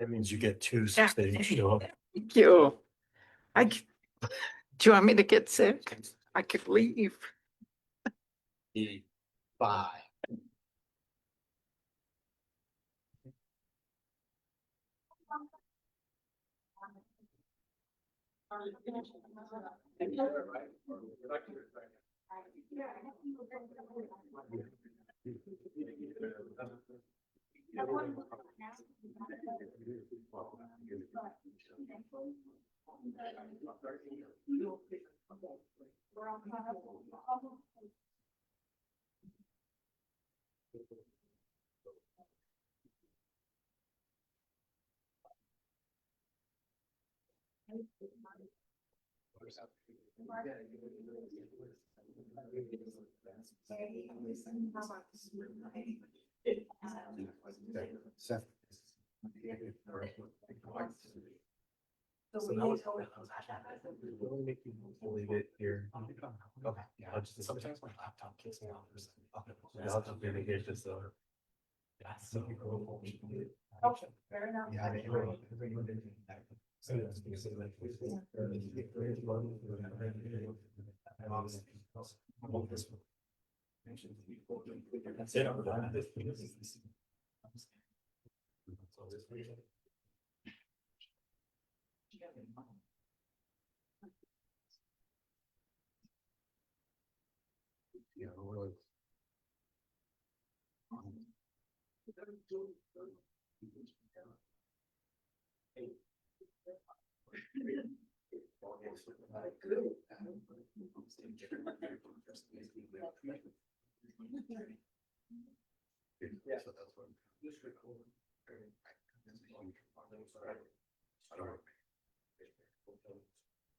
That means you get two Yeah. since they didn't show up. Thank you. Do you want me to get sick? I could leave. 5. So that was really make you believe it here. Okay, yeah. Sometimes my laptop kicks me off. I'll just be here just so. Yeah, so. Okay, fair enough. Yeah. That's it. I'm done. Yeah, really. Yeah, so that's what.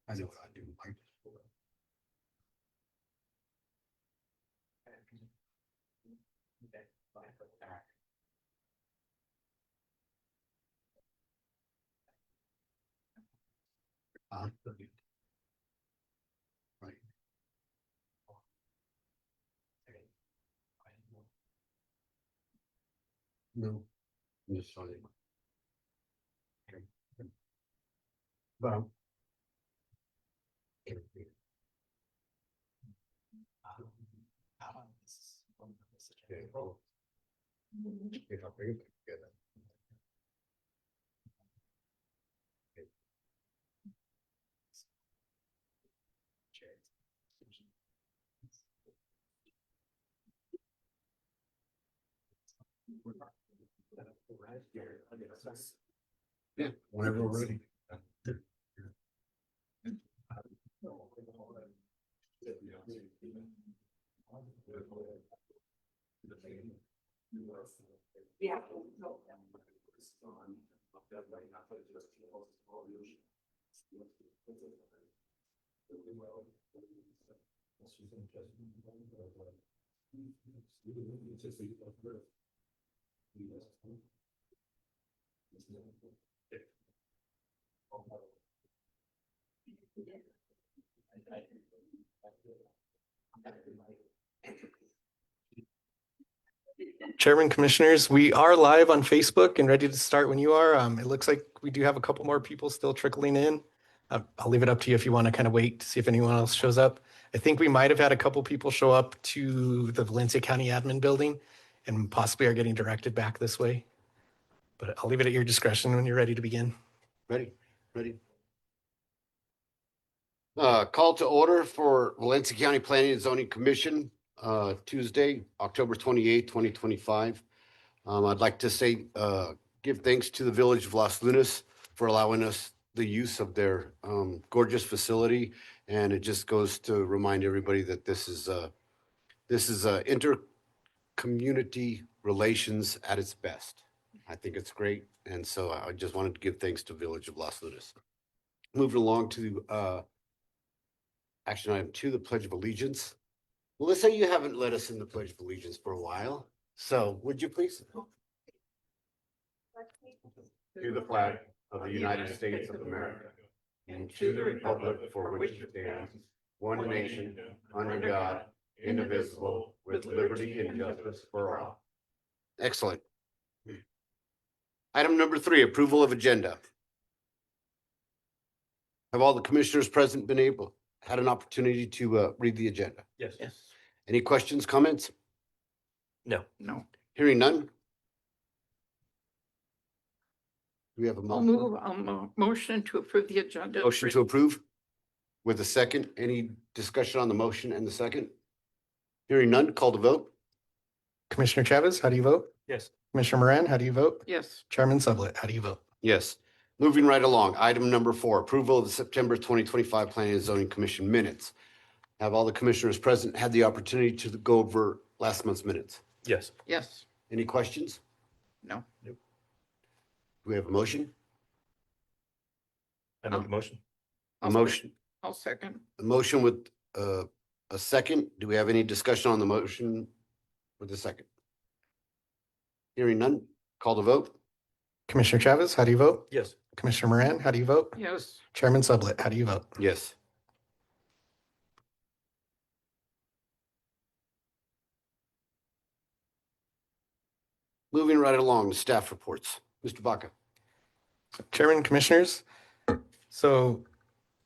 I know what I do. Right. No, I'm just sorry. But. Yeah, whenever we're ready. Yeah. Chairman, Commissioners, we are live on Facebook and ready to start when you are. It looks like we do have a couple more people still trickling in. I'll leave it up to you if you want to kind of wait to see if anyone else shows up. I think we might have had a couple people show up to the Valencia County Admin Building and possibly are getting directed back this way. But I'll leave it at your discretion when you're ready to begin. Ready. Call to order for Valencia County Planning and Zoning Commission, Tuesday, October 28th, 2025. I'd like to say, give thanks to the Village of Las Lunas for allowing us the use of their gorgeous facility. And it just goes to remind everybody that this is inter-community relations at its best. I think it's great. And so I just wanted to give thanks to Village of Las Lunas. Moving along to action item 2, the Pledge of Allegiance. Melissa, you haven't led us in the Pledge of Allegiance for a while. So would you please? To the flag of the United States of America and to the republic for which it stands, one nation, under God, indivisible, with liberty and justice for all. Excellent. Item number 3, approval of agenda. Have all the commissioners present had an opportunity to read the agenda? Yes. Yes. Any questions, comments? No. No. Hearing none? Do we have a I'll move, motion to approve the agenda. motion to approve? With a second, any discussion on the motion and the second? Hearing none, call to vote? Commissioner Chavez, how do you vote? Yes. Commissioner Moran, how do you vote? Yes. Chairman Sublette, how do you vote? Yes. Moving right along, item number 4, approval of the September 2025 Planning and Zoning Commission minutes. Have all the commissioners present had the opportunity to go over last month's minutes? Yes. Yes. Any questions? No. Do we have a motion? I make a motion. A motion, I'll second. a motion with a second. Do we have any discussion on the motion with the second? Hearing none, call to vote? Commissioner Chavez, how do you vote? Yes. Commissioner Moran, how do you vote? Yes. Chairman Sublette, how do you vote? Yes. Moving right along, staff reports. Mr. Baca. Chairman, Commissioners, so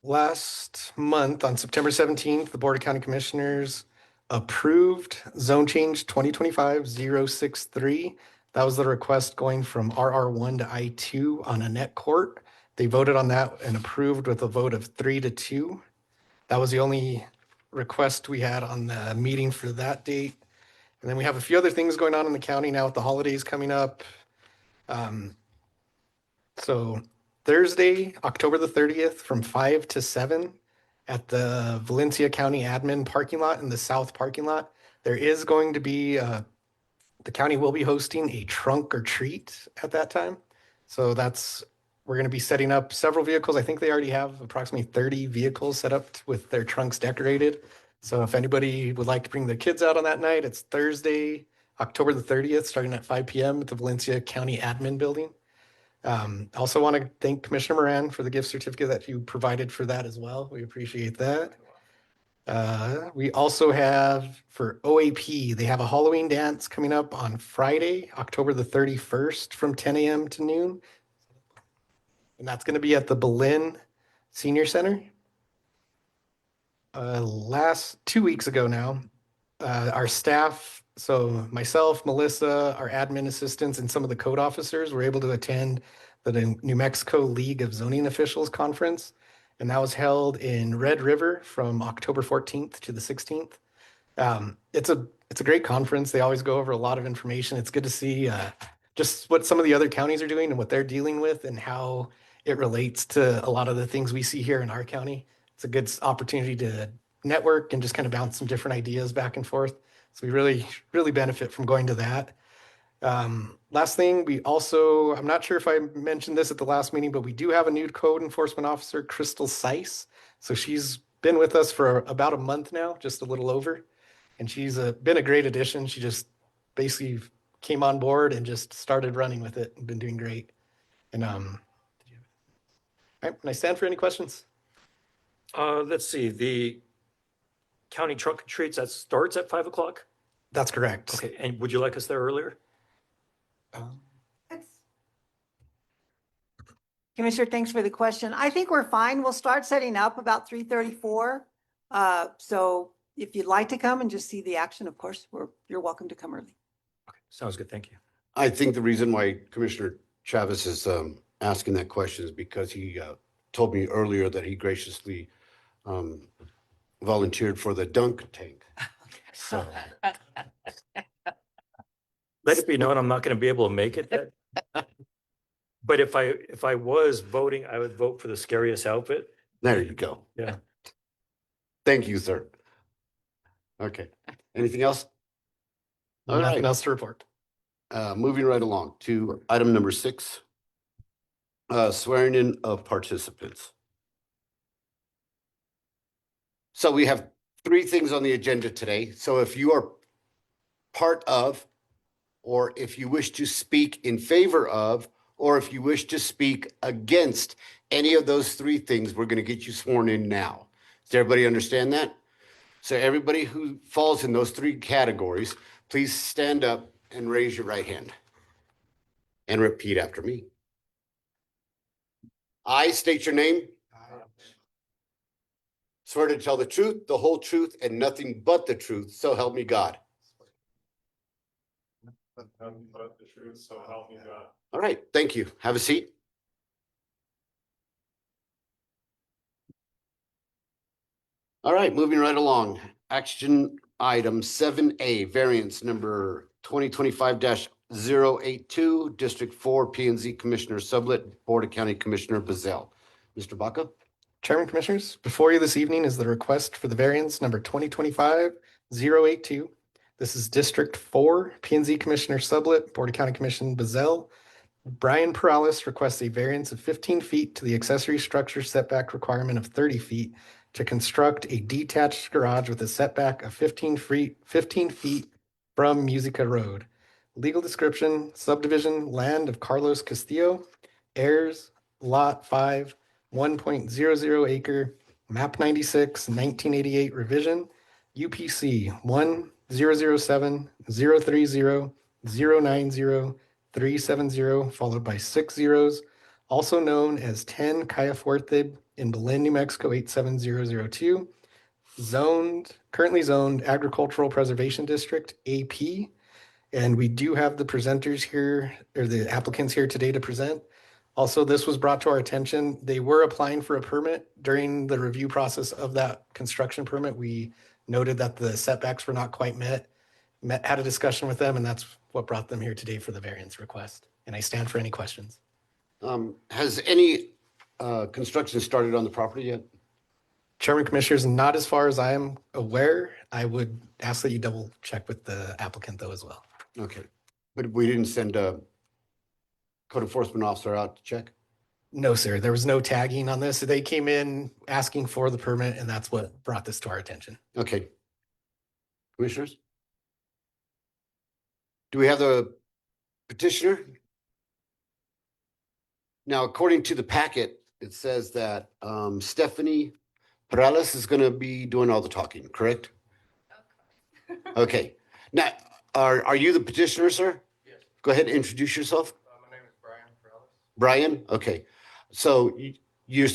last month on September 17th, the Board of County Commissioners approved zone change 2025-063. That was the request going from RR1 to I2 on Annette Court. They voted on that and approved with a vote of 3-2. That was the only request we had on the meeting for that date. And then we have a few other things going on in the county now with the holidays coming up. So Thursday, October the 30th, from 5 to 7 at the Valencia County Admin parking lot in the south parking lot, there is going to be, the county will be hosting a trunk or treat at that time. So we're going to be setting up several vehicles. I think they already have approximately 30 vehicles set up with their trunks decorated. So if anybody would like to bring their kids out on that night, it's Thursday, October the 30th, starting at 5 p.m. at the Valencia County Admin Building. Also want to thank Commissioner Moran for the gift certificate that you provided for that as well. We appreciate that. We also have for OAP, they have a Halloween dance coming up on Friday, October the 31st from 10 a.m. to noon. And that's going to be at the Berlin Senior Center. Last 2 weeks ago now, our staff, so myself, Melissa, our admin assistants, and some of the code officers were able to attend the New Mexico League of Zoning Officials Conference. And that was held in Red River from October 14th to the 16th. It's a great conference. They always go over a lot of information. It's good to see just what some of the other counties are doing and what they're dealing with and how it relates to a lot of the things we see here in our county. It's a good opportunity to network and just kind of bounce some different ideas back and forth. So we really, really benefit from going to that. Last thing, I'm not sure if I mentioned this at the last meeting, but we do have a new code enforcement officer, Crystal Seiss. So she's been with us for about a month now, just a little over. And she's been a great addition. She just basically came on board and just started running with it and been doing great. And all right, can I stand for any questions? Let's see, the county trunk and treats, that starts at 5 o'clock? That's correct. Okay, and would you like us there earlier? Commissioner, thanks for the question. I think we're fine. We'll start setting up about 3:34. So if you'd like to come and just see the action, of course, you're welcome to come early. Okay, sounds good, thank you. I think the reason why Commissioner Chavez is asking that question is because he told me earlier that he graciously volunteered for the dunk tank. So Let it be known, I'm not going to be able to make it. But if I was voting, I would vote for the scariest outfit. there you go. Yeah. Thank you, sir. Okay. Anything else? All Nothing right. else to report. Moving right along to item number 6, swearing in of participants. So we have 3 things on the agenda today. So if you are part of, or if you wish to speak in favor of, or if you wish to speak against any of those 3 things, we're going to get you sworn in now. Does everybody understand that? So everybody who falls in those 3 categories, please stand up and raise your right hand. and repeat after me. I state your name, swear to tell the truth, the whole truth, and nothing but the truth, so help me God. Nothing but the truth, so help me God. All right, thank you. Have a seat. All right, moving right along. Action item 7A, variance number 2025-082, District 4, P and Z Commissioner Sublet, Board of County Commissioner Bazell. Mr. Baca? Chairman Commissioners, before you this evening is the request for the variance number 2025-082. This is District 4, P and Z Commissioner Sublet, Board of County Commission Bazell. Brian Perales requests a variance of 15 feet to the accessory structure setback requirement of 30 feet to construct a detached garage with a setback of 15 feet from Musica Road. Legal description, subdivision, land of Carlos Castillo, heirs, lot 5, 1.00 acre, map 96, 1988 revision, UPC 10070309090 followed by 6 zeros, also known as 10 Calle Fuerte in Belen, New Mexico 87002, currently zoned Agricultural Preservation District, AP. And we do have the presenters here, or the applicants here today to present. Also, this was brought to our attention. They were applying for a permit during the review process of that construction permit. We noted that the setbacks were not quite met, had a discussion with them, and that's what brought them here today for the variance request. And I stand for any questions. Has any construction started on the property yet? Chairman Commissioners, not as far as I am aware. I would ask that you double check with the applicant though as well. Okay, but we didn't send a code enforcement officer out to check? No, sir. There was no tagging on this. They came in asking for the permit, and that's what brought this to our attention. Okay. Commissioners? Do we have the petitioner? Now, according to the packet, it says that Stephanie Perales is going to be doing all the talking, correct? Okay. Now, are you the petitioner, sir? Yes. Go ahead and introduce yourself. My name is Brian Perales. Brian? Okay. So you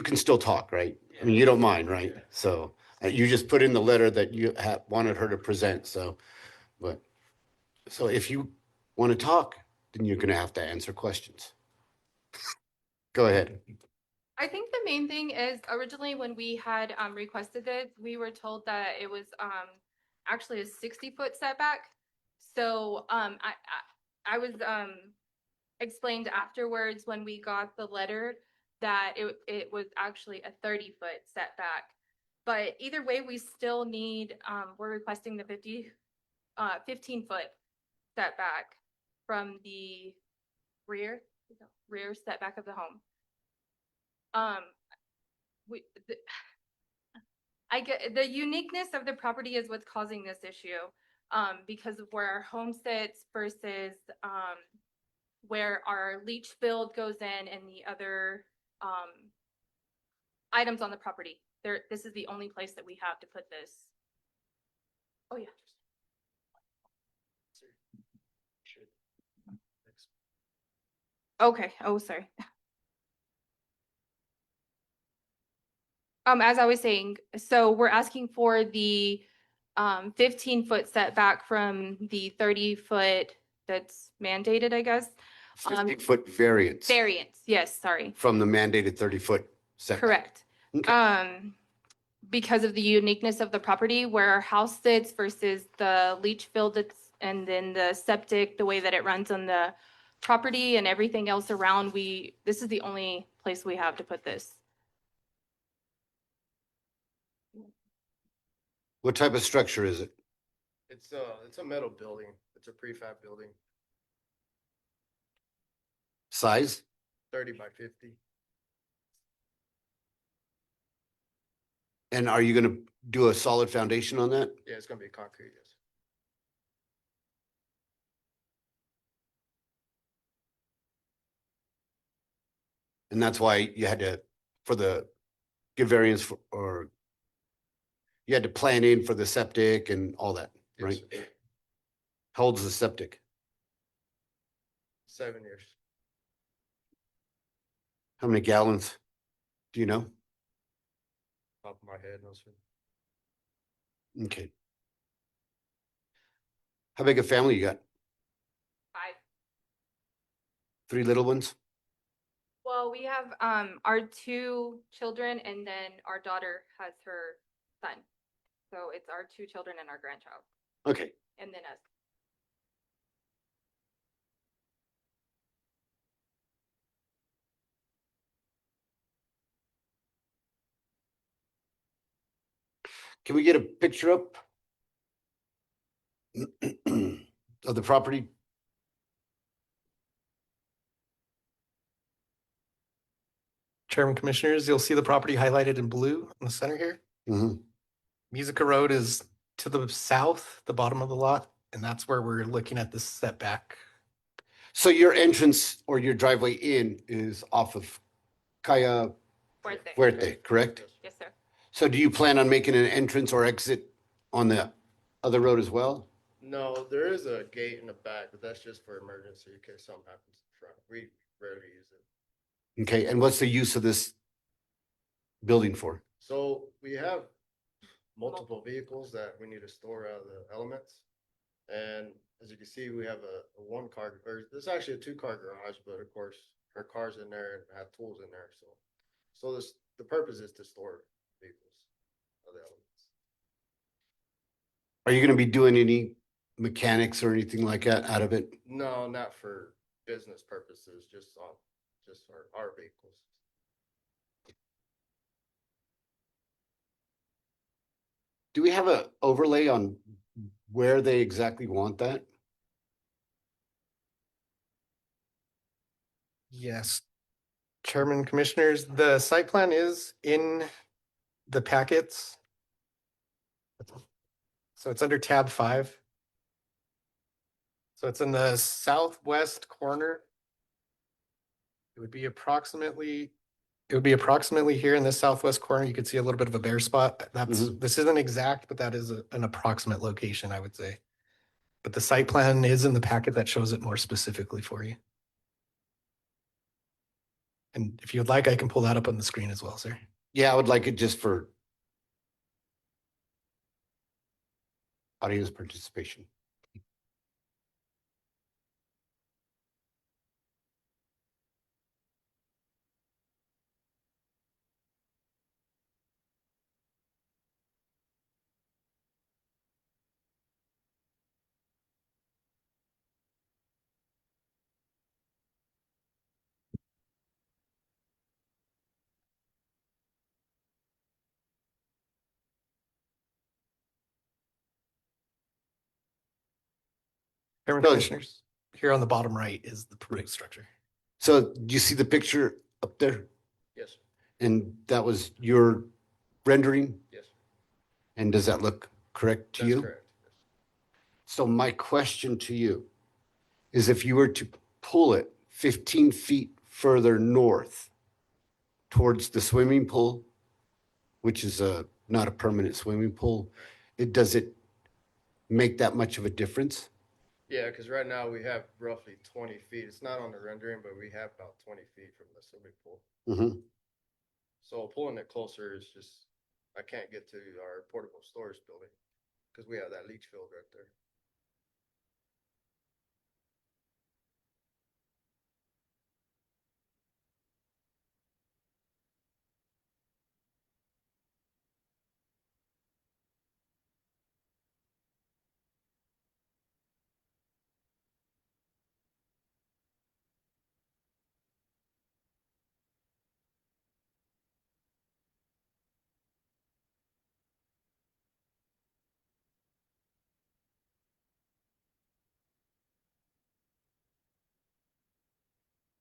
can still talk, right? I mean, you don't mind, right? Yeah. So you just put in the letter that you wanted her to present. So if you want to talk, then you're going to have to answer questions. Go ahead. I think the main thing is originally when we had requested this, we were told that it was actually a 60-foot setback. So I was explained afterwards when we got the letter that it was actually a 30-foot setback. But either way, we still need, we're requesting the 15-foot setback from the rear setback of the home. I get the uniqueness of the property is what's causing this issue, because of where our home sits versus where our leach field goes in and the other items on the property. This is the only place that we have to put this. Oh yeah. Okay. Oh, sorry. As I was saying, so we're asking for the 15-foot setback from the 30-foot that's mandated, I guess. 50-foot variance Variance, yes, sorry. from the mandated 30-foot setback. Correct. Okay. Because of the uniqueness of the property where our house sits versus the leach field and then the septic, the way that it runs on the property and everything else around, this is the only place we have to put this. What type of structure is it? It's a metal building. It's a prefab building, Size? 30 by 50. And are you going to do a solid foundation on that? Yeah, it's gonna be concrete, yes. And that's why you had to, give variance or you had to plan in for the septic and all that, right? Yes. How old's the septic? 7 years. How many gallons? Do you know? Top of my head, no sir. Okay. How big a family you got? 5. 3 little ones? Well, we have our 2 children and then our daughter has her son. So it's our 2 children and our grandchild, Okay. and then us. Can we get a picture up of the property? Chairman Commissioners, you'll see the property highlighted in blue in the center here. Mhm. Musica Road is to the south, the bottom of the lot, and that's where we're looking at the setback. So your entrance or your driveway in is off of Caya Fuerte. Fuerte, correct? Yes, sir. So do you plan on making an entrance or exit on the other road as well? No, there is a gate in the back, but that's just for emergency in case something happens in front. We rarely use it. Okay, and what's the use of this building for? So we have multiple vehicles that we need to store out of the elements. And as you can see, we have a 1-car, or there's actually a 2-car garage, but of course, her car's in there and have tools in there, so the purpose is to store vehicles of the elements. Are you gonna be doing any mechanics or anything like that out of it? No, not for business purposes, just our vehicles. Do we have a overlay on where they exactly want that? Yes. Chairman Commissioners, the site plan is in the packets. So it's under tab 5. So it's in the southwest corner. It would be approximately here in this southwest corner. You could see a little bit of a bare spot. This isn't exact, but that is an approximate location, I would say. But the site plan is in the packet that shows it more specifically for you. And if you'd like, I can pull that up on the screen as well, sir. Yeah, I would like it just for audience participation. Chairman No. Commissioners, here on the bottom right is the proposed structure. So do you see the picture up there? Yes, And that was your rendering? yes, And does that look correct to that's you? correct. Yes. So my question to you is if you were to pull it 15 feet further north towards the swimming pool, which is not a permanent swimming pool, does it make that much of a difference? Yeah, because right now we have roughly 20 feet. It's not on the rendering, but we have about 20 feet from the swimming pool. Mhm. So pulling it closer is just, I can't get to our portable storage building because we have that leach field right there.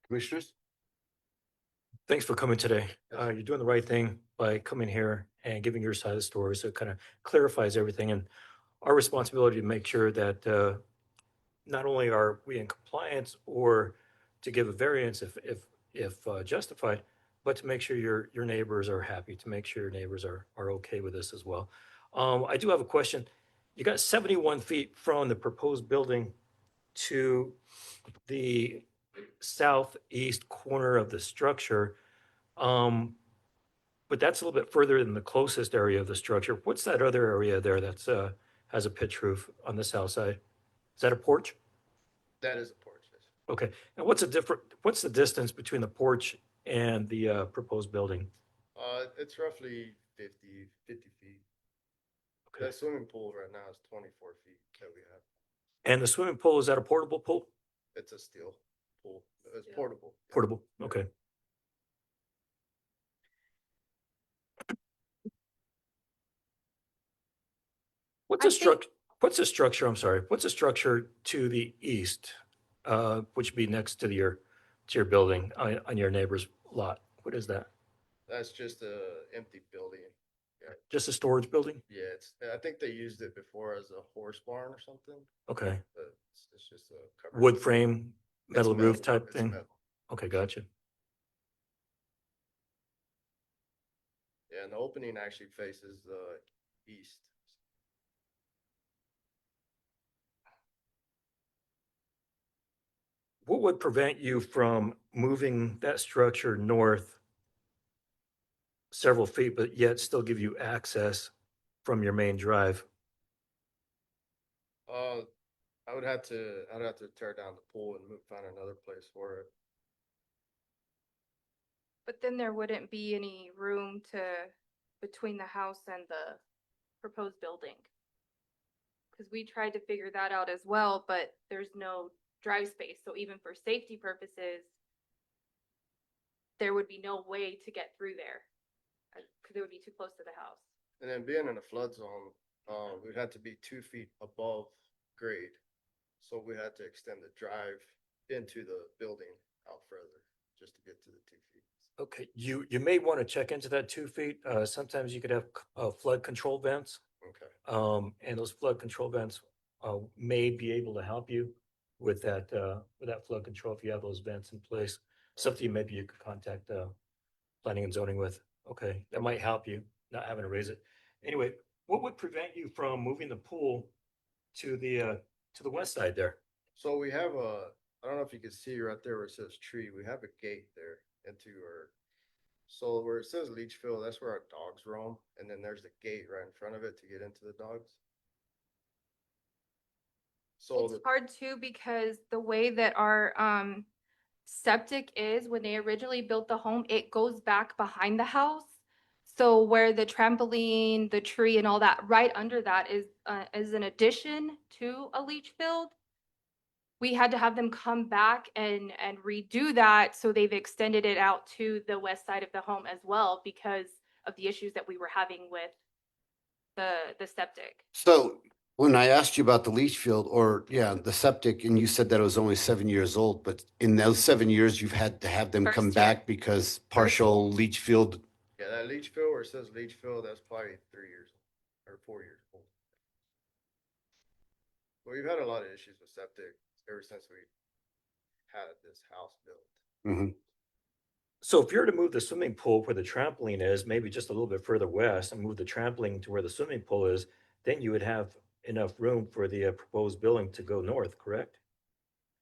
Commissioners? Thanks for coming today. You're doing the right thing by coming here and giving your side of the story. So it kind of clarifies everything, and our responsibility to make sure that not only are we in compliance or to give a variance if justified, but to make sure your neighbors are happy, to make sure your neighbors are okay with this as well. I do have a question. You got 71 feet from the proposed building to the southeast corner of the structure. But that's a little bit further than the closest area of the structure. What's that other area there that's has a pitch roof on the south side? Is that a porch? That is a porch, yes. Okay. And what's the distance between the porch and the proposed building? It's roughly 50 feet. Okay. The swimming pool right now is 24 feet that we have. And the swimming pool, is that a portable pool? It's a steel pool. It's portable. Yeah. Portable, okay. What's I a think- what's the structure, I'm sorry, what's the structure to the east, which would be next to your building on your neighbor's lot? What is that? That's just a empty building. Just a storage building? Yeah, I think they used it before as a horse barn or something, Okay. but it's just a covered. Wood frame, It's metal roof type It's thing? metal. Okay, gotcha. Yeah, and the opening actually faces the east. What would prevent you from moving that structure north several feet, but yet still give you access from your main drive? I'd have to tear down the pool and find another place for it. But then there wouldn't be any room between the house and the proposed building. Cause we tried to figure that out as well, but there's no drive space, so even for safety purposes, there would be no way to get through there. Cause it would be too close to the house. And then being in a flood zone, we'd have to be 2 feet above grade. So we had to extend the drive into the building out further just to get to the 2 feet. Okay, you may want to check into that 2 feet. Sometimes you could have flood control vents. Okay. And those flood control vents may be able to help you with that flood control if you have those vents in place. Something maybe you could contact planning and zoning with. Okay, that might help you not having to raise it. Anyway, what would prevent you from moving the pool to the west side there? So we have I don't know if you can see right there where it says tree, we have a gate there so where it says leach field, that's where our dogs roam. And then there's the gate right in front of it to get into the dogs. So It's hard too because the way that our septic is, when they originally built the home, it goes back behind the house. So where the trampoline, the tree and all that, right under that is an addition to a leach field. We had to have them come back and redo that, so they've extended it out to the west side of the home as well because of the issues that we were having with the septic. So when I asked you about the leach field the septic, and you said that it was only 7 years old, but in those 7 years, you've had to have them come First year. back because partial leach field. yeah, that leach field where it says leach field, that's probably 3 years or 4 years old. Well, we've had a lot of issues with septic ever since we had this house built. Mhm. So if you're to move the swimming pool where the trampoline is, maybe just a little bit further west and move the trampoline to where the swimming pool is, then you would have enough room for the proposed building to go north, correct?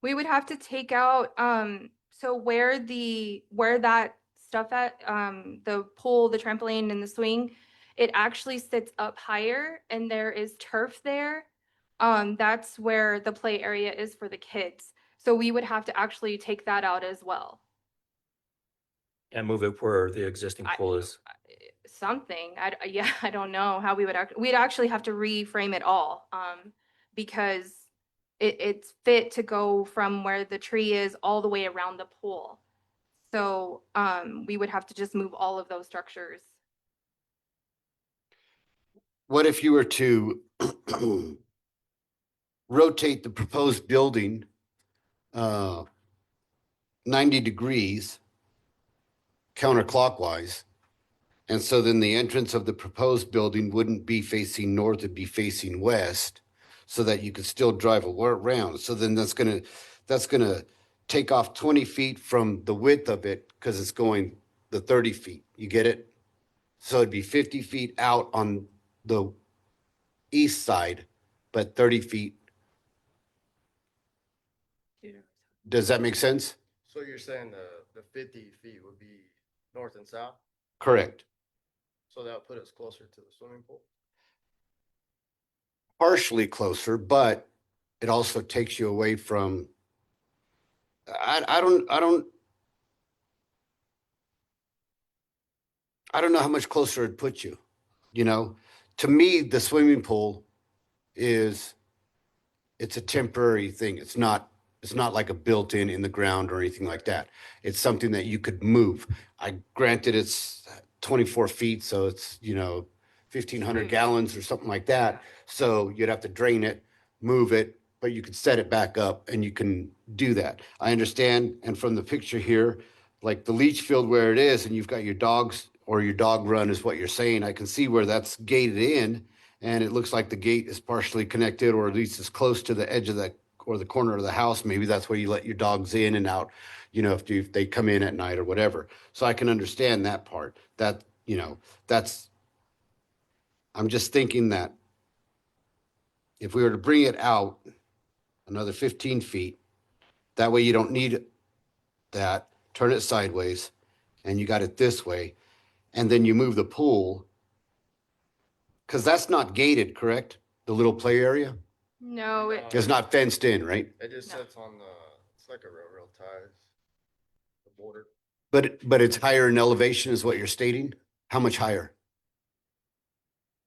We would have to take out, so where that stuff at, the pool, the trampoline and the swing, it actually sits up higher and there is turf there. That's where the play area is for the kids. So we would have to actually take that out as well. And move it where the existing pool is. Something, yeah, I don't know how we'd actually have to reframe it all, because it's fit to go from where the tree is all the way around the pool. So, we would have to just move all of those structures. What if you were to rotate the proposed building 90 degrees counterclockwise? And so then the entrance of the proposed building wouldn't be facing north, it'd be facing west, so that you could still drive around. So then that's gonna take off 20 feet from the width of it because it's going the 30 feet. You get it? So it'd be 50 feet out on the east side, but 30 feet. Does that make sense? So you're saying the 50 feet would be north and south? Correct. So that would put us closer to the swimming pool? Partially closer, but it also takes you away from, I don't know how much closer it puts you, you know? To me, the swimming pool is, it's a temporary thing. It's not like a built-in in the ground or anything like that. It's something that you could move. I granted it's 24 feet, so it's, 1,500 gallons or something like that. So you'd have to drain it, move it, but you could set it back up and you can do that. I understand. And from the picture here, like the leach field where it is, and you've got your dogs or your dog run is what you're saying. I can see where that's gated in. And it looks like the gate is partially connected, or at least it's close to the edge of the, or the corner of the house. Maybe that's where you let your dogs in and out, if they come in at night or whatever. So I can understand that part. I'm just thinking that if we were to bring it out another 15 feet, that way you don't need that, turn it sideways, and you got it this way, and then you move the pool, because that's not gated, correct? The little play area? No, It's not fenced in, right? It just No. sits on it's like a railroad ties, the border. But it's higher in elevation is what you're stating? How much higher?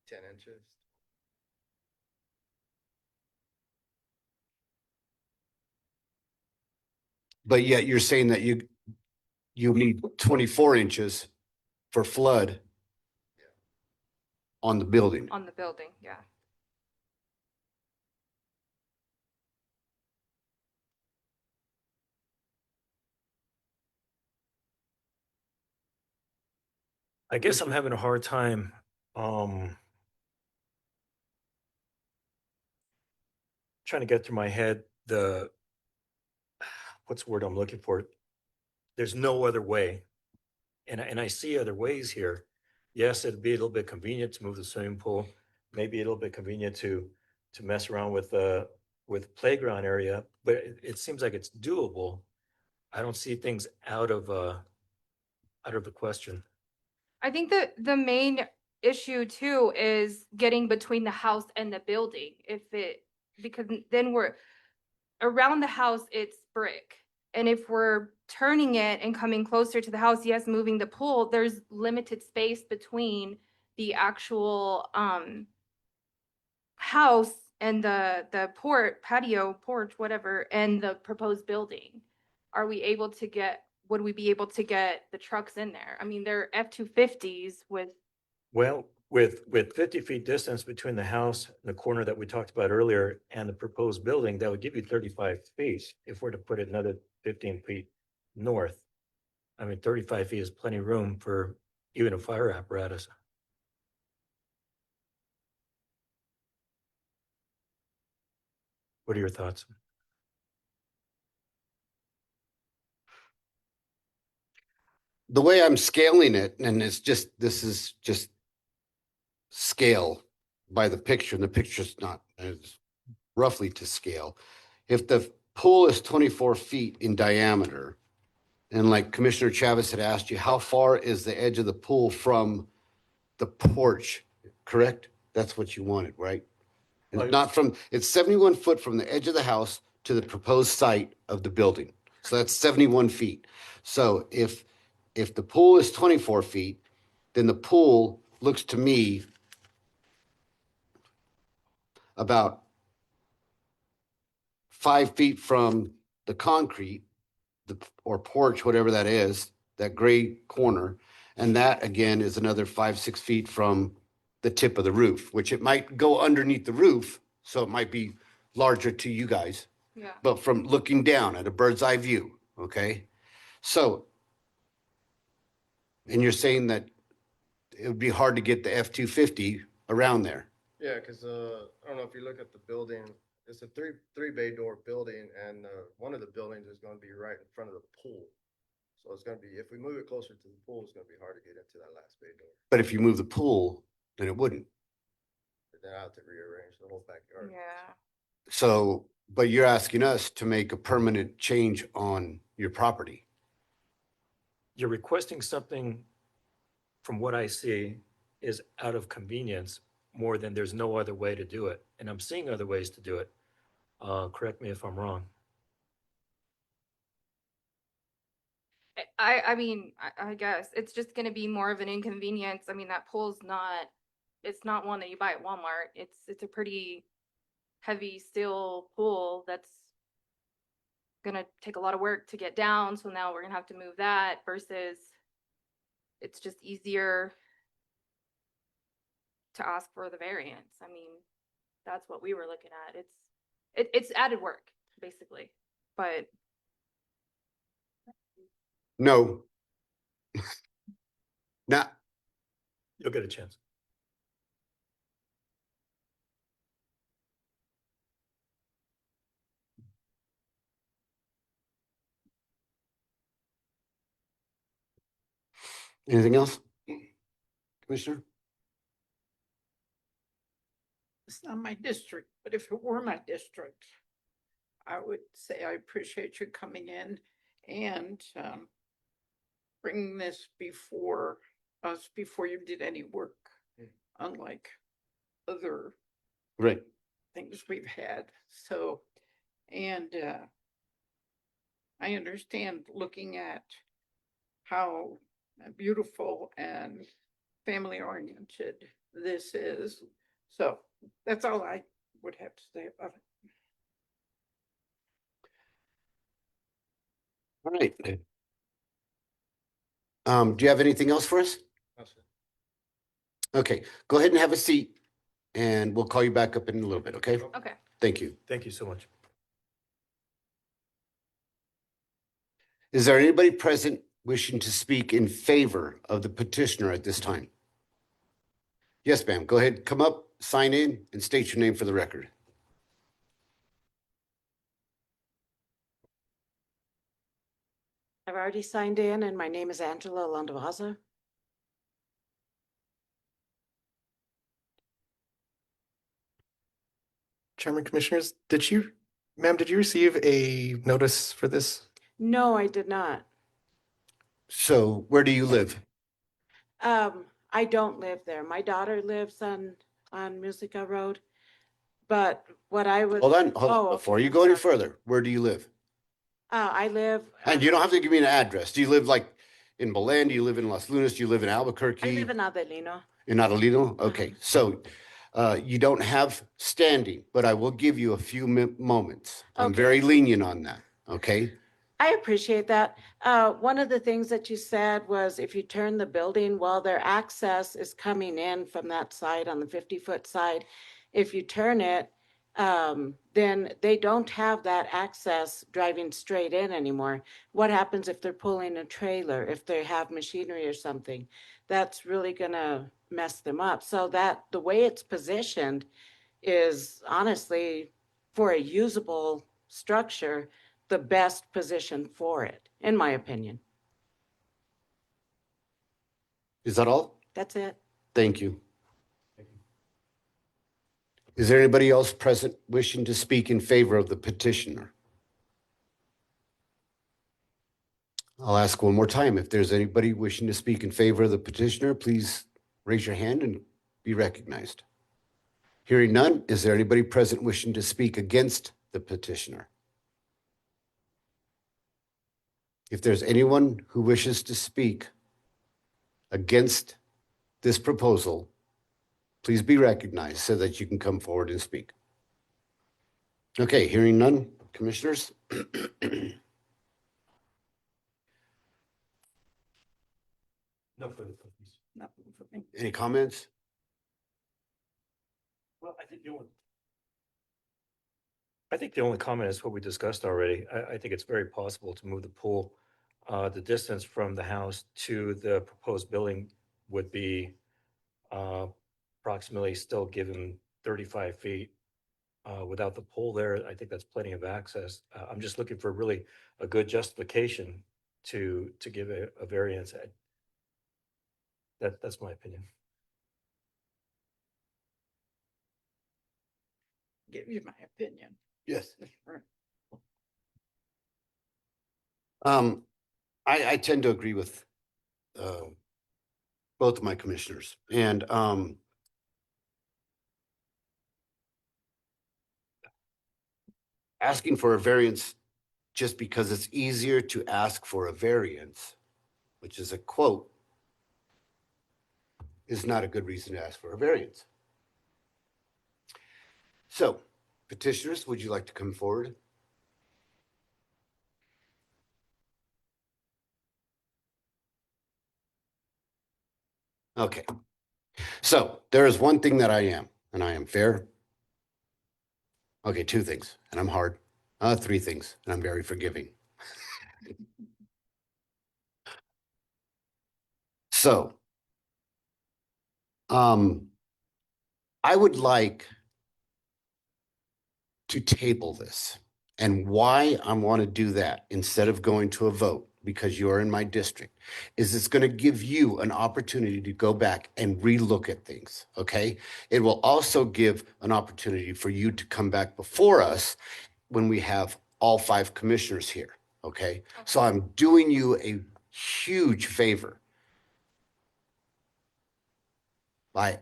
10 inches. But yet you're saying that you need 24 inches for flood on the building. on the building, yeah. I guess I'm having a hard time, trying to get through my head what's the word I'm looking for? There's no other way. And I see other ways here. Yes, it'd be a little bit convenient to move the swimming pool. Maybe a little bit convenient to mess around with playground area, but it seems like it's doable. I don't see things out of the question. I think that the main issue too is getting between the house and the building. Because then we're around the house, it's brick. And if we're turning it and coming closer to the house, yes, moving the pool, there's limited space between the actual house and the patio, porch, whatever, and the proposed building. Would we be able to get the trucks in there? I mean, they're F-250s with, Well, with 50 feet distance between the house and the corner that we talked about earlier and the proposed building, that would give you 35 feet if we're to put it another 15 feet north. I mean, 35 feet is plenty of room for even a fire apparatus. What are your thoughts? The way I'm scaling it, and this is just scale by the picture, and the picture's not, it's roughly to scale. If the pool is 24 feet in diameter, and like Commissioner Chavez had asked you, how far is the edge of the pool from the porch, correct? That's what you wanted, right? And Right. not from, it's 71 foot from the edge of the house to the proposed site of the building. So that's 71 feet. So if the pool is 24 feet, then the pool looks to me about 5 feet from the concrete, or porch, whatever that is, that gray corner. And that again is another 5, 6 feet from the tip of the roof, which it might go underneath the roof. So it might be larger to you guys, yeah. but from looking down at a bird's eye view, okay? So, and you're saying that it would be hard to get the F-250 around there. Yeah, because I don't know if you look at the building, it's a three bay door building, and one of the buildings is going to be right in front of the pool. So it's going to be, if we move it closer to the pool, it's going to be hard to get into that last bay door. But if you move the pool, then it wouldn't. But then I have to rearrange the whole backyard. Yeah. So, but you're asking us to make a permanent change on your property. You're requesting something, from what I see, is out of convenience more than there's no other way to do it. And I'm seeing other ways to do it. Correct me if I'm wrong. I mean, I guess it's just gonna be more of an inconvenience. I mean, that pole's not, it's not one that you buy at Walmart. It's a pretty heavy steel pole that's gonna take a lot of work to get down, so now we're gonna have to move that versus it's just easier to ask for the variance. I mean, that's what we were looking at. It's added work, basically, but No. Not, You'll get a chance. anything else? Commissioner? It's not my district, but if it were my district, I would say I appreciate you coming in and bringing this before us, before you did any work, unlike other Right. things we've had. So, and I understand looking at how beautiful and family oriented this is. So that's all I would have to say about it. All right. Do you have anything else for us? Okay, go ahead and have a seat and we'll call you back up in a little bit, okay? okay. Thank you. Thank you so much. Is there anybody present wishing to speak in favor of the petitioner at this time? Yes, ma'am. Go ahead, come up, sign in, and state your name for the record. I've already signed in and my name is Angela Landavaza. Chairman, Commissioners, ma'am, did you receive a notice for this? No, I did not. So where do you live? I don't live there. My daughter lives on Musica Road. But what I was. Hold on, Oh, okay, before you I'm go any sorry. further, where do you live? I live. And you don't have to give me an address. Do you live like in Belen? Do you live in Las Lunas? Do you live in I Albuquerque? live in Adelino. In Adelino? Okay, so you don't have standing, but I will give you a few moments. I'm Okay. very lenient on that, okay? I appreciate that. One of the things that you said was if you turn the building, well, their access is coming in from that side on the 50-foot side. If you turn it, then they don't have that access driving straight in anymore. What happens if they're pulling a trailer, if they have machinery or something? That's really gonna mess them up. So that the way it's positioned is honestly, for a usable structure, the best position for it, in my opinion. Is that all? That's it. Thank you. Is there anybody else present wishing to speak in favor of the petitioner? I'll ask one more time. If there's anybody wishing to speak in favor of the petitioner, please raise your hand and be recognized. Hearing none, is there anybody present wishing to speak against the petitioner? If there's anyone who wishes to speak against this proposal, please be recognized so that you can come forward and speak. Okay, hearing none, commissioners? No further questions. Nothing for me. Any comments? Well, I think the only comment is what we discussed already. I think it's very possible to move the pool. The distance from the house to the proposed building would be approximately still given 35 feet. Without the pool there, I think that's plenty of access. I'm just looking for really a good justification to give a variance. That's my opinion. Give you my opinion. Yes. I tend to agree with, both of my commissioners and, asking for a variance just because it's easier to ask for a variance, which is a quote, is not a good reason to ask for a variance. So petitioners, would you like to come forward? Okay. So there is one thing that I am, and I am fair. Okay, two things, and I'm hard. Three things, and I'm very forgiving. So, I would like to table this. And why I want to do that instead of going to a vote, because you're in my district, is it's going to give you an opportunity to go back and relook at things, okay? It will also give an opportunity for you to come back before us when we have all 5 commissioners here, okay? So I'm doing you a huge favor by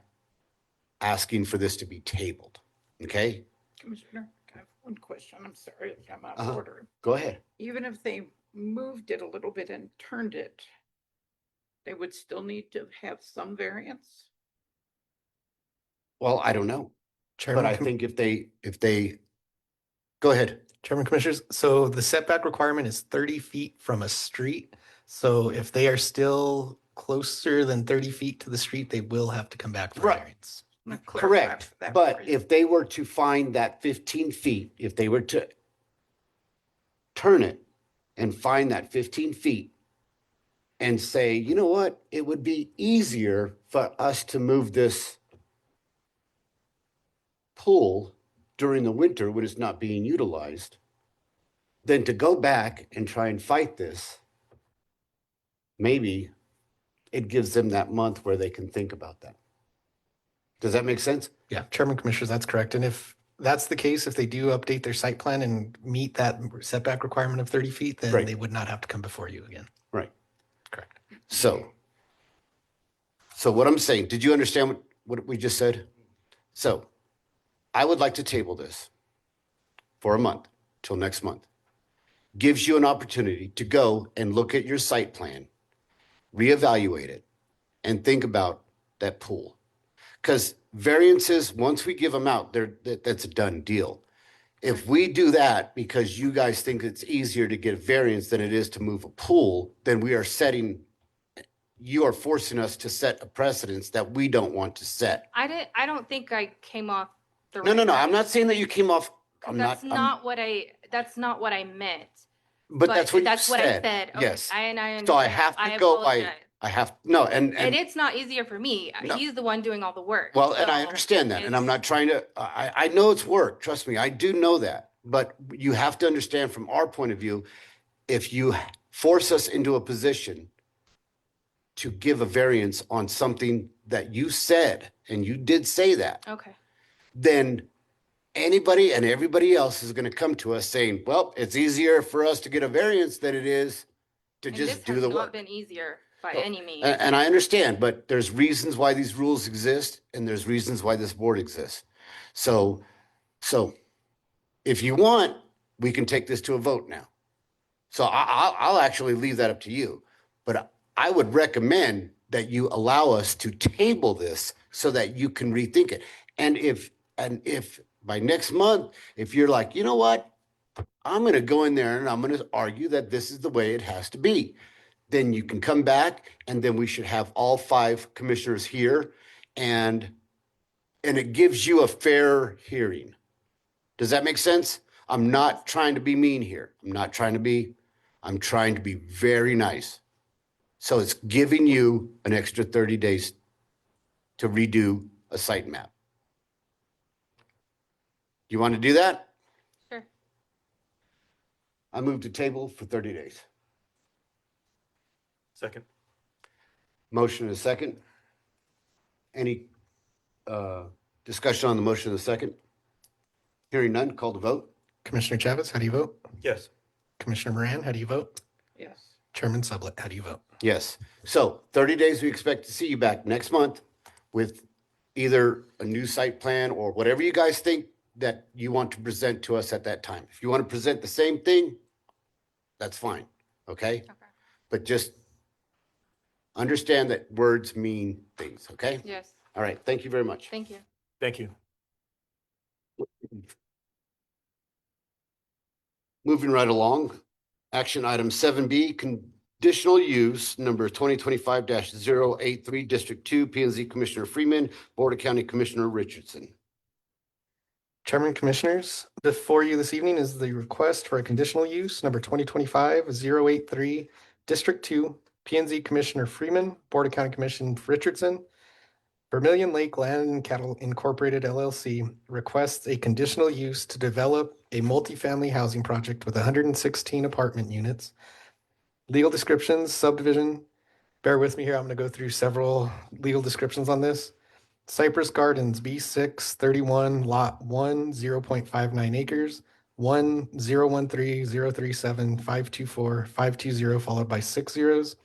asking for this to be tabled, okay? Commissioner, I have one question. I'm sorry, I'm out Uh-huh. of order. Go ahead. Even if they moved it a little bit and turned it, they would still need to have some variance? Well, I don't know, but Chairman, I think if they, go ahead. Chairman Commissioners, so the setback requirement is 30 feet from a street. So if they are still closer than 30 feet to the street, they will have to come back for a Right. variance. I'm gonna clarify Correct, that but for you. if they were to find that 15 feet, if they were to turn it and find that 15 feet and say, you know what, it would be easier for us to move this pool during the winter when it's not being utilized than to go back and try and fight this, maybe it gives them that month where they can think about that. Does that make sense? Yeah, Chairman Commissioners, that's correct. And if that's the case, if they do update their site plan and meet that setback requirement of 30 feet, then Right. they would not have to come before you again. Right. Correct. So what I'm saying, did you understand what we just said? So I would like to table this for a month till next month. Gives you an opportunity to go and look at your site plan, reevaluate it, and think about that pool. Because variances, once we give them out, that's a done deal. If we do that because you guys think it's easier to get a variance than it is to move a pool, then you are forcing us to set a precedence that we don't want to set. I don't think I came off the No, right no, I'm way. not saying that you came off, I'm not. That's not what I meant. But that's what you That's what I said. said. Okay, Yes. I understand. So I have to go, apologize. I have, no, And and, it's not easier for me. No. He's the one doing all the work. well, and I so understand that, and I'm it's- not trying to, I know it's work, trust me, I do know that. But you have to understand from our point of view, if you force us into a position to give a variance on something that you said, and you did say that, Okay. then anybody and everybody else is going to come to us saying, well, it's easier for us to get a variance than it is to And just this do has the not work. been easier by Oh, any means. And I understand, but there's reasons why these rules exist and there's reasons why this board exists. So if you want, we can take this to a vote now. So I'll actually leave that up to you. But I would recommend that you allow us to table this so that you can rethink it. And if by next month, if you're like, you know what, I'm going to go in there and I'm going to argue that this is the way it has to be, then you can come back and then we should have all 5 commissioners here and it gives you a fair hearing. Does that make sense? I'm not trying to be mean here. I'm trying to be very nice. So it's giving you an extra 30 days to redo a site map. You want to do that? Sure. I move to table for 30 days. Second. Motion and a second. Any discussion on the motion and a second? Hearing none, call to vote. Commissioner Chavez, how do you vote? Yes. Commissioner Moran, how do you vote? Yes. Chairman Sublette, how do you vote? Yes. So 30 days, we expect to see you back next month with either a new site plan or whatever you guys think that you want to present to us at that time. If you want to present the same thing, that's fine, okay? Okay. But just understand that words mean things, okay? Yes, All right, thank you very much. thank you. Thank you. Moving right along, action item 7B, conditional use number 2025-083, District 2, P and Z Commissioner Freeman, Board of County Commissioner Richardson. Chairman, Commissioners, before you this evening is the request for a conditional use number 2025-083, District 2, P and Z Commissioner Freeman, Board of County Commission Richardson. Vermilion Lake Land and Cattle Incorporated LLC requests a conditional use to develop a multifamily housing project with 116 apartment units. Legal descriptions, subdivision. Bear with me here. I'm going to go through several legal descriptions on this. Cypress Gardens, B631, Lot 1, 0.59 acres, 1013037524520, followed by 6 zeros.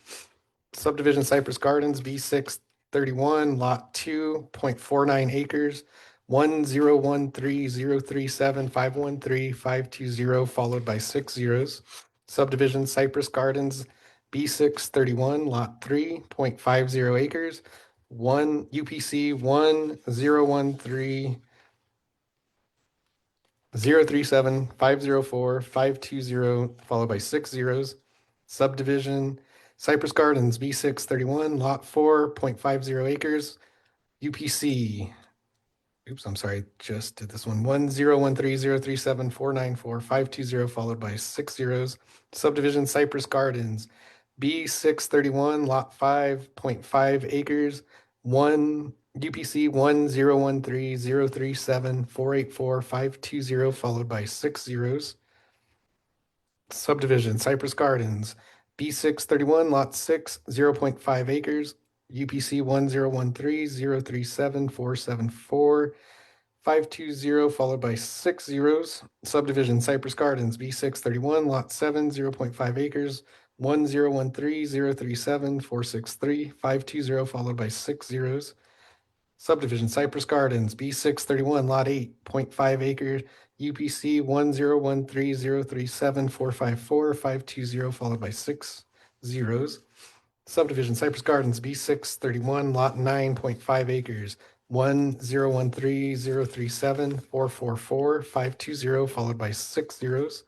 Subdivision Cypress Gardens, B631, Lot 2.49 acres, 1013037513520, followed by 6 zeros. Subdivision Cypress Gardens, B631, Lot 3.50 acres, 1 UPC 1013 037-504-520, followed by 6 zeros. Subdivision Cypress Gardens, B631, Lot 4.50 acres, UPC. Oops, I'm sorry, just did this one. 1013-037-494-520, followed by 6 zeros. Subdivision Cypress Gardens, B631, Lot 5.5 acres, 1 UPC 1013-037-484-520, followed by 6 zeros. Subdivision Cypress Gardens, B631, Lot 6, 0.5 acres, UPC 1013-037-474-520, followed by 6 zeros. Subdivision Cypress Gardens, B631, Lot 7, 0.5 acres, 1013-037-463-520, followed by 6 zeros. Subdivision Cypress Gardens, B631, Lot 8.5 acres, UPC 1013-037-454-520, followed by 6 zeros. Subdivision Cypress Gardens, B631, Lot 9.5 acres, 1013-037-444-520, followed by 6 zeros.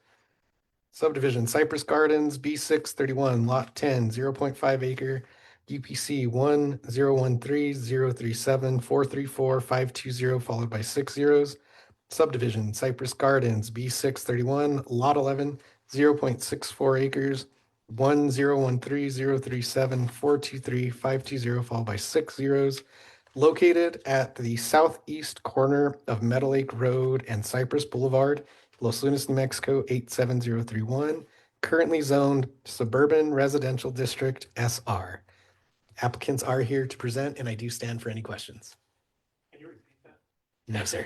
Subdivision Cypress Gardens, B631, Lot 10, 0.5 acre, UPC 1013-037-434-520, followed by 6 zeros. Subdivision Cypress Gardens, B631, Lot 11, 0.64 acres, 1013-037-423-520, followed by 6 zeros. Located at the southeast corner of Meadow Lake Road and Cypress Boulevard, Los Lunas, New Mexico, 87031, currently zoned Suburban Residential District SR. Applicants are here to present, and I do stand for any questions. Can you repeat that? No, sir.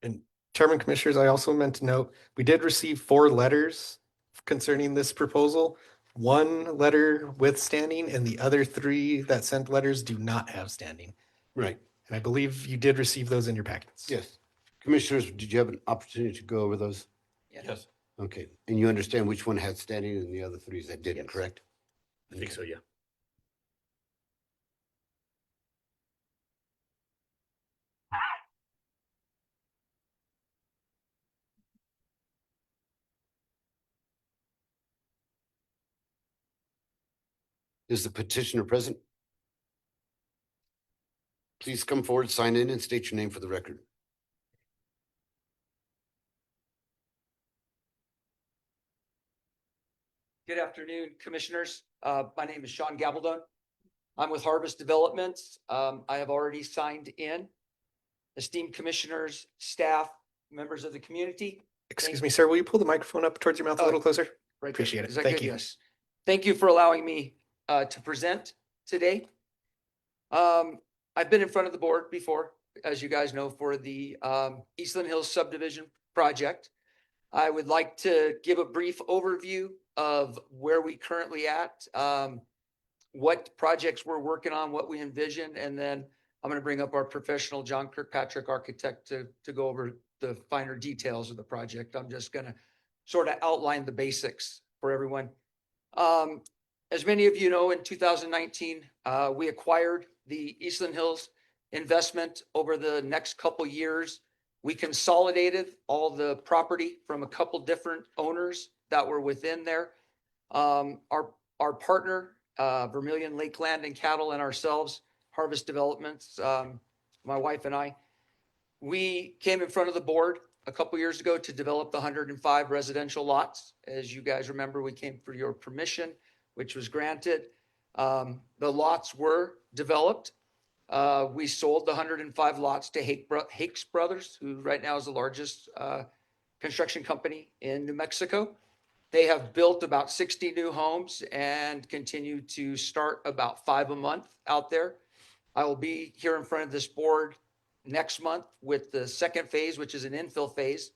And Chairman, Commissioners, I also meant to note, we did receive 4 letters concerning this proposal. 1 letter with standing and the other 3 that sent letters do not have standing. Right, And I believe you did receive those in your packets. yes. Commissioners, did you have an opportunity to go over those? Yes, Okay, and you understand which one had standing and the other 3 that didn't, Yes. correct? I think so, yeah. Is the petitioner present? Please come forward, sign in, and state your name for the record. Good afternoon, Commissioners. My name is Sean Gabaldon. I'm with Harvest Developments. I have already signed in. Esteemed Commissioners, staff, members of the community. Excuse me, sir, will you pull the microphone up towards your mouth a little closer? Right there. Appreciate it. Is that Thank good? you. Yes. Thank you for allowing me to present today. I've been in front of the board before, as you guys know, for the Eastland Hills subdivision project. I would like to give a brief overview of where we currently at, what projects we're working on, what we envision, and then I'm going to bring up our professional, John Kirkpatrick, architect, to go over the finer details of the project. I'm just going to sort of outline the basics for everyone. As many of you know, in 2019, we acquired the Eastland Hills investment. Over the next couple years, we consolidated all the property from a couple different owners that were within there. Our partner, Vermilion Lake Land and Cattle, and ourselves, Harvest Developments, my wife and I, we came in front of the board a couple years ago to develop the 105 residential lots. As you guys remember, we came for your permission, which was granted. The lots were developed. We sold the 105 lots to Hakes Brothers, who right now is the largest construction company in New Mexico. They have built about 60 new homes and continue to start about 5 a month out there. I will be here in front of this board next month with the second phase, which is an infill phase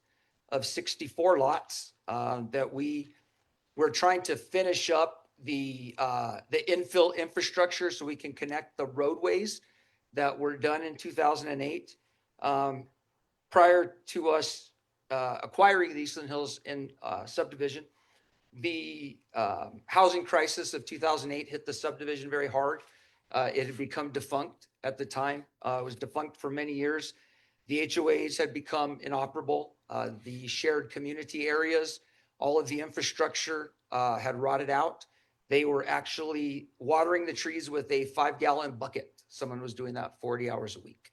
of 64 lots that we're trying to finish up the infill infrastructure so we can connect the roadways that were done in 2008. Prior to us acquiring the Eastland Hills in subdivision, the housing crisis of 2008 hit the subdivision very hard. It had become defunct at the time. It was defunct for many years. The HOAs had become inoperable. The shared community areas, all of the infrastructure had rotted out. They were actually watering the trees with a 5-gallon bucket. Someone was doing that 40 hours a week.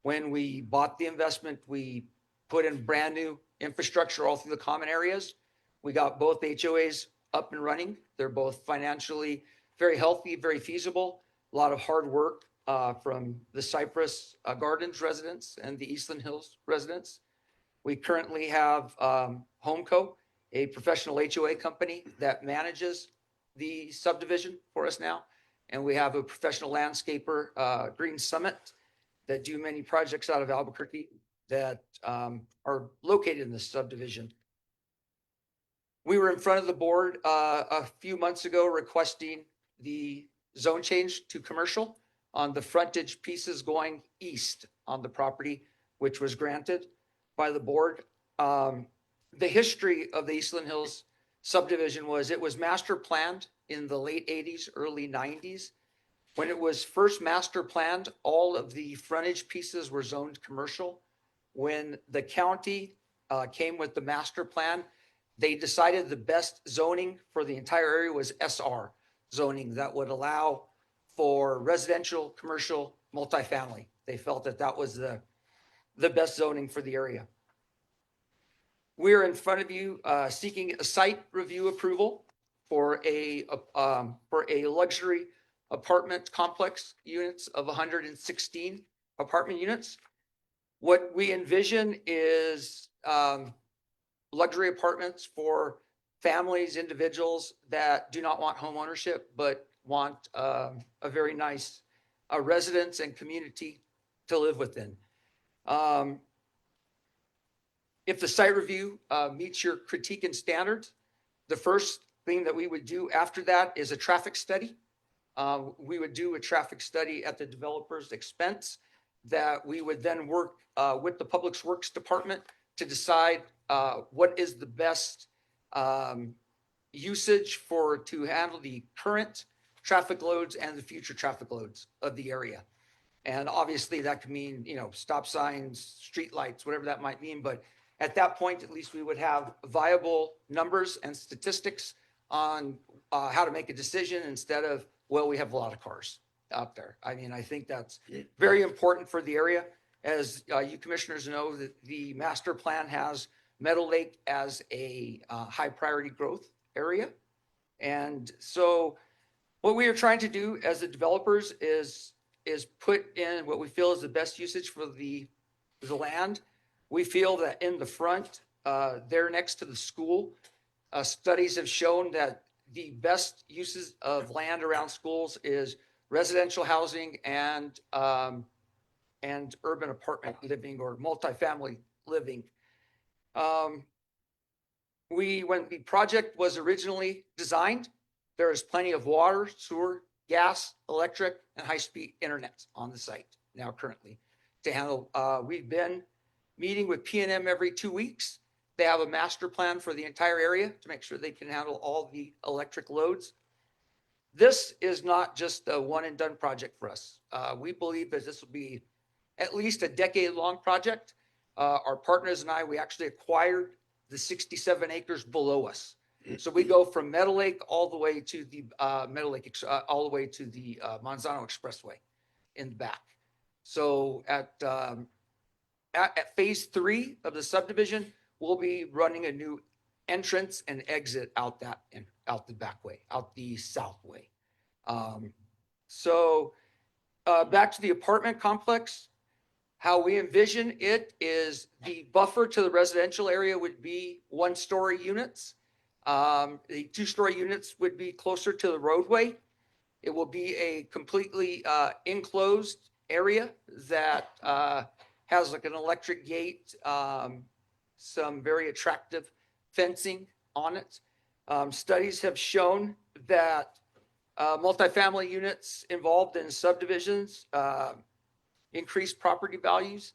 When we bought the investment, we put in brand new infrastructure all through the common areas. We got both HOAs up and running. They're both financially very healthy, very feasible. A lot of hard work from the Cypress Gardens residents and the Eastland Hills residents. We currently have Homeco, a professional HOA company that manages the subdivision for us now. And we have a professional landscaper, Green Summit, that do many projects out of Albuquerque that are located in this subdivision. We were in front of the board a few months ago requesting the zone change to commercial on the frontage pieces going east on the property, which was granted by the board. The history of the Eastland Hills subdivision was it was master planned in the late 80s, early 90s. When it was first master planned, all of the frontage pieces were zoned commercial. When the county came with the master plan, they decided the best zoning for the entire area was SR zoning that would allow for residential, commercial, multifamily. They felt that that was the best zoning for the area. We're in front of you seeking a site review approval for a luxury apartment complex units of 116 apartment units. What we envision is luxury apartments for families, individuals that do not want home ownership, but want a very nice residence and community to live within. If the site review meets your critique and standards, the first thing that we would do after that is a traffic study. We would do a traffic study at the developer's expense that we would then work with the Public Works Department to decide what is the best usage to handle the current traffic loads and the future traffic loads of the area. And obviously that could mean, stop signs, street lights, whatever that might mean. But at that point, at least we would have viable numbers and statistics on how to make a decision instead of, well, we have a lot of cars out there. I mean, I think that's very important for the area. As you commissioners know, that the master plan has Meadow Lake as a high priority growth area. And so what we are trying to do as the developers is put in what we feel is the best usage for the land. We feel that in the front, there next to the school, studies have shown that the best uses of land around schools is residential housing and urban apartment living or multifamily living. When the project was originally designed, there is plenty of water, sewer, gas, electric, and high-speed internet on the site now currently to handle. We've been meeting with P&M every 2 weeks. They have a master plan for the entire area to make sure they can handle all the electric loads. This is not just a one and done project for us. We believe that this will be at least a decade-long project. Our partners and I, we actually acquired the 67 acres below us. So we go from Meadow Lake all the way to the all the way to the Manzano Expressway in the back. So at phase 3 of the subdivision, we'll be running a new entrance and exit out the back way, out the south way. Back to the apartment complex. How we envision it is the buffer to the residential area would be 1-story units. The 2-story units would be closer to the roadway. It will be a completely enclosed area that has like an electric gate, some very attractive fencing on it. Studies have shown that multifamily units involved in subdivisions increase property values,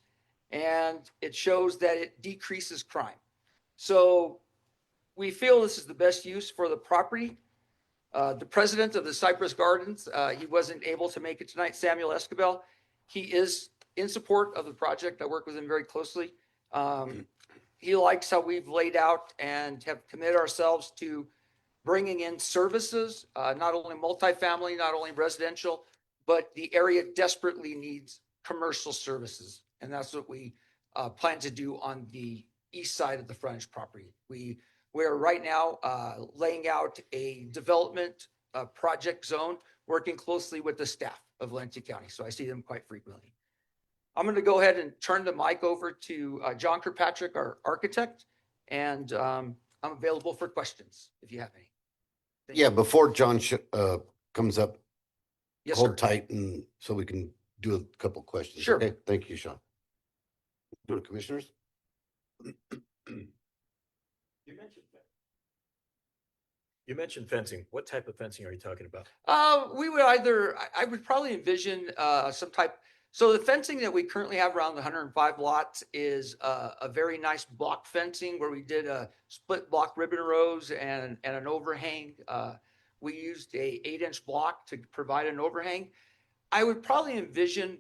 and it shows that it decreases crime. So we feel this is the best use for the property. The president of the Cypress Gardens, he wasn't able to make it tonight, Samuel Escabel. He is in support of the project. I work with him very closely. He likes how we've laid out and have committed ourselves to bringing in services, not only multifamily, not only residential, but the area desperately needs commercial services. And that's what we plan to do on the east side of the frontage property. We are right now laying out a development project zone, working closely with the staff of Valencia County. So I see them quite frequently. I'm going to go ahead and turn the mic over to John Kirkpatrick, our architect, and I'm available for questions if you have any. Thank Yeah, you. before John comes up, Yes, hold sir. tight and so we can do a couple questions. Sure. Okay, thank you, Sean. Commissioners? You mentioned fencing. What type of fencing are you talking about? We would I would probably envision some type. So the fencing that we currently have around the 105 lots is a very nice block fencing where we did a split block ribbon rows and an overhang. We used a 8-inch block to provide an overhang. I would probably envision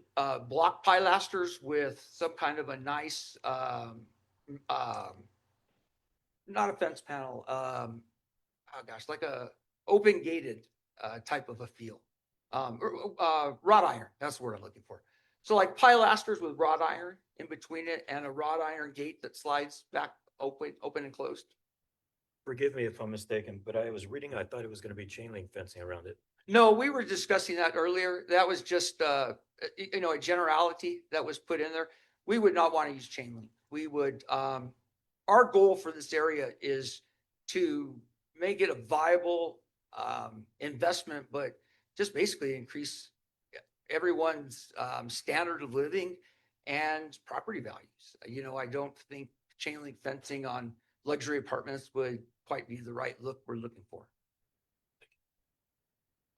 block pilasters with some kind of a nice, not a fence panel, like a open gated type of a feel. Wrought iron, that's the word I'm looking for. So like pilasters with wrought iron in between it and a wrought iron gate that slides back open and closed. Forgive me if I'm mistaken, but I was reading, I thought it was going to be chain link fencing around it. No, we were discussing that earlier. That was just, a generality that was put in there. We would not want to use chain link. We would, our goal for this area is to make it a viable investment, but just basically increase everyone's standard of living and property values. I don't think chain link fencing on luxury apartments would quite be the right look we're looking for.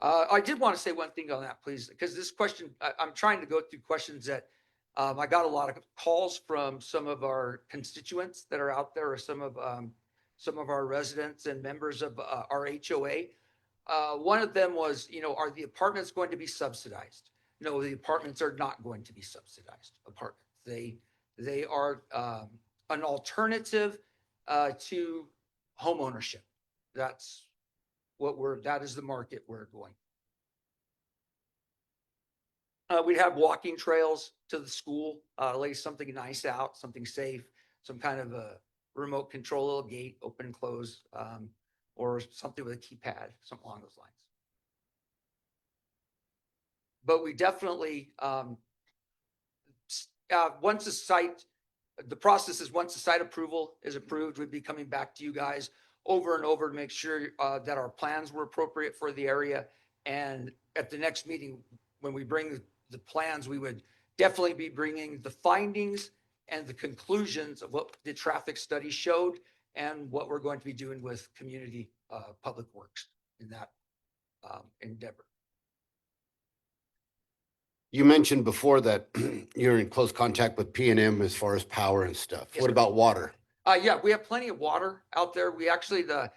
I did want to say one thing on that, please, because this question, I'm trying to go through questions that I got a lot of calls from some of our constituents that are out there, or some of our residents and members of our HOA. One of them was, are the apartments going to be subsidized? No, the apartments are not going to be subsidized apartments. They are an alternative to home ownership. That is the market we're going. We'd have walking trails to the school, lay something nice out, something safe, some kind of a remote control little gate, open and close, or something with a keypad, something along those lines. But we definitely, once the site approval is approved, we'd be coming back to you guys over and over to make sure that our plans were appropriate for the area. And at the next meeting, when we bring the plans, we would definitely be bringing the findings and the conclusions of what the traffic study showed and what we're going to be doing with community public works in that endeavor. You mentioned before that you're in close contact with P&M as far as power and stuff. Yes, What sir. about water? Yeah, we have plenty of water out there. We actually, the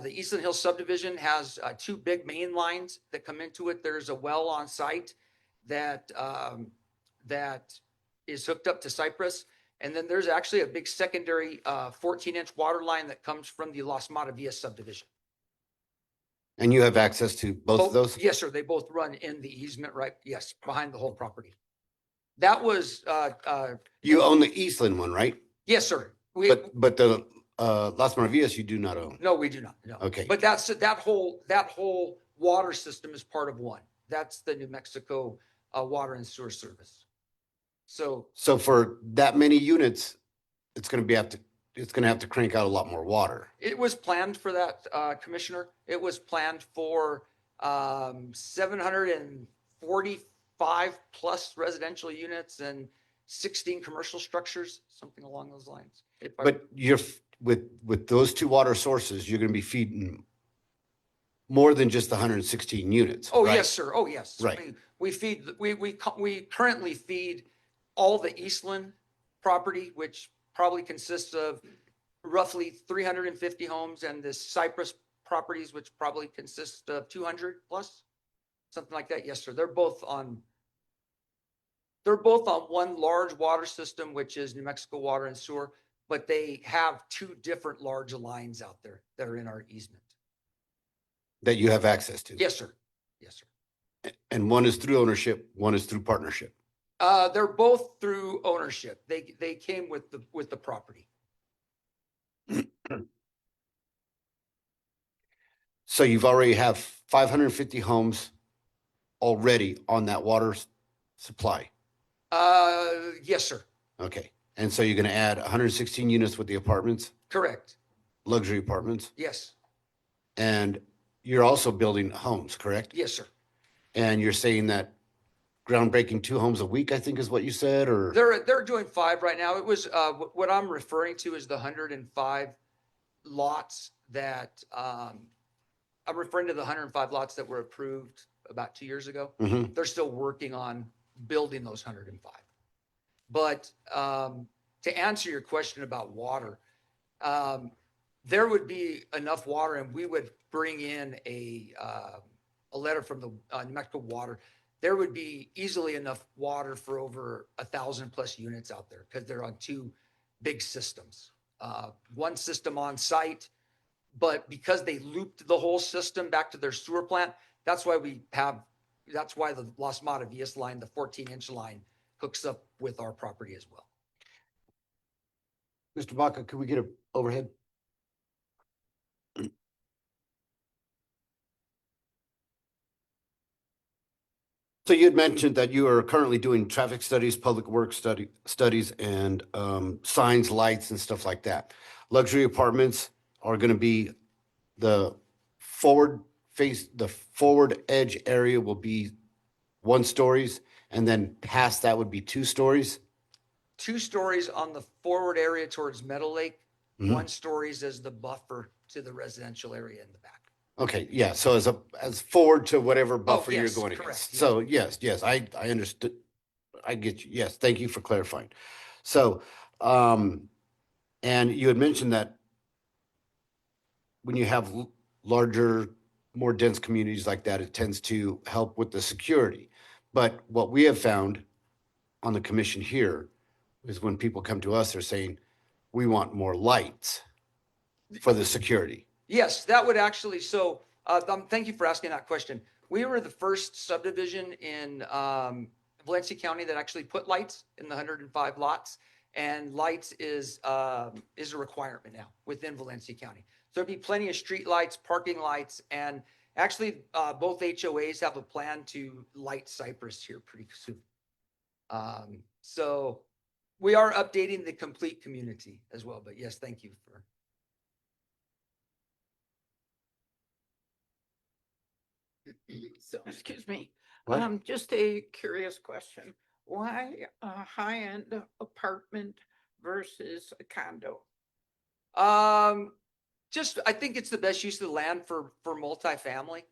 Eastland Hills subdivision has two big main lines that come into it. There's a well on site that, that is hooked up to Cypress. And then there's actually a big secondary 14-inch water line that comes from the Las Matavillas subdivision. And you have access to both of those? Yes, sir. They both run in the easement, right? Yes, behind the whole property. That was, You own the Eastland one, right? yes, sir. But the Las Maravillas you do not own. No, we do not. No. Okay. But that whole water system is part of one. That's the New Mexico Water and Sewer Service. So So for that many units, it's going to have to crank out a lot more water. it was planned for that, Commissioner. It was planned for 745 plus residential units and 16 commercial structures, something along those lines. But with those two water sources, you're going to be feeding more than just the 116 units. Oh, right? yes, sir. Oh, yes. Right. We currently feed all the Eastland property, which probably consists of roughly 350 homes, and the Cypress properties, which probably consist of 200 plus, something like that. Yes, sir. They're both on one large water system, which is New Mexico Water and Sewer, but they have two different large lines out there that are in our easement. That you have access to. Yes, sir. Yes, sir. And one is through ownership, one is through partnership. They're both through ownership. They came with the property. So you've already have 550 homes already on that water supply. Yes, sir. Okay. And so you're going to add 116 units with the apartments, Correct. luxury apartments, Yes. and you're also building homes, correct? Yes, sir. And you're saying that groundbreaking 2 homes a week, I think is what you said, or? They're doing 5 right now. It was what I'm referring to is the 105 lots that I'm referring to the 105 lots that were approved about 2 years ago. Mhm. They're still working on building those 105. But to answer your question about water, there would be enough water, and we would bring in a letter from the New Mexico Water. There would be easily enough water for over 1,000 plus units out there because they're on 2 big systems. One system on site, but because they looped the whole system back to their sewer plant, that's why the Las Matavillas line, the 14-inch line, hooks up with our property as well. Mr. Baca, could we get an overhead? So you had mentioned that you are currently doing traffic studies, public works studies, and signs, lights, and stuff like that. Luxury apartments are going to be the forward edge area will be 1 stories, and then past that would be 2 stories. 2 stories on the forward area towards Meadow Lake, Mhm. 1 stories as the buffer to the residential area in the back. Okay, yeah, so as forward to whatever buffer you're yes, going correct, against. yeah. So yes, I understood. I get you. Yes, thank you for clarifying. So, and you had mentioned that when you have larger, more dense communities like that, it tends to help with the security. But what we have found on the commission here is when people come to us, they're saying, we want more lights for the security. Yes, that would actually, so thank you for asking that question. We were the first subdivision in Valencia County that actually put lights in the 105 lots. And lights is a requirement now within Valencia County. So there'd be plenty of street lights, parking lights, and actually both HOAs have a plan to light Cypress here pretty soon. So we are updating the complete community as well, but yes, thank you for. So, excuse me, What? just a curious question. Why a high-end apartment versus a condo? Just, I think it's the best use of the land for multifamily.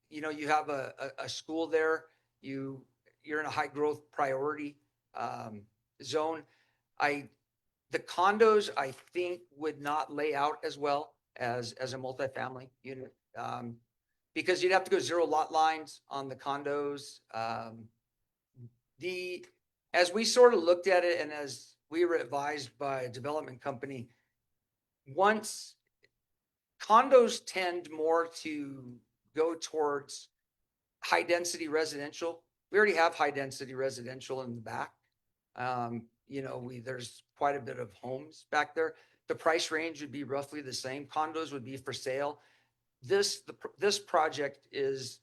You have a school there, you're in a high growth priority, zone. The condos, I think, would not lay out as well as a multifamily unit. Because you'd have to go zero lot lines on the condos. As we sort of looked at it and as we were advised by a development company, once condos tend more to go towards high density residential. We already have high density residential in the back. There's quite a bit of homes back there. The price range would be roughly the same. Condos would be for sale. This project is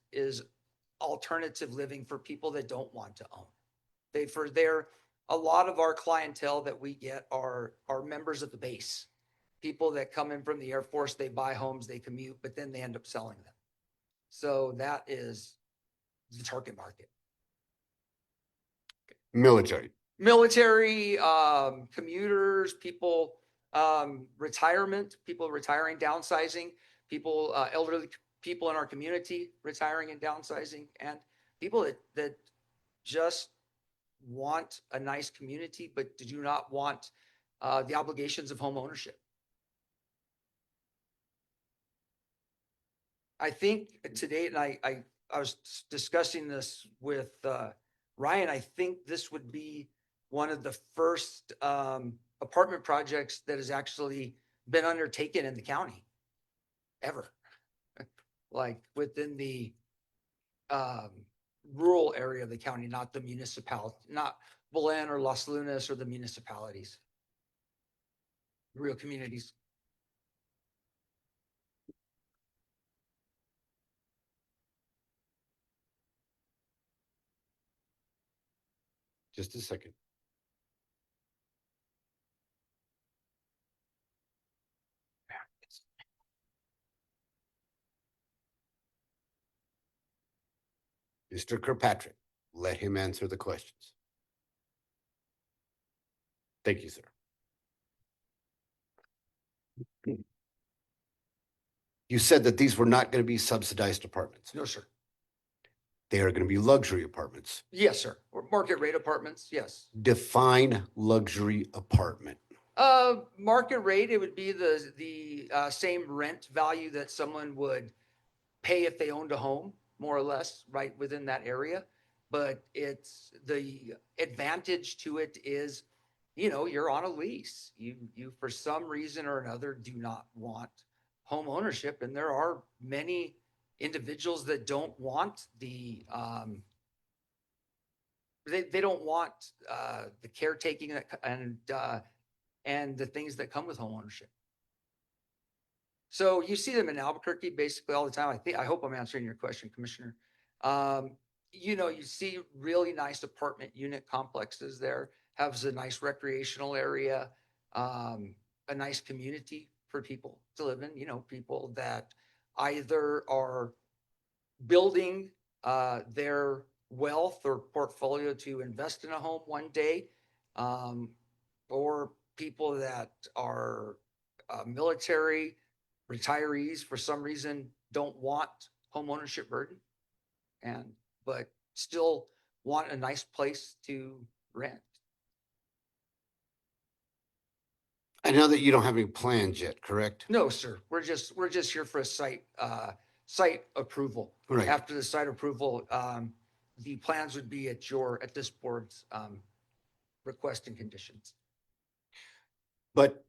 alternative living for people that don't want to own. A lot of our clientele that we get are members of the base. People that come in from the Air Force, they buy homes, they commute, but then they end up selling them. So that is the target market. Military. Commuters, people, retirement, people retiring, downsizing, people, elderly people in our community retiring and downsizing, and people that just want a nice community, but do not want the obligations of home ownership. I think today, and I was discussing this with Ryan, I think this would be one of the first apartment projects that has actually been undertaken in the county ever. Like within the rural area of the county, not the municipality, not Belen or Las Lunas or the municipalities, real communities. Just a second. Mr. Kirkpatrick, let him answer the questions. Thank you, sir. You said that these were not going to be subsidized apartments. No, sir. They are going to be luxury apartments. Yes, sir. Or market rate apartments. Yes. Define luxury apartment. Market rate, it would be the same rent value that someone would pay if they owned a home, more or less, right within that area. But it's the advantage to it is, you're on a lease. You for some reason or another do not want home ownership, and there are many individuals that don't want they don't want the caretaking and the things that come with home ownership. So you see them in Albuquerque basically all the time. I hope I'm answering your question, Commissioner. You see really nice apartment unit complexes there, has a nice recreational area, a nice community for people to live in, people that either are building their wealth or portfolio to invest in a home one day, or people that are military retirees for some reason don't want home ownership burden, but still want a nice place to rent. I know that you don't have any plans yet, correct? No, sir. We're just here for a site approval. Right. After the site approval, the plans would be at this board's request and conditions. But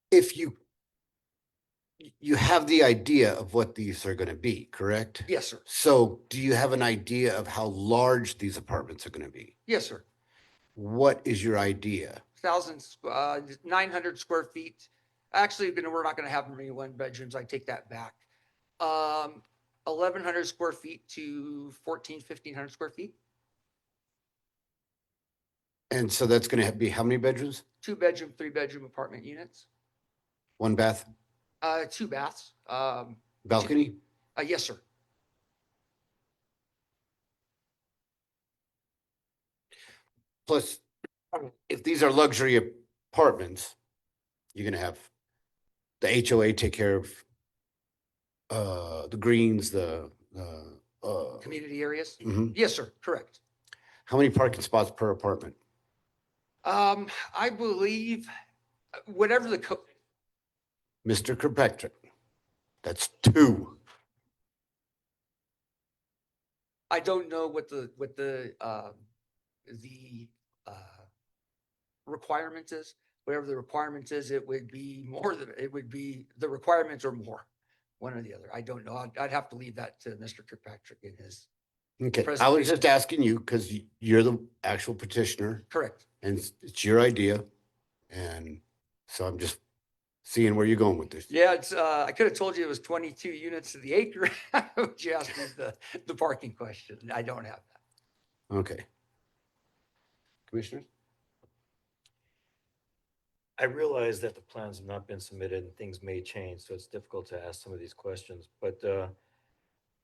if you have the idea of what these are going to be, correct? Yes, sir. So do you have an idea of how large these apartments are going to be? Yes, sir. What is your idea? 900 square feet. Actually, we're not going to have many one bedrooms. I take that back. 1,100 square feet to 1,500 square feet. And so that's going to be how many bedrooms? 2-bedroom, 3-bedroom apartment units. 1 bath? 2 baths. balcony? Yes, sir. Plus, if these are luxury apartments, you're gonna have the HOA take care of the greens, Community areas? mhm. Yes, sir, correct. How many parking spots per apartment? I believe whatever the code, Mr. Kirkpatrick, that's 2. I don't know what the uh, requirement is. Whatever the requirement is, it would be more than, it would be, the requirements are more, one or the other. I don't know. I'd have to leave that to Mr. Kirkpatrick in his, Okay, I was just asking you because you're the actual petitioner correct. and it's your idea. And so I'm just seeing where you're going with this. Yeah, it's, I could have told you it was 22 units to the acre. But you asked me the parking question. I don't have that. Okay. Commissioners? I realize that the plans have not been submitted and things may change, so it's difficult to ask some of these questions, but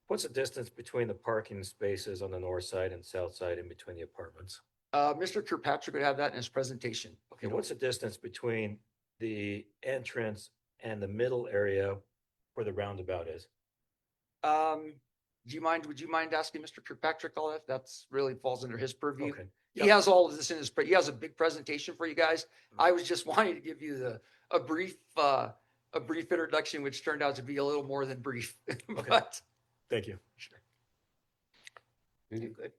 what's the distance between the parking spaces on the north side and south side in between the apartments? Mr. Kirkpatrick would have that in his presentation. Okay, what's the distance between the entrance and the middle area where the roundabout is? Would you mind asking Mr. Kirkpatrick all that? That's really falls under his purview. Okay. He has all of this in his, he has a big presentation for you guys. I was just wanting to give you a brief introduction, which turned out to be a little more than brief. But Thank you. sure. Anything? Good.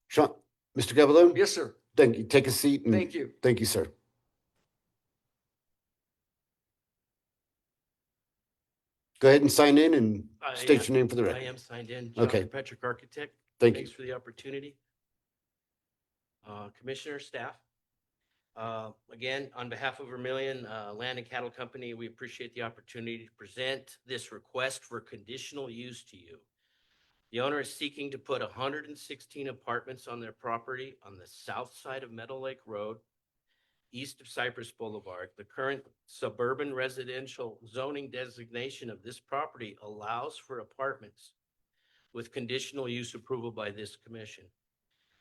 Sean, Mr. Gabaldon? Yes, sir. Thank you. Take a seat. And Thank you. Thank you, sir. Go ahead and sign in and state your name for the I record. am signed in. Okay. John Patrick Architect. Thank Thanks you. for the opportunity. Commissioner, staff. Again, on behalf of Vermillion Land and Cattle Company, we appreciate the opportunity to present this request for conditional use to you. The owner is seeking to put 116 apartments on their property on the south side of Meadow Lake Road, east of Cypress Boulevard. The current suburban residential zoning designation of this property allows for apartments with conditional use approval by this commission.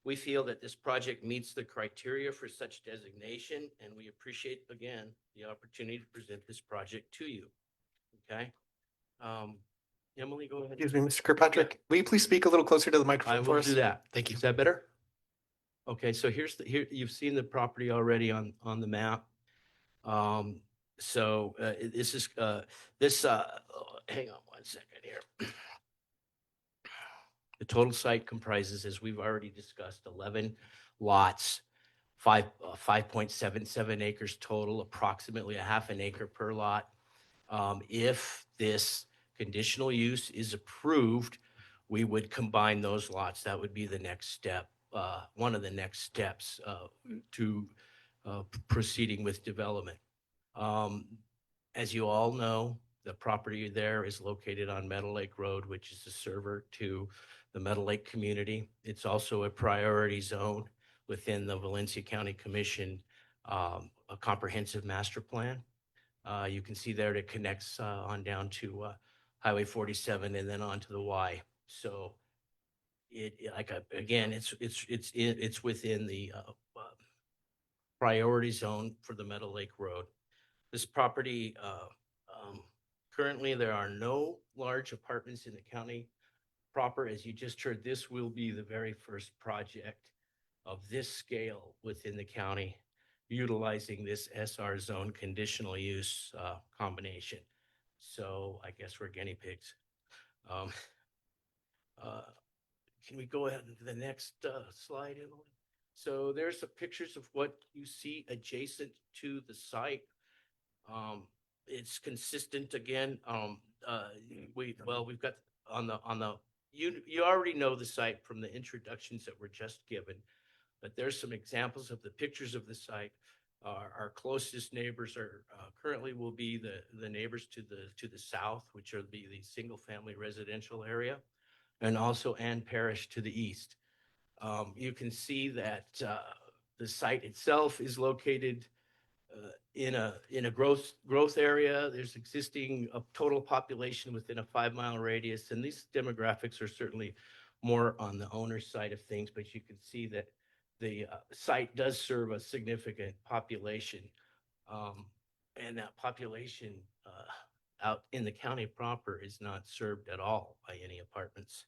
We feel that this project meets the criteria for such designation, and we appreciate, again, the opportunity to present this project to you. Okay? Emily, go ahead. Excuse me, Mr. Kirkpatrick, will you please speak a little closer to the I microphone for will us? do that. Thank you. Is that better? Okay, so here you've seen the property already on the map. This is hang on one second here. The total site comprises, as we've already discussed, 11 lots, 5.77 acres total, approximately a half an acre per lot. If this conditional use is approved, we would combine those lots. That would be the next step, one of the next steps to proceeding with development. As you all know, the property there is located on Meadow Lake Road, which is a server to the Meadow Lake community. It's also a priority zone within the Valencia County Commission, a comprehensive master plan. You can see there it connects on down to Highway 47 and then onto the Y. So again, it's within the priority zone for the Meadow Lake Road. This property, currently there are no large apartments in the county proper. As you just heard, this will be the very first project of this scale within the county utilizing this SR zone conditional use combination. So I guess we're guinea pigs. Can we go ahead to the next slide, Emily? So there's some pictures of what you see adjacent to the site. It's consistent again. We've got on the you already know the site from the introductions that were just given, but there's some examples of the pictures of the site. Our closest neighbors are currently will be the neighbors to the south, which will be the single family residential area, and also Ann Parish to the east. You can see that the site itself is located in a growth area. There's existing total population within a 5-mile radius, and these demographics are certainly more on the owner's side of things, but you can see that the site does serve a significant population. And that population out in the county proper is not served at all by any apartments.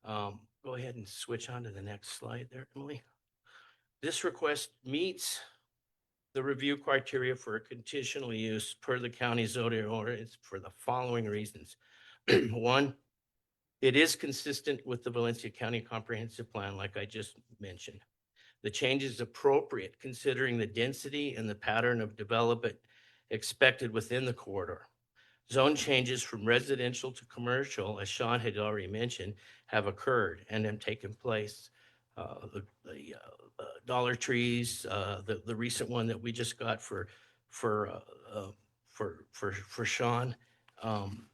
Go ahead and switch on to the next slide there, Emily. This request meets the review criteria for a conditional use per the county zoning ordinance for the following reasons. One, it is consistent with the Valencia County Comprehensive Plan, like I just mentioned. The change is appropriate considering the density and the pattern of development expected within the corridor. Zone changes from residential to commercial, as Sean had already mentioned, have occurred and have taken place. The Dollar Trees, the recent one that we just got for Sean,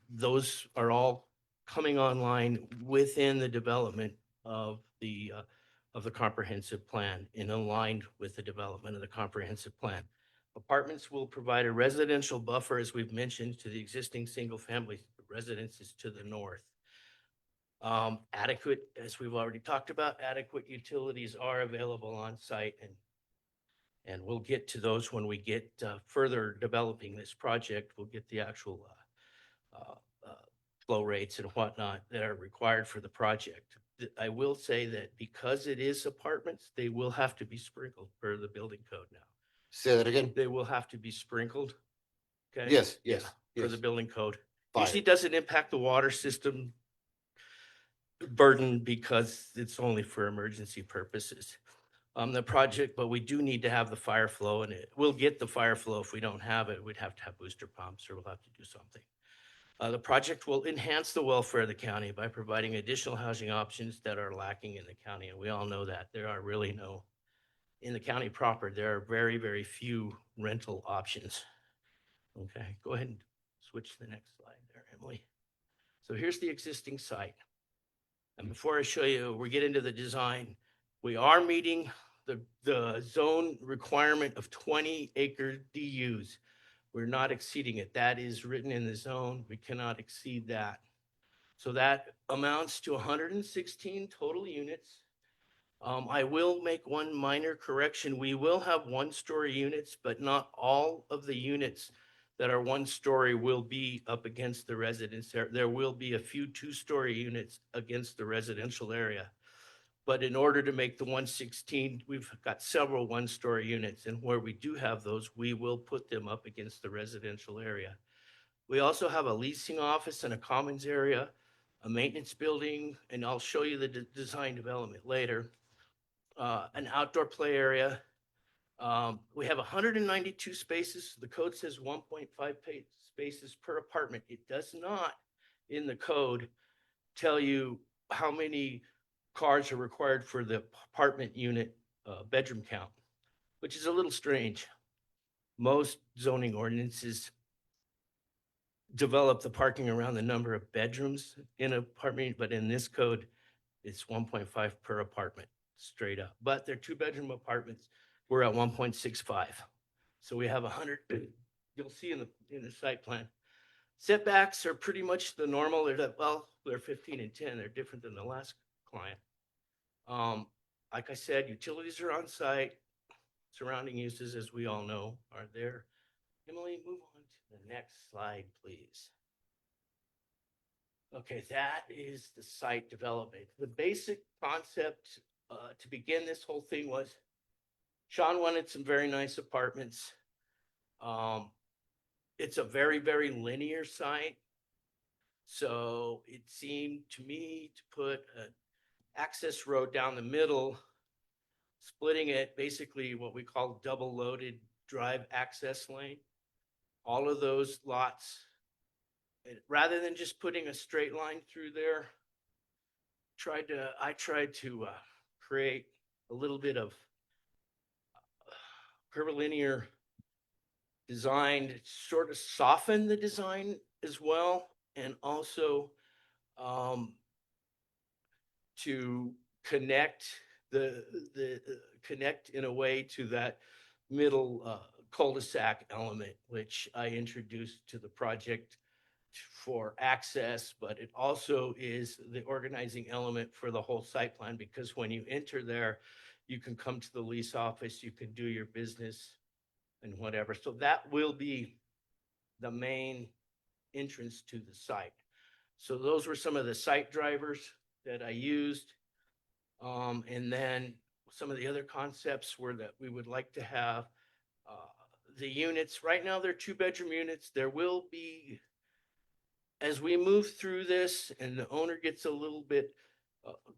those are all coming online within the development of the comprehensive plan and aligned with the development of the comprehensive plan. Apartments will provide a residential buffer, as we've mentioned, to the existing single-family residences to the north. Adequate, as we've already talked about, adequate utilities are available on site, and we'll get to those when we get further developing this project. We'll get the actual flow rates and whatnot that are required for the project. I will say that because it is apartments, they will have to be sprinkled per the building code now. Say that again? They will have to be sprinkled. Okay? Yes, Yeah, yes, for yes. the building code. Fire. Usually doesn't impact the water system burden because it's only for emergency purposes. The project, but we do need to have the fire flow, and we'll get the fire flow. If we don't have it, we'd have to have booster pumps, or we'll have to do something. The project will enhance the welfare of the county by providing additional housing options that are lacking in the county. And we all know that there are really no, in the county proper, there are very, very few rental options. Okay, go ahead and switch to the next slide there, Emily. So here's the existing site. And before I show you, we get into the design, we are meeting the zone requirement of 20 acre DUs. We're not exceeding it. That is written in the zone. We cannot exceed that. So that amounts to 116 total units. I will make one minor correction. We will have 1-story units, but not all of the units that are 1-story will be up against the residence. There will be a few 2-story units against the residential area. But in order to make the 116, we've got several 1-story units, and where we do have those, we will put them up against the residential area. We also have a leasing office and a commons area, a maintenance building, and I'll show you the design development later. An outdoor play area. We have 192 spaces. The code says 1.5 spaces per apartment. It does not, in the code, tell you how many cars are required for the apartment unit bedroom count, which is a little strange. Most zoning ordinances develop the parking around the number of bedrooms in an apartment, but in this code, it's 1.5 per apartment, straight up. But they're 2-bedroom apartments. We're at 1.65. So we have 100, you'll see in the site plan. Setbacks are pretty much the normal. They're 15 and 10. They're different than the last client. Like I said, utilities are on site. Surrounding uses, as we all know, are there. Emily, move on to the next slide, please. Okay, that is the site development. The basic concept to begin this whole thing was Sean wanted some very nice apartments. It's a very, very linear site. So it seemed to me to put an access road down the middle, splitting it, basically what we call double loaded drive access lane. All of those lots, rather than just putting a straight line through there, I tried to create a little bit of curvilinear design to sort of soften the design as well, and also to connect connect in a way to that middle cul-de-sac element, which I introduced to the project for access, but it also is the organizing element for the whole site plan, because when you enter there, you can come to the lease office, you can do your business and whatever. So that will be the main entrance to the site. So those were some of the site drivers that I used. And then some of the other concepts were that we would like to have the units. Right now, they're 2-bedroom units. There will be, as we move through this and the owner gets a little bit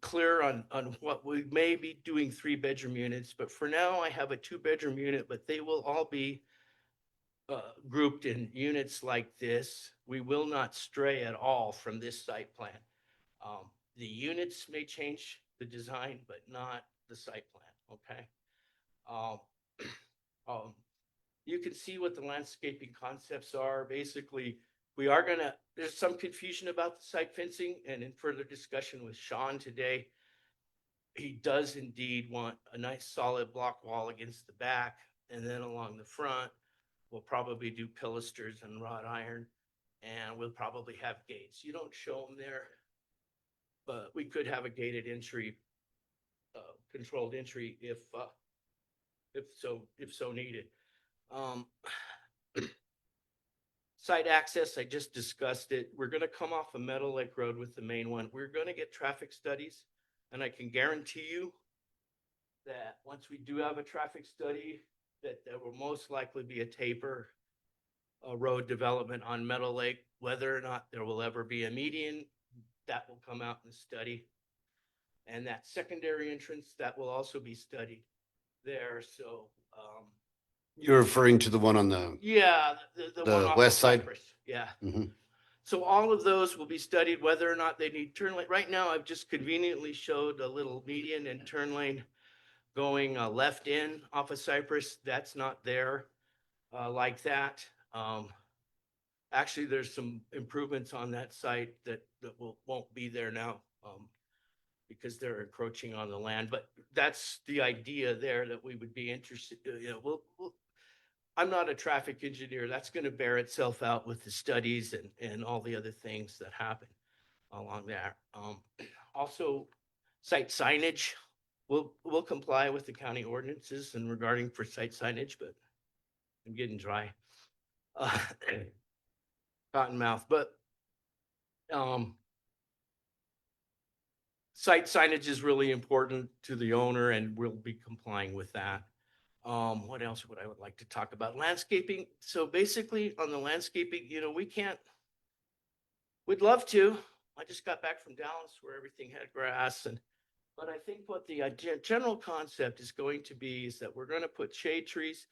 clear on what we may be doing 3-bedroom units, but for now I have a 2-bedroom unit, but they will all be grouped in units like this. We will not stray at all from this site plan. The units may change the design, but not the site plan, okay? You can see what the landscaping concepts are. Basically, there's some confusion about the site fencing, and in further discussion with Sean today, he does indeed want a nice solid block wall against the back, and then along the front, we'll probably do pilasters and wrought iron, and we'll probably have gates. You don't show them there, but we could have a gated entry, controlled entry if so needed. Site access, I just discussed it. We're going to come off of Meadow Lake Road with the main one. We're going to get traffic studies, and I can guarantee you that once we do have a traffic study, that there will most likely be a taper, a road development on Meadow Lake. Whether or not there will ever be a median, that will come out in the study. And that secondary entrance, that will also be studied there. So, You're referring to the one on the, yeah, the one off west of side? Cypress. Yeah. Mhm. So all of those will be studied, whether or not they need turn lane. Right now, I've just conveniently showed a little median and turn lane going left in off of Cypress. That's not there like that. Actually, there's some improvements on that site that won't be there now because they're encroaching on the land. But that's the idea there, that we would be interested. I'm not a traffic engineer. That's going to bear itself out with the studies and all the other things that happen along there. Also, site signage. We'll comply with the county ordinances and regarding for site signage, but I'm getting dry. Cotton mouth, but site signage is really important to the owner, and we'll be complying with that. What else would I like to talk about? Landscaping. So basically on the landscaping, we'd love to. I just got back from Dallas where everything had grass, but I think what the general concept is going to be is that we're going to put shade trees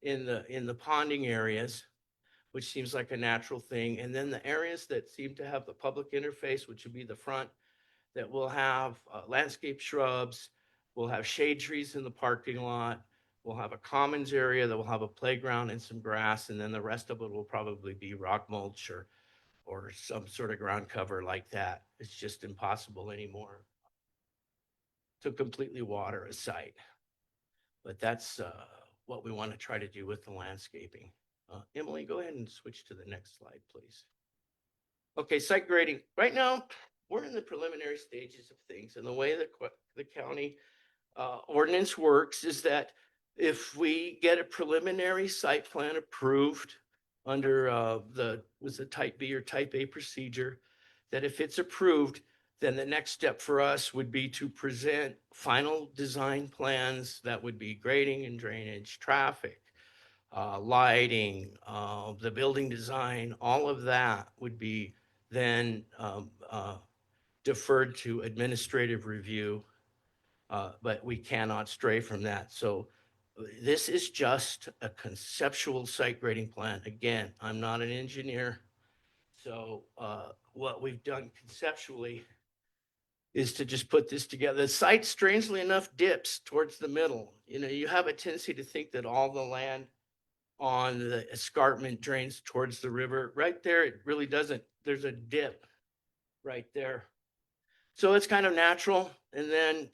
in the ponding areas, which seems like a natural thing. And then the areas that seem to have the public interface, which would be the front, that will have landscape shrubs, we'll have shade trees in the parking lot, we'll have a commons area that will have a playground and some grass, and then the rest of it will probably be rock mulch or some sort of ground cover like that. It's just impossible anymore to completely water a site. But that's what we want to try to do with the landscaping. Emily, go ahead and switch to the next slide, please. Okay, site grading. Right now, we're in the preliminary stages of things, and the way the county ordinance works is that if we get a preliminary site plan approved under was it type B or type A procedure, that if it's approved, then the next step for us would be to present final design plans that would be grading and drainage, traffic, lighting, the building design. All of that would be then deferred to administrative review, but we cannot stray from that. So this is just a conceptual site grading plan. Again, I'm not an engineer. So what we've done conceptually is to just put this together. The site, strangely enough, dips towards the middle. You have a tendency to think that all the land on the escarpment drains towards the river. Right there, it really doesn't. There's a dip right there. So it's kind of natural. And then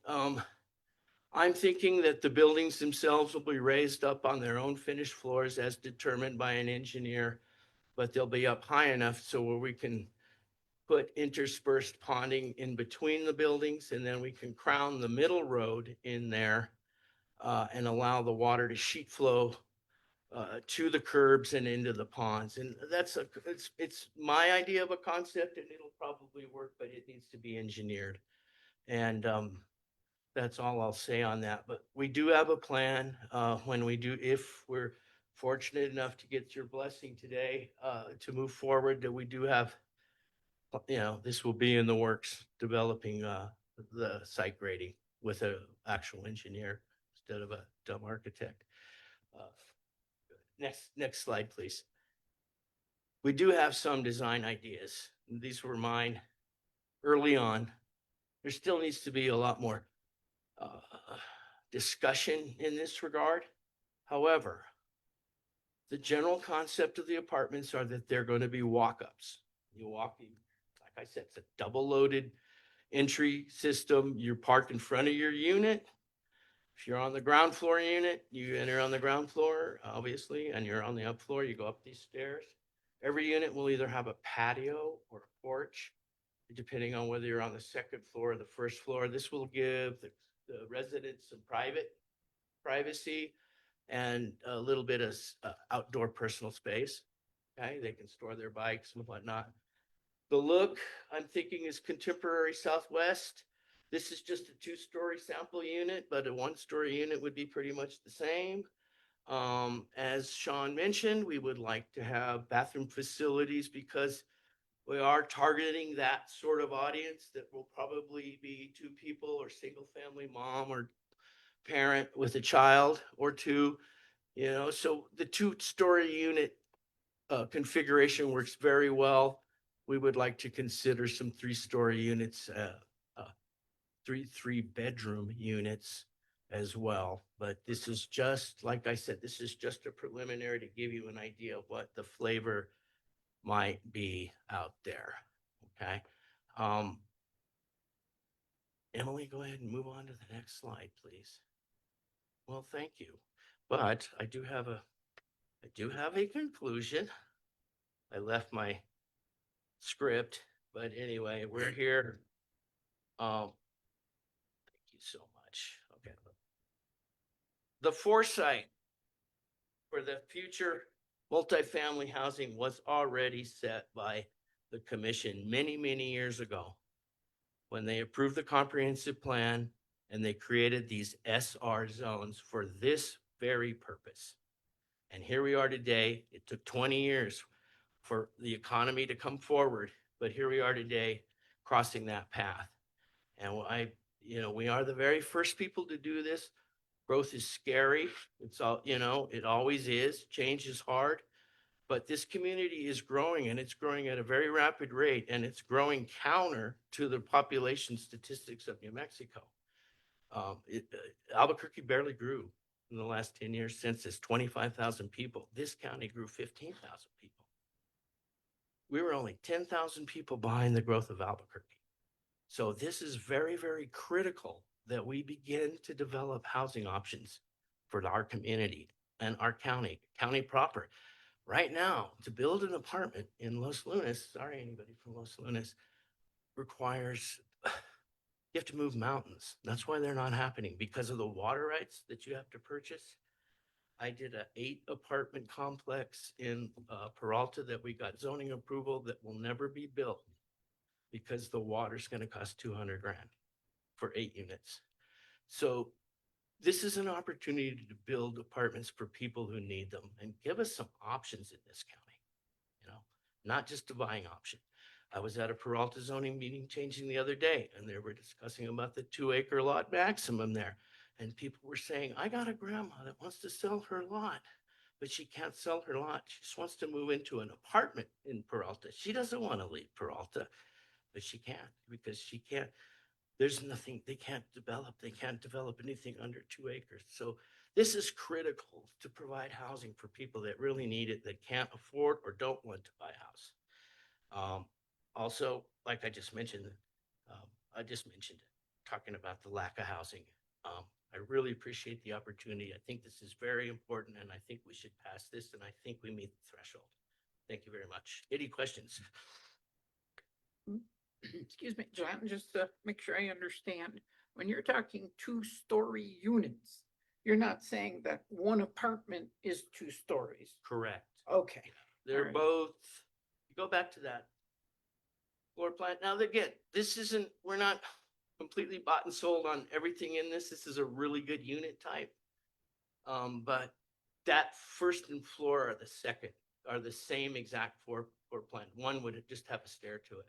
I'm thinking that the buildings themselves will be raised up on their own finished floors as determined by an engineer, but they'll be up high enough so where we can put interspersed ponding in between the buildings, and then we can crown the middle road in there and allow the water to sheet flow to the curbs and into the ponds. And it's my idea of a concept, and it'll probably work, but it needs to be engineered. And that's all I'll say on that. But we do have a plan if we're fortunate enough to get your blessing today to move forward, that we do have, this will be in the works, developing the site grading with an actual engineer instead of a dumb architect. Next slide, please. We do have some design ideas. These were mine early on. There still needs to be a lot more discussion in this regard. However, the general concept of the apartments are that they're going to be walk-ups. You walk in, like I said, it's a double loaded entry system. You're parked in front of your unit. If you're on the ground floor unit, you enter on the ground floor, obviously, and you're on the up floor, you go up these stairs. Every unit will either have a patio or a porch, depending on whether you're on the second floor or the first floor. This will give the residents some privacy and a little bit of outdoor personal space. Okay, they can store their bikes and whatnot. The look, I'm thinking, is contemporary Southwest. This is just a 2-story sample unit, but a 1-story unit would be pretty much the same. As Sean mentioned, we would like to have bathroom facilities because we are targeting that sort of audience that will probably be 2 people or single family mom or parent with a child or 2, so the 2-story unit configuration works very well. We would like to consider some 3-story units, 3 bedroom units as well. But this is just, like I said, this is just a preliminary to give you an idea of what the flavor might be out there. Okay. Emily, go ahead and move on to the next slide, please. Well, thank you. But I do have a conclusion. I left my script, but anyway, we're here. Thank you so much. Okay. The foresight for the future multifamily housing was already set by the commission many, many years ago when they approved the comprehensive plan and they created these SR zones for this very purpose. And here we are today. It took 20 years for the economy to come forward, but here we are today crossing that path. And we are the very first people to do this. Growth is scary. It's all, it always is. Change is hard, but this community is growing, and it's growing at a very rapid rate, and it's growing counter to the population statistics of New Mexico. Albuquerque barely grew in the last 10 years census, 25,000 people. This county grew 15,000 people. We were only 10,000 people behind the growth of Albuquerque. So this is very, very critical that we begin to develop housing options for our community and our county proper. Right now, to build an apartment in Los Lunas, sorry, anybody from Los Lunas, requires, you have to move mountains. That's why they're not happening, because of the water rights that you have to purchase. I did an 8-apartment complex in Peralta that we got zoning approval that will never be built because the water's going to cost $200,000 for 8 units. So this is an opportunity to build apartments for people who need them and give us some options in this county, not just a buying option. I was at a Peralta zoning meeting changing the other day, and they were discussing about the 2-acre lot maximum there. And people were saying, I got a grandma that wants to sell her lot, but she can't sell her lot. She just wants to move into an apartment in Peralta. She doesn't want to leave Peralta, but she can't because she can't. There's nothing, they can't develop anything under 2 acres. So this is critical to provide housing for people that really need it, that can't afford or don't want to buy a house. Also, like I just mentioned, talking about the lack of housing. I really appreciate the opportunity. I think this is very important and I think we should pass this and I think we meet the threshold. Thank you very much. Any questions? Excuse me, John, just to make sure I understand, when you're talking 2-story units, you're not saying that one apartment is 2 stories. Correct. Okay. They're Alright. both, go back to that floor plan. Now, again, this isn't, we're not completely bought and sold on everything in this. This is a really good unit type. But that first and floor or the second are the same exact floor plan. One would just have a stair to it.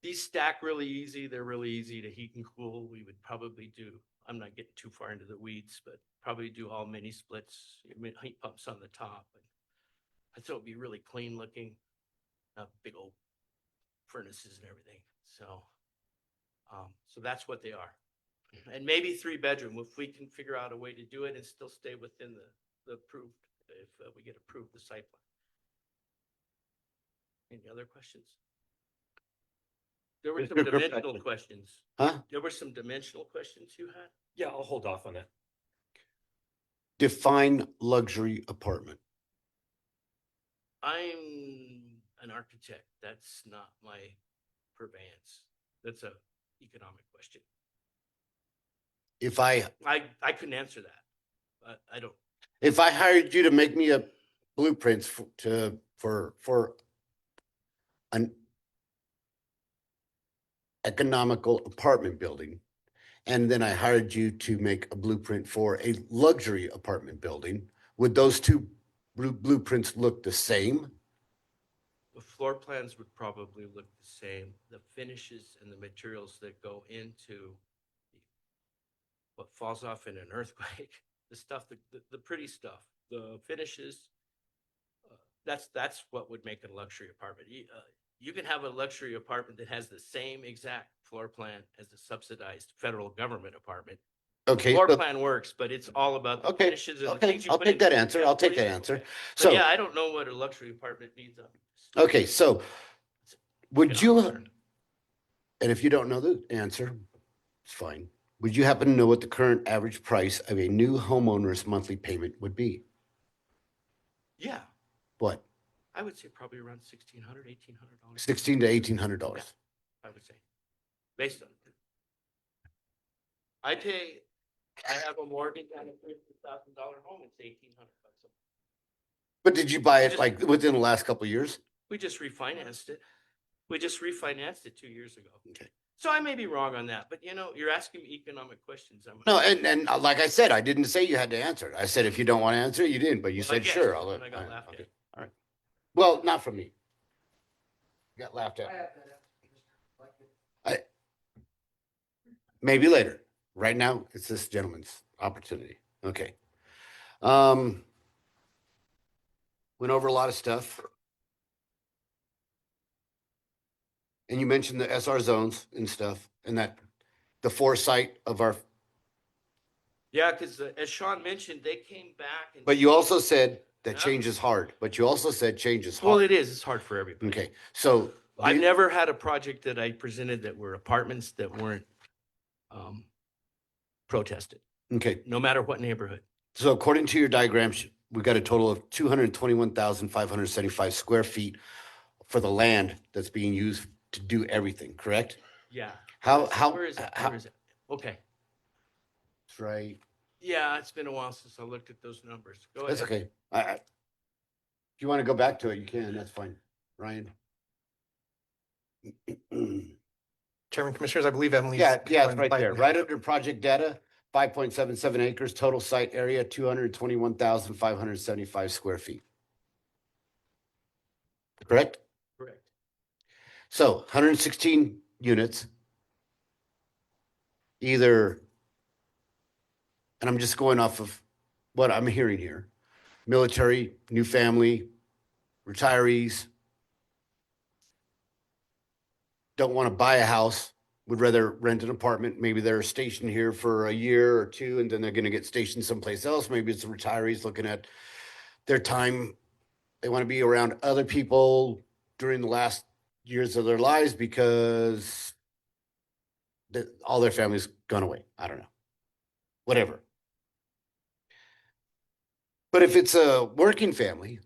These stack really easy. They're really easy to heat and cool. We would probably do, I'm not getting too far into the weeds, but probably do all mini splits, heat pumps on the top. And I thought it'd be really clean looking, not big old furnaces and everything. So that's what they are. And maybe 3-bedroom if we can figure out a way to do it and still stay within the approved, if we get approved the site plan. Any other questions? There were some Mr. Kirkpatrick. dimensional questions. Huh? There were some dimensional questions you had? Yeah, I'll hold off on that. Define luxury apartment. I'm an architect. That's not my purveyance. That's a economic question. If I couldn't answer that. I don't. If I hired you to make me a blueprints for an economical apartment building, and then I hired you to make a blueprint for a luxury apartment building, would those two blueprints look the same? The floor plans would probably look the same. The finishes and the materials that go into what falls off in an earthquake, the stuff, the pretty stuff, the finishes, that's what would make it a luxury apartment. You can have a luxury apartment that has the same exact floor plan as a subsidized federal government apartment. Okay. Floor so- plan works, but it's all about the Okay, finishes and the okay, things you I'll put take in. that answer. Yeah, I'll take what do that you- answer. okay. So- But yeah, I don't know what a luxury apartment needs. Okay, so would you, Economic. and if you don't know the answer, it's fine. Would you happen to know what the current average price of a new homeowner's monthly payment would be? Yeah, What, I would say probably around $1,600, $1,800. $1,600 to $1,800? I would say, based on. I have a mortgage on a $50,000 home, it's $1,800. But did you buy it Just- like within the last couple of years? We just refinanced it. We just refinanced it 2 years ago. Okay. So I may be wrong on that, but you're asking me economic questions. No, and like I said, I didn't say you had to answer it. I said, if you don't want to answer it, you didn't, but you Well, I said, guessed, sure. I'll and let- I got all right, laughed okay, at. all right. Well, not from me. Got laughed at. Maybe later. Right now, it's this gentleman's opportunity. Okay. Went over a lot of stuff. And you mentioned the SR zones and stuff, and that the foresight of our, Yeah, because as Sean mentioned, they came back and. but you also said that Yeah. change is hard, but you also said change is Well, hard. it is. It's hard for everybody. Okay, so. I've you- never had a project that I presented that were apartments that weren't protested, Okay, no matter what neighborhood. so according to your diagrams, we got a total of 221,575 square feet for the land that's being used to do everything, correct? Yeah. How- Where is it? how- Where is it? Okay. That's right. Yeah, it's been a while since I looked at those numbers. Go That's ahead. okay. If you want to go back to it, you can. That's fine. Ryan? Chairman Commissioners, I believe Emily's. Yeah, it's going right by- there. Right under project data, 5.77 acres, total site area, 221,575 square feet. Correct? Correct. So 116 units. Either, and I'm just going off of what I'm hearing here, military, new family, retirees, don't want to buy a house, would rather rent an apartment. Maybe they're stationed here for a year or two, and then they're going to get stationed someplace else. Maybe it's the retirees looking at their time. They want to be around other people during the last years of their lives because all their family's gone away. I don't know. whatever. But if it's a working family,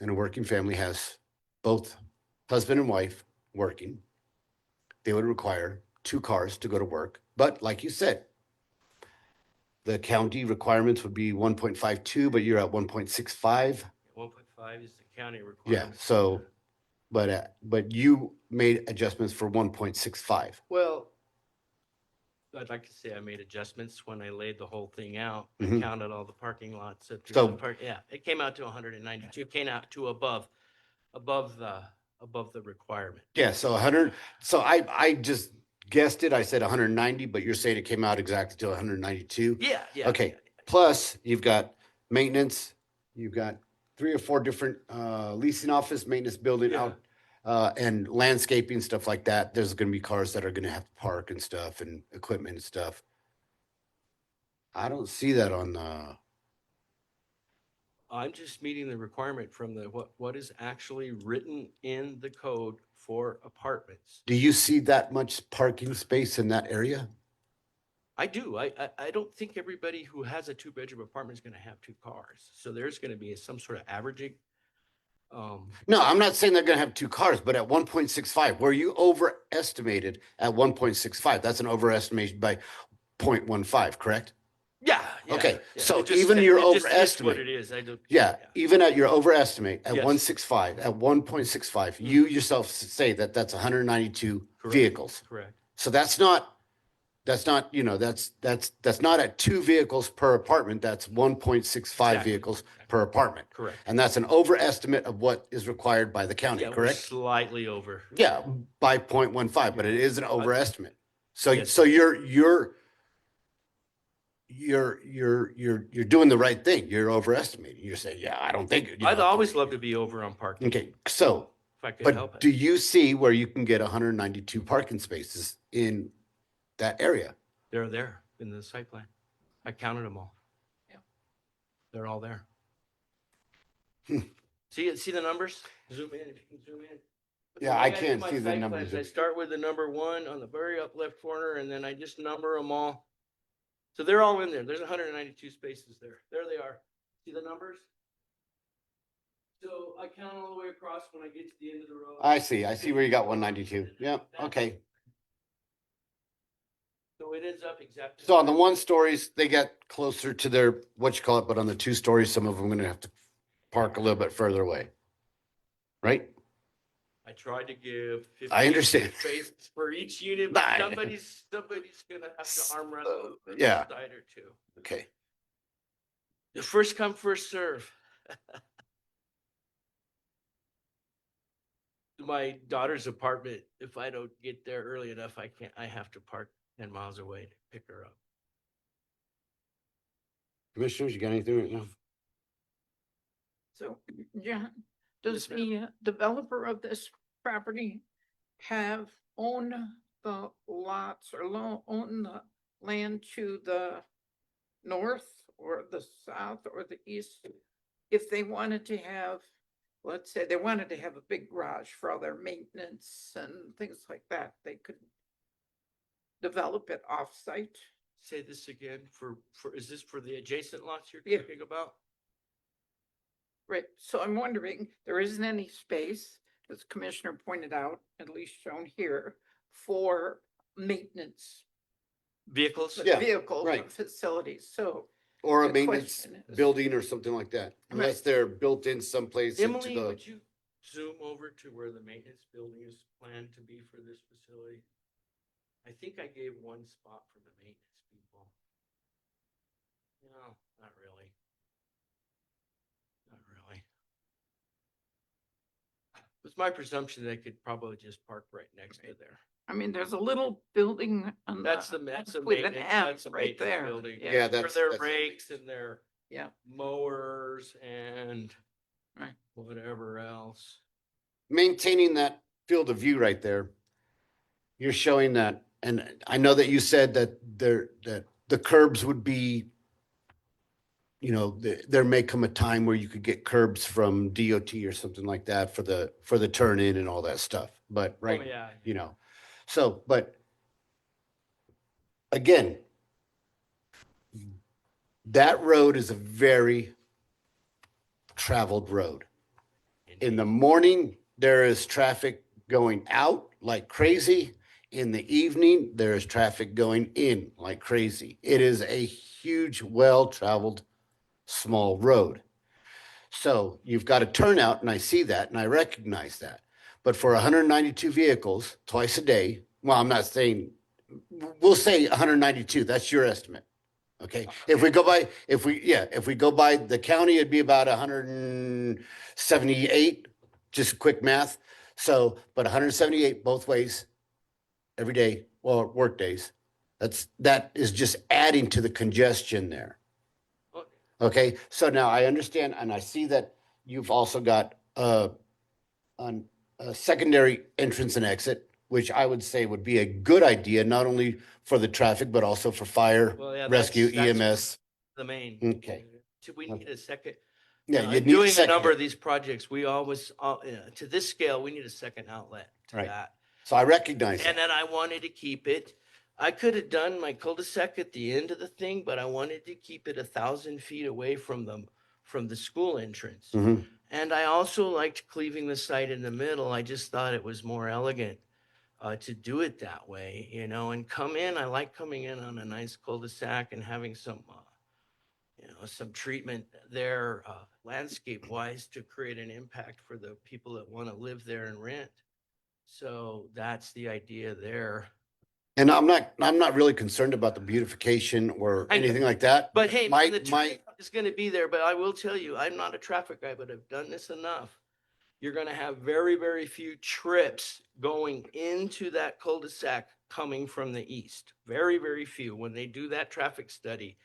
and a working family has both husband and wife working, they would require 2 cars to go to work. But like you said, the county requirements would be 1.52, but you're at 1.65. 1.5 is the county Yeah, requirement. so, but you made adjustments for 1.65. Well, I'd like to say I made adjustments when I laid the whole thing out. I Mhm. counted all the parking lots. So- Yeah, it came out to 192. It came out to above the requirement. Yeah, so 100, so I just guessed it. I said 190, but you're saying it came out exactly to 192. Yeah, yeah. Okay, yeah. plus you've got maintenance, you've got 3 or 4 different leasing office, maintenance building Yeah. out, and landscaping, stuff like that. There's gonna be cars that are gonna have to park and stuff and equipment and stuff. I don't see that on the, I'm just meeting the requirement from what is actually written in the code for apartments. do you see that much parking space in that area? I do. I don't think everybody who has a 2-bedroom apartment is going to have 2 cars. So there's going to be some sort of averaging. No, I'm not saying they're gonna have 2 cars, but at 1.65, where you overestimated at 1.65, that's an overestimation by 0.15, correct? Yeah. Okay, yeah. so It just- even it- your it just is overestimate- What it is. I don't. Yeah, even at your overestimate at Yes. 165, at 1.65, you yourself say that that's 192 Correct. vehicles. Correct. So that's not, you know, that's not at 2 vehicles per apartment. That's 1.65 Exactly. vehicles per apartment. Correct. And that's an overestimate of what is required by the county, Yeah, we're correct? slightly over. Yeah, by 0.15, but it is an overestimate. So, Yes. so you're doing the right thing. You're overestimating. You're saying, yeah, I don't think. I'd always love to be over on parking. Okay, so, If I could help but it. do you see where you can get 192 parking spaces in that area? They're there in the site plan. I counted them all. Yeah. They're all there. Hmm. See the numbers? Zoom in, if you can zoom in. But the Yeah, way I do can't my see the site numbers. plans, I start with the number 1 on the very up left corner, and then I just number them all. So they're all in there. There's 192 spaces there. There they are. See the numbers? So I count all the way across when I get to the end of the row. I see where you got 192. Yeah, okay. So it ends up exactly. So on the 1 stories, they get closer to their, what you call it, but on the 2 stories, some of them are gonna have to park a little bit further away. Right? I tried to give 50 I understand. spaces for each unit, but Nah. somebody's gonna have to arm wrestle with yeah. a side or 2. Okay. The first come, first serve. My daughter's apartment, if I don't get there early enough, I have to park 10 miles away to pick her up. Commissioners, you got anything right now? So, John, does Yes, the developer of this property own the lots or own the land to the north or the south or the east? If they wanted to have, let's say they wanted to have a big garage for all their maintenance and things like that, they could develop it off-site. Say this again is this for the adjacent lots you're Yeah. talking about? Right, so I'm wondering, there isn't any space, as Commissioner pointed out, at least shown here, for maintenance. Vehicles? Yeah, Vehicles right. and facilities, so. Or a The maintenance question is- building or something like that, unless they're built in someplace into Emily, the, would you zoom over to where the maintenance building is planned to be for this facility? I think I gave 1 spot for the maintenance people. No, not really. Not really. It's my presumption they could probably just park right next to there. I mean, there's a little building on That's the, a with an maintenance, M that's a right maintenance there. building. Yeah, For that's- their that's- rakes and their Yeah, mowers and Right. whatever else. maintaining that field of view right there. You're showing that, and I know that you said that the curbs would be, you know, there may come a time where you could get curbs from DOT or something like that for the turn in and all that stuff. But right, Oh, yeah. you know, so, but again, That road is a very traveled road. In the morning, there is traffic going out like crazy. In the evening, there is traffic going in like crazy. It is a huge, well-traveled, small road. So you've got a turnout, and I see that, and I recognize that. But for 192 vehicles twice a day, well, I'm not saying, we'll say 192. That's your estimate. Okay. If we go by, if we go by the county, it'd be about 178, just quick math. So, but 178 both ways every day, well, work days. That is just adding to the congestion there. Okay. So now I understand, and I see that you've also got a secondary entrance and exit, which I would say would be a good idea, not only for the traffic, but also for fire, Well, yeah, rescue, that's EMS. the main. Okay. We need a second. Yeah, In you need a doing a second. number of these projects, we always, to this scale, we need a second outlet to Right. that. So I recognize And that. then I wanted to keep it. I could have done my cul-de-sac at the end of the thing, but I wanted to keep it 1,000 feet away from the school entrance. Mhm. And I also liked cleaving the site in the middle. I just thought it was more elegant to do it that way, you know, and come in. I like coming in on a nice cul-de-sac and having some, some treatment there, landscape wise, to create an impact for the people that want to live there and rent. So that's the idea there. And I'm not really concerned about the beautification or I know. anything like that. But hey, my, the my, turnout is going to be there. But I will tell you, I'm not a traffic guy, but I've done this enough. You're going to have very, very few trips going into that cul-de-sac coming from the east. Very, very few. When they do that traffic study,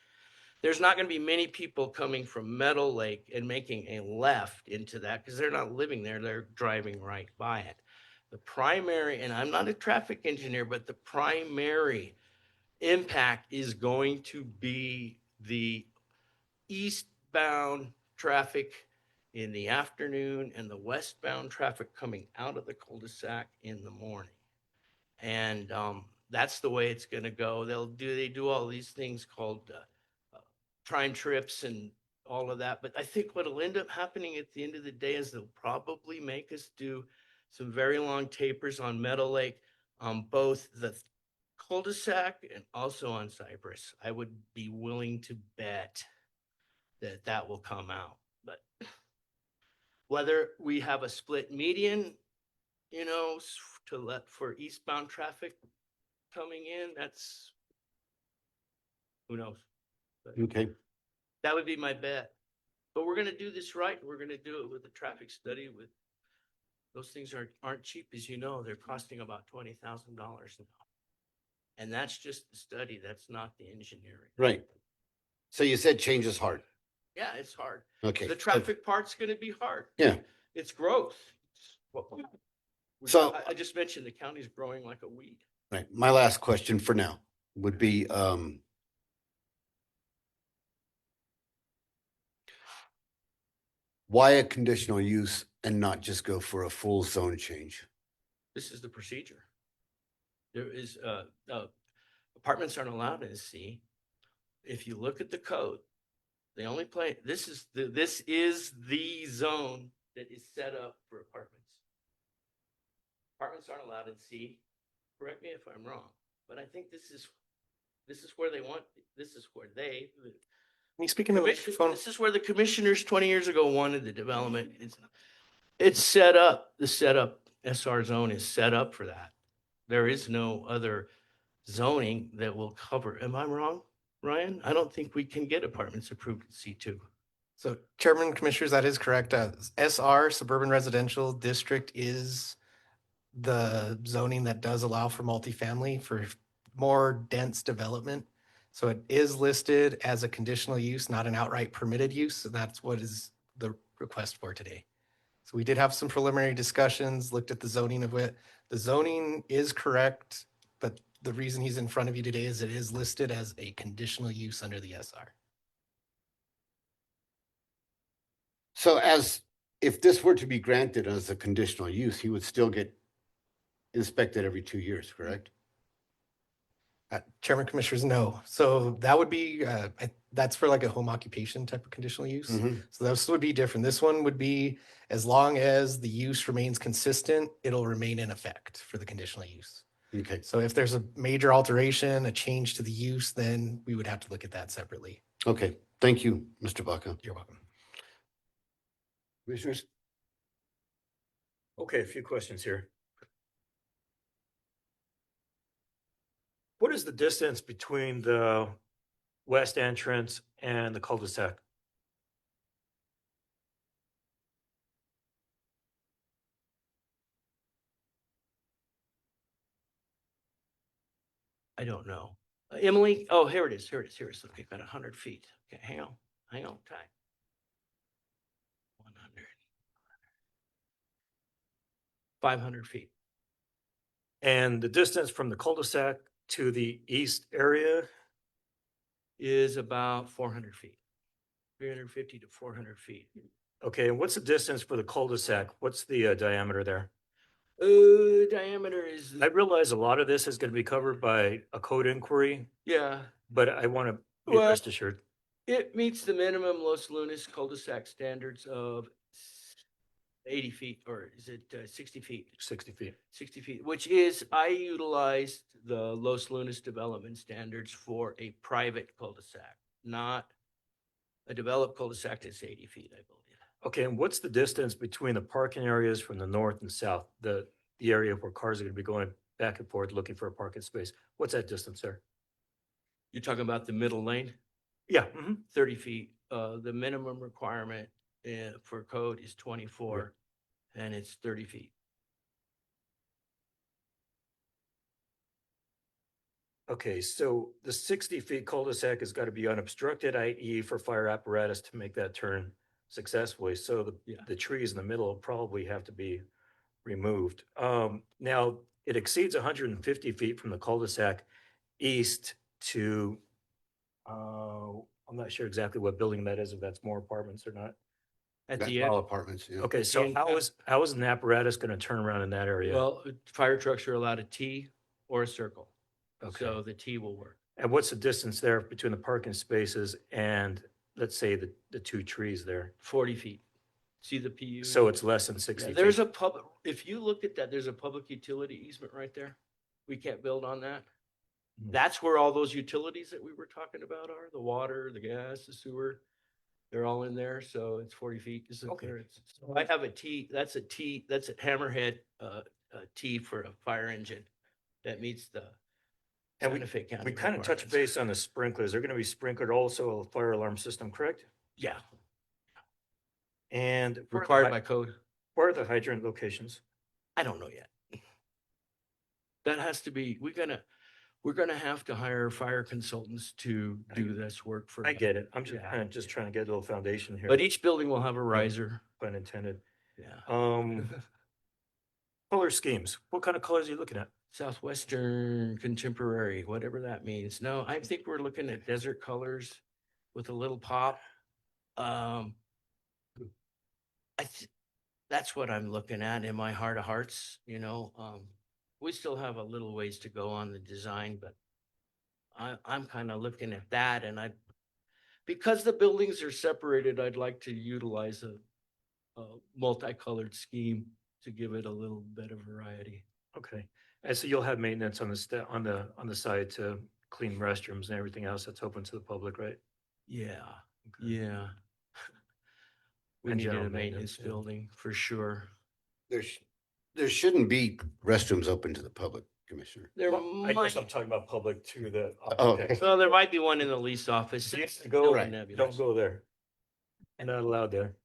there's not going to be many people coming from Meadow Lake and making a left into that because they're not living there. They're driving right by it. The primary, and I'm not a traffic engineer, but the primary impact is going to be the eastbound traffic in the afternoon and the westbound traffic coming out of the cul-de-sac in the morning. And that's the way it's going to go. They do all these things called time trips and all of that. But I think what'll end up happening at the end of the day is they'll probably make us do some very long tapers on Meadow Lake, on both the cul-de-sac and also on Cypress. I would be willing to bet that will come out. But whether we have a split median, to let for eastbound traffic coming in, that's, who knows? But okay. that would be my bet. But we're gonna do this right. We're gonna do it with a traffic study. With those things aren't cheap, as you know. They're costing about $20,000 now, and that's just the study. That's not the engineering. Right. So you said change is hard. Yeah, it's hard. Okay. The traffic part's gonna be hard. Yeah. It's growth. So I just mentioned the county's growing like a weed. right. My last question for now would be, why a conditional use and not just go for a full zone change? This is the procedure. There is, apartments aren't allowed in C. If you look at the code, the only place, this is the zone that is set up for apartments. Apartments aren't allowed in C. Correct me if I'm wrong, but I think this is where they want, this is where they, Can you speak in the microphone? this is where the commissioners 20 years ago wanted the development. It's set up, SR zone is set up for that. There is no other zoning that will cover. Am I wrong, Ryan? I don't think we can get apartments approved in C2. So Chairman, Commissioners, that is correct. SR, Suburban Residential District, is the zoning that does allow for multifamily for more dense development. So it is listed as a conditional use, not an outright permitted use. And that's what is the request for today. So we did have some preliminary discussions, looked at the zoning of it. The zoning is correct, but the reason he's in front of you today is it is listed as a conditional use under the SR. So if this were to be granted as a conditional use, he would still get inspected every 2 years, correct? Chairman Commissioners, no. So that would be, that's for like a home occupation type of conditional use. Mhm. So this would be different. This one would be, as long as the use remains consistent, it'll remain in effect for the conditional use. Okay, So if there's a major alteration, a change to the use, then we would have to look at that separately. okay. Thank you, Mr. Baca. You're welcome. Commissioners? Okay, a few questions here. What is the distance between the west entrance and the cul-de-sac? I don't know. Emily, oh, here it is, here it is, here it is. Okay, about 100 feet. Okay, hang on, time. 100. 500 feet. And the distance from the cul-de-sac to the east area? Is about 400 feet. 350 to 400 feet. Okay, and what's the distance for the cul-de-sac? What's the diameter there? Diameter is, I realize a lot of this is going to be covered by a code inquiry, yeah, but I want to be Well- rest assured. it meets the minimum Los Lunas cul-de-sac standards of 80 feet, or is it 60 feet? 60 feet. 60 feet, which is, I utilized the Los Lunas development standards for a private cul-de-sac, not a developed cul-de-sac that's 80 feet, I believe. Okay, and what's the distance between the parking areas from the north and south? The area where cars are going to be going back and forth looking for a parking space. What's that distance there? You're talking about the middle lane, Yeah. 30 feet. The minimum requirement for code is 24, and it's 30 feet. Okay, so the 60 feet cul-de-sac has got to be unobstructed, i.e. for fire apparatus to make that turn successfully. So Yeah. the trees in the middle probably have to be removed. Now, it exceeds 150 feet from the cul-de-sac east to, I'm not sure exactly what building that is, if that's more apartments or not. At That's the all end, apartments, yeah. Okay, so And- how is an apparatus going to turn around in that area? well, fire trucks are allowed a T or a circle. Okay. So the T will work. And what's the distance there between the parking spaces and, let's say, the two trees there? 40 feet. See the PU? So it's less than Yeah, 60 feet. there's a public, if you looked at that, there's a public utility easement right there. We can't build on that. Mhm. That's where all those utilities that we were talking about are, the water, the gas, the sewer. They're all in there, so it's 40 feet. Is it Okay. clear? So I have a T, that's a hammerhead, a T for a fire engine that meets the And Santa Fe County. We kind of touched requirements. base on the sprinklers. They're going to be sprinkled also a fire alarm system, correct? Yeah, And required by code. where are the hydrant locations? I don't know yet. That has to be, we're gonna have to hire fire consultants to do this work for. I get it. I'm just Yeah. kind of just trying to get a little foundation here. But each building will have a riser. Pun intended. Yeah. Color schemes. What kind of colors are you looking at? Southwestern contemporary, whatever that means. No, I think we're looking at desert colors with a little pop. That's what I'm looking at in my heart of hearts, you know. We still have a little ways to go on the design, but I'm kind of looking at that, and because the buildings are separated, I'd like to utilize a multicolored scheme to give it a little bit of variety. Okay. And so you'll have maintenance on the side to clean restrooms and everything else that's open to the public, right? Yeah, Okay. yeah. We And needed general a maintenance maintenance, yeah. building for sure. There shouldn't be restrooms open to the public, Commissioner. There I guess I'm might, talking about public to the. Oh, okay. well, there might be one in the lease office. Go, Right. don't go there. You're not allowed there.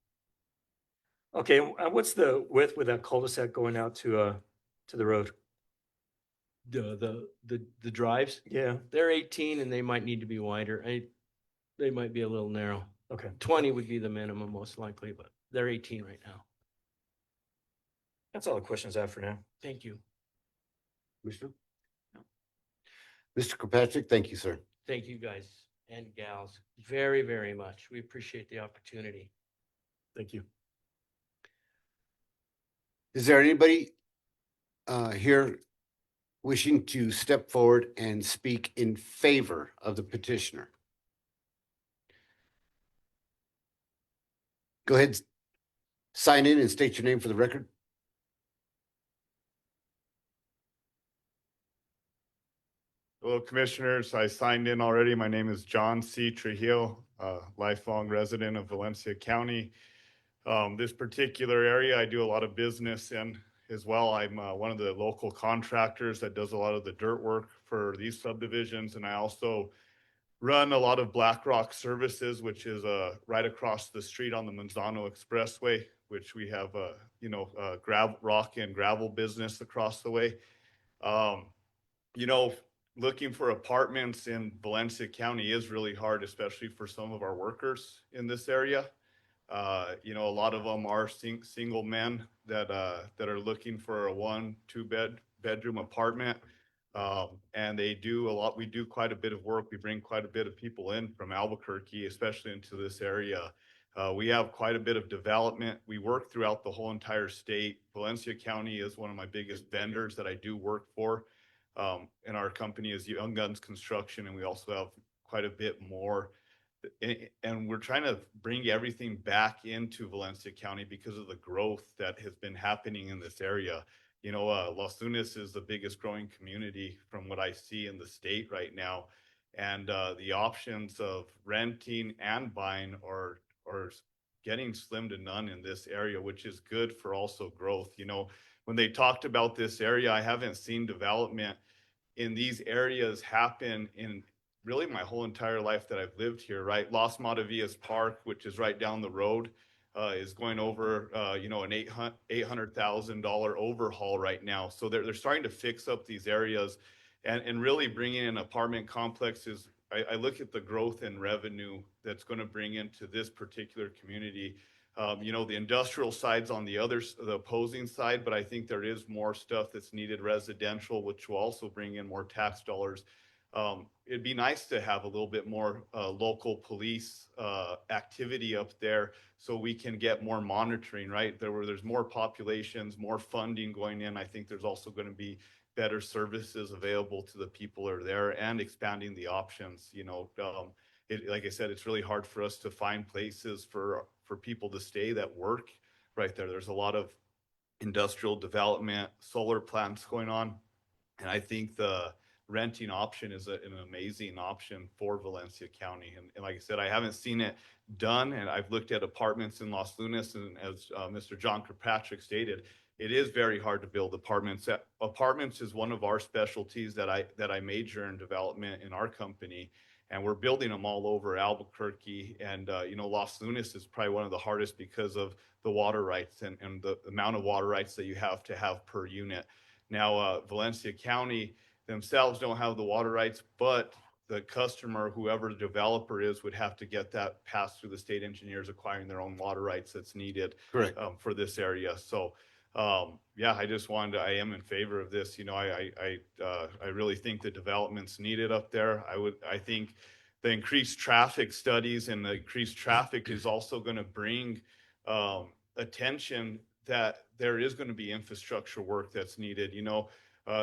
Okay, what's the width with that cul-de-sac going out to the road? The drives, Yeah, they're 18 and they might need to be wider. They might be a little narrow. okay. 20 would be the minimum most likely, but they're 18 right now. That's all the questions I have for now. Thank you. Commissioner? Mr. Kirkpatrick, thank you, sir. Thank you guys and gals very, very much. We appreciate the opportunity. Thank you. Is there anybody here wishing to step forward and speak in favor of the petitioner? Go ahead, sign in and state your name for the record. Hello, Commissioners. I signed in already. My name is John C. Trujillo, lifelong resident of Valencia County. This particular area, I do a lot of business in as well. I'm one of the local contractors that does a lot of the dirt work for these subdivisions, and I also run a lot of Black Rock Services, which is right across the street on the Manzano Expressway, which we have gravel, rock and gravel business across the way. You know, looking for apartments in Valencia County is really hard, especially for some of our workers in this area. You know, a lot of them are single men that are looking for a 1-2 bedroom apartment. And they do a lot. We do quite a bit of work. We bring quite a bit of people in from Albuquerque, especially into this area. We have quite a bit of development. We work throughout the whole entire state. Valencia County is one of my biggest vendors that I do work for. And our company is Young Guns Construction, and we also have quite a bit more. And we're trying to bring everything back into Valencia County because of the growth that has been happening in this area. You know, Los Lunas is the biggest growing community from what I see in the state right now. And the options of renting and buying are getting slim to none in this area, which is good for also growth. You know, when they talked about this area, I haven't seen development in these areas happen in really my whole entire life that I've lived here, right? Las Matavillas Park, which is right down the road, is going over, an $800,000 overhaul right now. So they're starting to fix up these areas and really bringing in apartment complexes. I look at the growth in revenue that's going to bring into this particular community. You know, the industrial side's on the opposing side, but I think there is more stuff that's needed residential, which will also bring in more tax dollars. It'd be nice to have a little bit more local police activity up there so we can get more monitoring, right? There's more populations, more funding going in. I think there's also going to be better services available to the people who are there and expanding the options. You know, like I said, it's really hard for us to find places for people to stay that work right there. There's a lot of industrial development, solar plants going on. And I think the renting option is an amazing option for Valencia County. And like I said, I haven't seen it done, and I've looked at apartments in Los Lunas, and as Mr. John Kirkpatrick stated, it is very hard to build apartments. Apartments is one of our specialties that I major in development in our company, and we're building them all over Albuquerque. And Los Lunas is probably one of the hardest because of the water rights and the amount of water rights that you have to have per unit. Now, Valencia County themselves don't have the water rights, but the customer, whoever the developer is, would have to get that passed through the state engineers acquiring their own water rights that's needed. Correct. For this area. So, I am in favor of this. You know, I really think the development's needed up there. I think the increased traffic studies and the increased traffic is also going to bring attention that there is going to be infrastructure work that's needed. You know,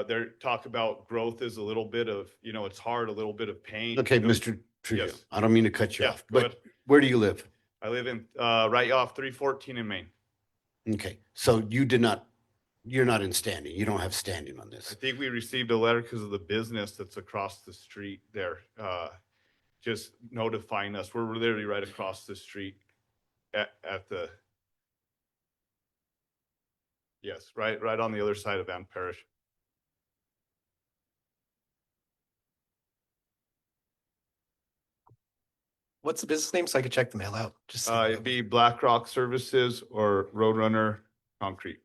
they talk about growth is a little bit of, it's hard, a little bit of pain. Okay, You know, Mr. Trujillo, yes. I don't mean to cut you Yeah, off, go but ahead. where do you live? I live in right off 314 in Maine. Okay, so you're not in standing. You don't have standing on I this. think we received a letter because of the business that's across the street there, just notifying us. We're literally right across the street at the, yes, right on the other side of Van Parish. What's the business name so I could check the mail out? Just It'd be Black Rock Services or Roadrunner Concrete.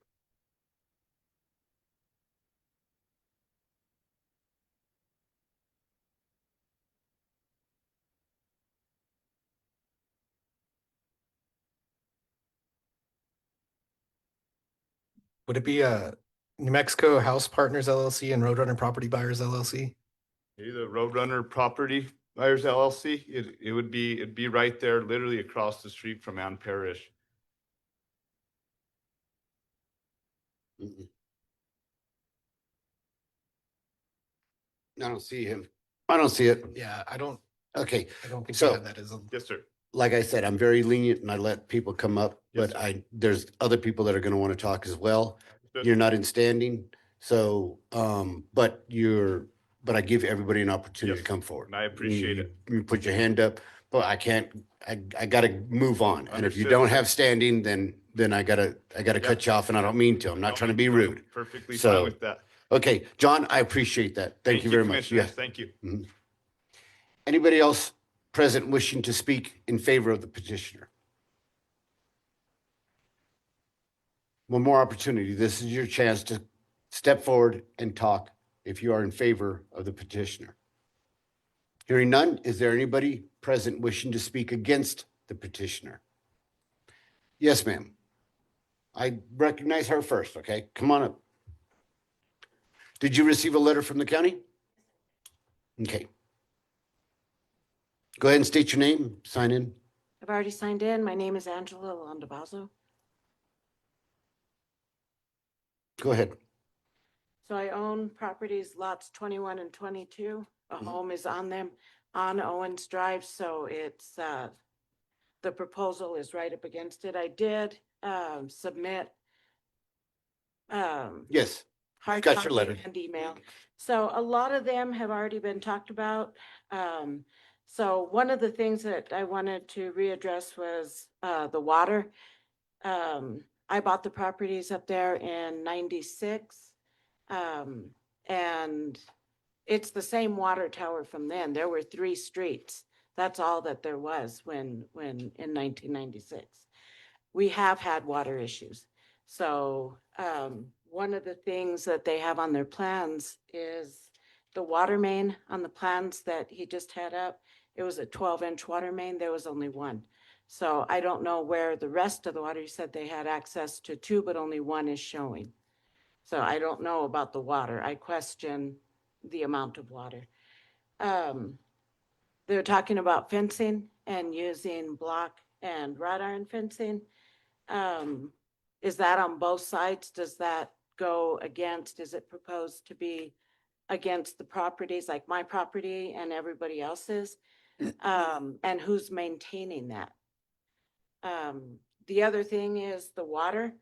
would it be New Mexico House Partners LLC and Roadrunner Property Buyers LLC? Either Roadrunner Property Buyers LLC. It'd be right there, literally across the street from Van Parish. Mm-mm. I don't see him. I don't see it. Yeah, I don't Okay, think we So- have that as a. Yes, sir. like I said, I'm very lenient and I let people come up, Yes, but sir. there's other people that are gonna want to talk as well. Understood. You're not in standing, so, but I give everybody an opportunity to Yes, come forward. and I appreciate You- it. You put your hand up, but I can't, I gotta move on. And if you Understood, don't sir. have standing, then I gotta cut you off and I don't mean to. I'm not Don't trying to mean be I'm rude. Perfectly So- fine with that. Okay, John, I appreciate that. Thank you very much. Commissioners. Yes. Thank you. Anybody else present wishing to speak in favor of the petitioner? One more opportunity. This is your chance to step forward and talk if you are in favor of the petitioner. Hearing none, is there anybody present wishing to speak against the petitioner? Yes, ma'am. I recognize her first, okay? Come on up. Did you receive a letter from the county? Okay. Go ahead and state your name, sign in. I've already signed in. My name is Angela Londabazo. Go ahead. So I own properties lots 21 and 22. A Mhm. home is on them on Owens Drive, so it's, the proposal is right up against it. I did, submit, Yes. hard Got your copy letter. and email. So a lot of them have already been talked about. So one of the things that I wanted to readdress was, the water. I bought the properties up there in 96. And it's the same water tower from then. There were 3 streets. That's all that there was when in 1996. We have had water issues. So, one of the things that they have on their plans is the water main on the plans that he just had up. It was a 12-inch water main. There was only one. So I don't know where the rest of the water, he said they had access to 2, but only 1 is showing. So I don't know about the water. I question the amount of water. They're talking about fencing and using block and wrought iron fencing. Is that on both sides? Does that go against, is it proposed to be against the properties, like my property and everybody else's? And who's maintaining that? The other thing is the water.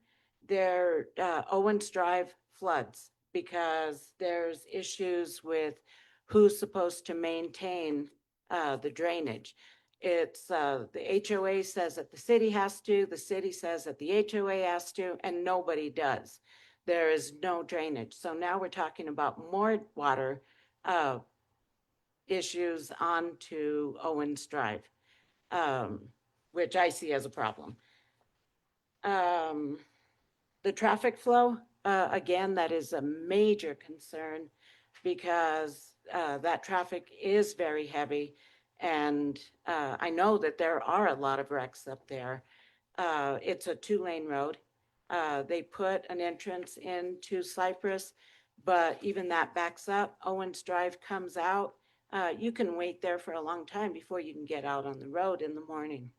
Their Owens Drive floods because there's issues with who's supposed to maintain the drainage. It's the HOA says that the city has to, the city says that the HOA has to, and nobody does. There is no drainage. So now we're talking about more water issues onto Owens Drive, which I see as a problem. The traffic flow, again, that is a major concern because that traffic is very heavy. And I know that there are a lot of wrecks up there. It's a 2-lane road. They put an entrance into Cypress, but even that backs up. Owens Drive comes out. You can wait there for a long time before you can get out on the road in the morning.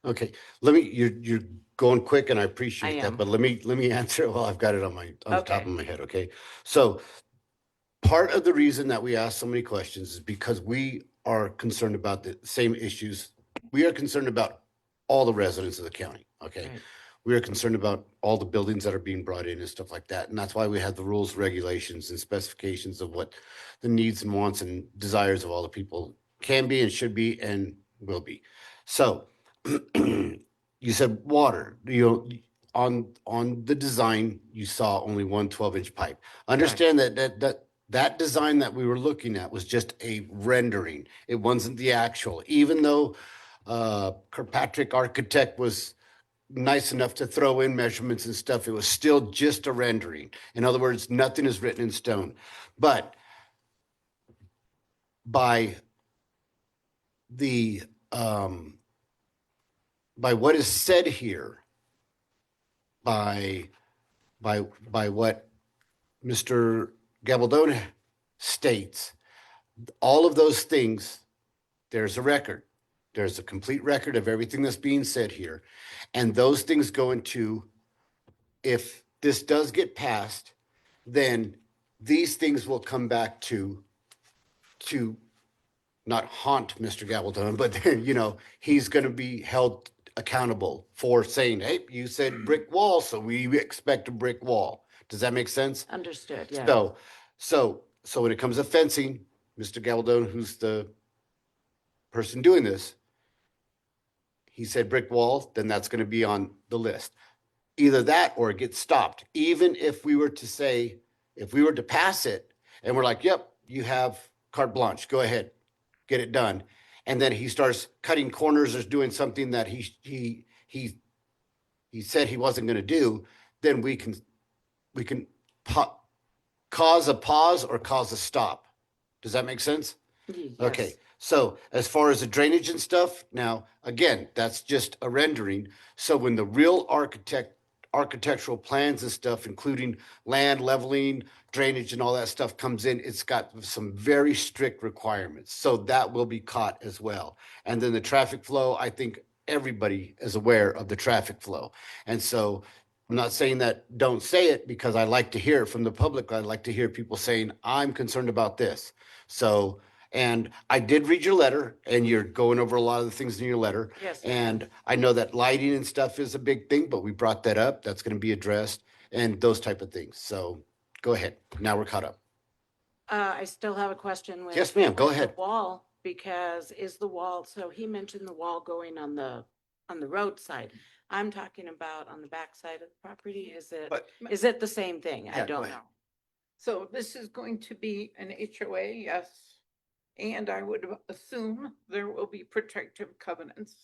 Okay, you're going quick and I appreciate I that, am. but let me answer it while I've got it on the top Okay. of my head, okay? So part of the reason that we ask so many questions is because we are concerned about the same issues. We are concerned about all the residents of the county, okay? Right. We are concerned about all the buildings that are being brought in and stuff like that. And that's why we have the rules, regulations, and specifications of what the needs and wants and desires of all the people can be and should be and will be. So you said water, on the design, you saw only one 12-inch pipe. Understand that design that we were looking at was just a rendering. It wasn't the actual, even though Kirkpatrick Architect was nice enough to throw in measurements and stuff, it was still just a rendering. In other words, nothing is written in stone. But by the by what is said here, by what Mr. Gabaldon states, all of those things, there's a record. There's a complete record of everything that's being said here. And those things go into, if this does get passed, then these things will come back to to not haunt Mr. Gabaldon, but you know, he's gonna be held accountable for saying, hey, you said brick wall, so we expect a brick wall. Does that make sense? Understood, yeah. So when it comes to fencing, Mr. Gabaldon, who's the person doing this, he said brick wall, then that's gonna be on the list. Either that or it gets stopped. Even if we were to say, if we were to pass it and we're like, yep, you have carte blanche, go ahead, get it done. And then he starts cutting corners or doing something that he said he wasn't going to do, then we can cause a pause or cause a stop. Does that make sense? Okay, Yes. so as far as the drainage and stuff, now, again, that's just a rendering. So when the real architectural plans and stuff, including land leveling, drainage and all that stuff comes in, it's got some very strict requirements. So that will be caught as well. And then the traffic flow, I think everybody is aware of the traffic flow. And so I'm not saying that don't say it, because I like to hear it from the public. I like to hear people saying, I'm concerned about this. So, and I did read your letter, and you're going over a lot of the things in your letter. Yes. And I know that lighting and stuff is a big thing, but we brought that up. That's going to be addressed and those type of things. So go ahead. Now we're caught up. I still have a question with. Yes, ma'am. Go with the ahead. Wall, because is the wall, so he mentioned the wall going on the roadside. I'm talking about on the back side of the property. But- Is it the same thing? Yeah, I go don't ahead. know. So this is going to be an HOA, yes. And I would assume there will be protective covenants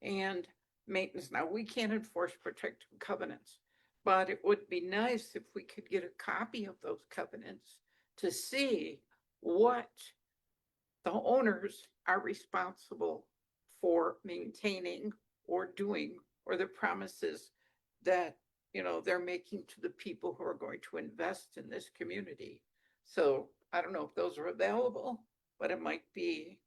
and maintenance. Now, we can't enforce protective covenants, but it would be nice if we could get a copy of those covenants to see what the owners are responsible for maintaining or doing, or the promises that, you know, they're making to the people who are going to invest in this community. So I don't know if those are available, but it might be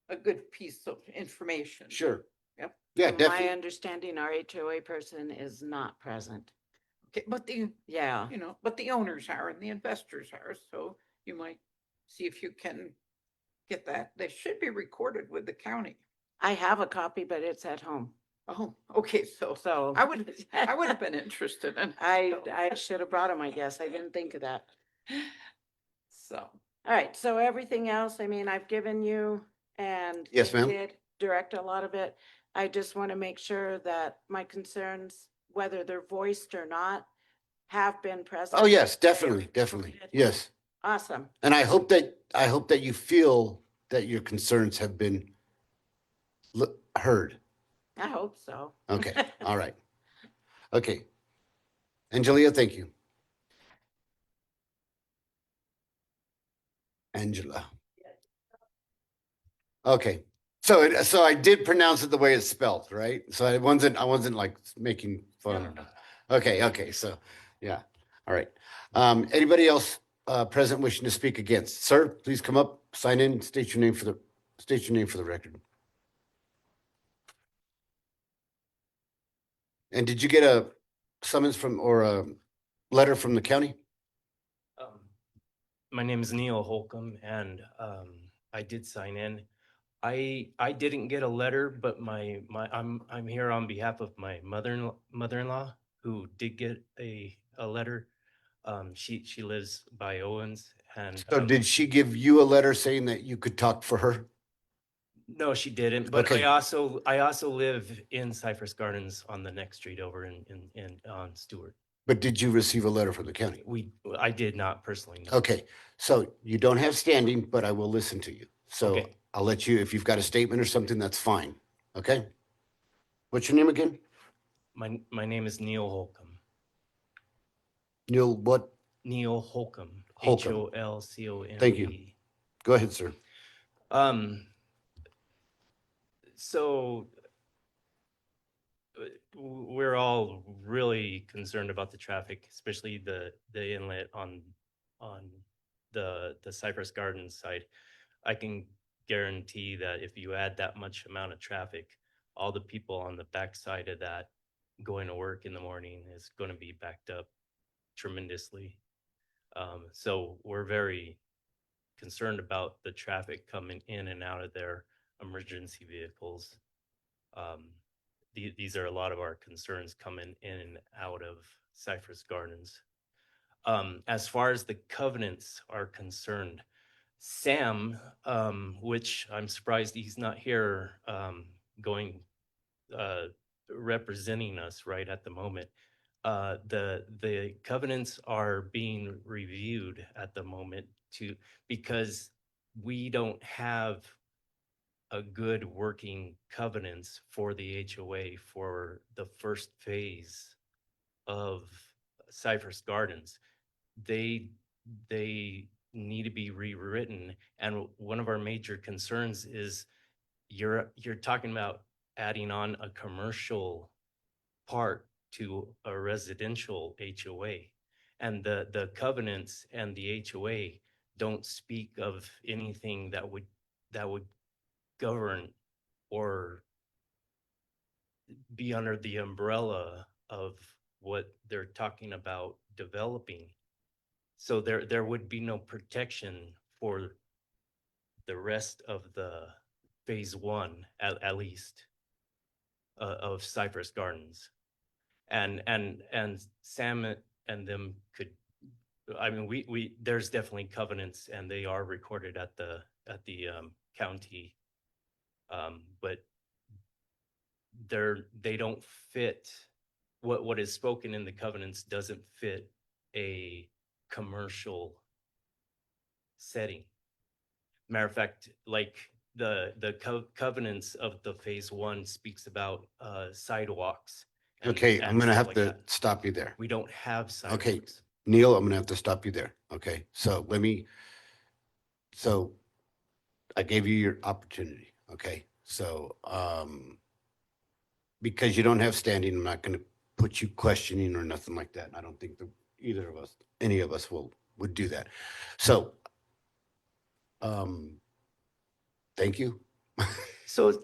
a good piece of information. Sure. Yep. Yeah, From my definitely. understanding, our HOA person is not present. Okay, but the, Yeah, you know, but the owners are and the investors are, so you might see if you can get that. They should be recorded with the county. I have a copy, but it's at home. Oh, okay, so So I would have been interested in. I should have brought him, I guess. I didn't think of that. So, All right, so everything else, I mean, I've given you, and Yes, you ma'am. did direct a lot of it. I just want to make sure that my concerns, whether they're voiced or not, have been present. Oh, yes, definitely, definitely. Yes. Awesome. And I hope that you feel that your concerns have been heard. I hope so. Okay, all right. Okay. Angelia, thank you. Angela. Okay, so I did pronounce it the way it's spelled, right? So I wasn't like making fun or not. Okay, so, yeah, all right. Anybody else present wishing to speak against? Sir, please come up, sign in, state your name for the record. And did you get a summons from, or a letter from the county? My name is Neil Holcomb, and I did sign in. I didn't get a letter, but I'm here on behalf of my mother-in-law who did get a letter. She lives by Owens, and So did she give you a letter saying that you could talk for her? no, she didn't. But Okay. I also live in Cypress Gardens on the next street over in on Stewart. But did you receive a letter from the county? I did not personally. No. Okay, so you don't have standing, but I will listen to you. So Okay. I'll let you, if you've got a statement or something, that's fine. Okay? What's your name again? My name is Neil Holcomb. Neil, what? Neil Holcomb. Holcomb. Holcombe. Thank you. Go ahead, sir. So we're all really concerned about the traffic, especially the inlet on the Cypress Gardens side. I can guarantee that if you add that much amount of traffic, all the people on the back side of that going to work in the morning is going to be backed up tremendously. So we're very concerned about the traffic coming in and out of their emergency vehicles. These are a lot of our concerns coming in and out of Cypress Gardens. As far as the covenants are concerned, Sam, which I'm surprised he's not here, representing us right at the moment. The covenants are being reviewed at the moment because we don't have a good working covenants for the HOA for the first phase of Cypress Gardens. They need to be rewritten, and one of our major concerns is you're talking about adding on a commercial part to a residential HOA, and the covenants and the HOA don't speak of anything that would govern or be under the umbrella of what they're talking about developing. So there would be no protection for the rest of the phase one, at least, of Cypress Gardens. And Sam and them could, I mean, we there's definitely covenants, and they are recorded at the county, but they don't fit. What is spoken in the covenants doesn't fit a commercial setting. Matter of fact, like the covenants of the phase one speaks about sidewalks. Okay, I'm and gonna stuff have like to that. stop you there. We don't have sidewalks. Okay, Neil, I'm gonna have to stop you there. Okay, so I gave you your opportunity. Okay, so, because you don't have standing, I'm not gonna put you questioning or nothing like that. And I don't think that either of us, any of us would do that. So, thank you. So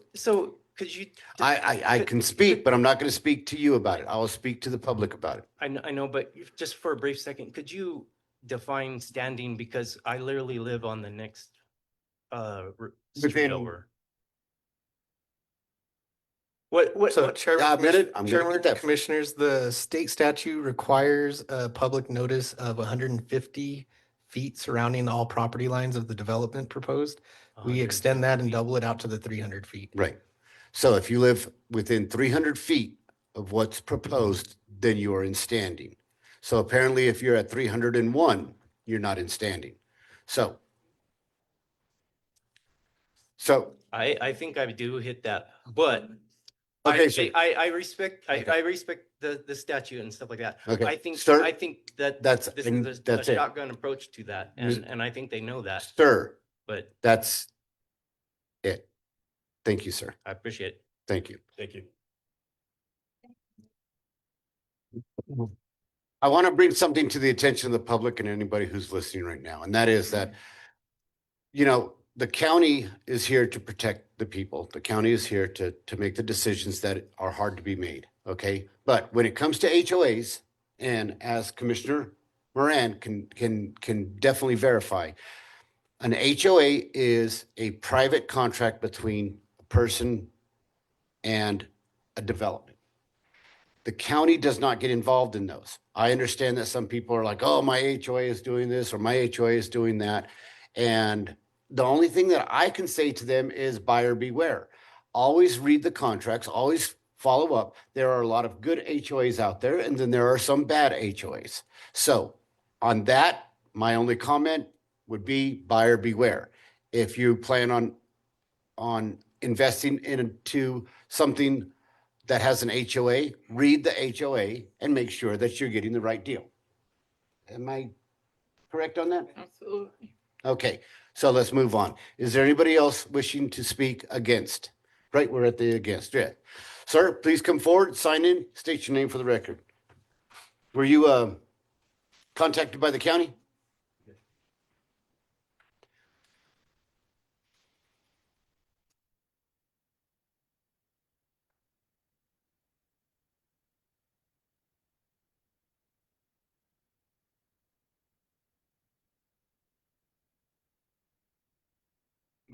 could you? I can speak, but I'm not gonna speak to you about it. I will speak to the public about it. I know, but just for a brief second, could you define standing? Because I literally live on the next street Within- over. What? So what- Chairman, I'm gonna Chairman, get that. Commissioners, the state statute requires a public notice of 150 feet surrounding all property lines of the development proposed. We extend that and 150 double it out to the 300 feet. Right. So if you live within 300 feet of what's proposed, then you are in standing. So apparently if you're at 301, you're not in standing. So I think I do hit that, but Okay, sir. I respect Okay. I respect the statute and stuff like that. Okay, I think sir, that that's- this and is a that's it. shotgun approach to that, and I think they know that. Sir, But that's it. Thank you, sir. I appreciate it. Thank you. Thank you. I want to bring something to the attention of the public and anybody who's listening right now, and that is that, the county is here to protect the people. The county is here to make the decisions that are hard to be made, okay? But when it comes to HOAs, and as Commissioner Moran can definitely verify, an HOA is a private contract between a person and a development. The county does not get involved in those. I understand that some people are like, oh, my HOA is doing this or my HOA is doing that. And the only thing that I can say to them is buyer beware. Always read the contracts, always follow up. There are a lot of good HOAs out there, and then there are some bad HOAs. So on that, my only comment would be buyer beware. If you plan on investing into something that has an HOA, read the HOA and make sure that you're getting the right deal. Am I correct on that? Absolutely. Okay, so let's move on. Is there anybody else wishing to speak against? Right, we're at the against. Yeah. Sir, please come forward, sign in, state your name for the record. Were you contacted by the county?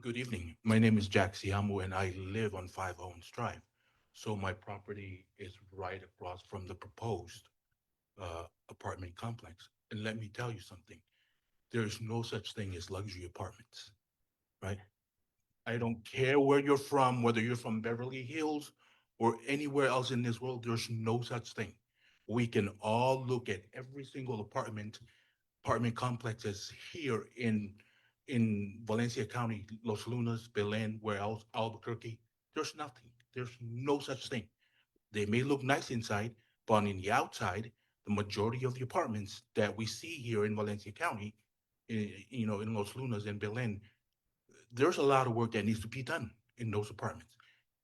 Good evening. My name is Jack Siamu and I live on 5 Owens Drive. So my property is right across from the proposed apartment complex. And let me tell you something. There is no such thing as luxury apartments, right? I don't care where you're from, whether you're from Beverly Hills or anywhere else in this world, there's no such thing. We can all look at every single apartment complexes here in Valencia County, Los Lunas, Belen, where else, Albuquerque. There's nothing. There's no such thing. They may look nice inside, but on the outside, the majority of the apartments that we see here in Valencia County, in Los Lunas and Belen, there's a lot of work that needs to be done in those apartments.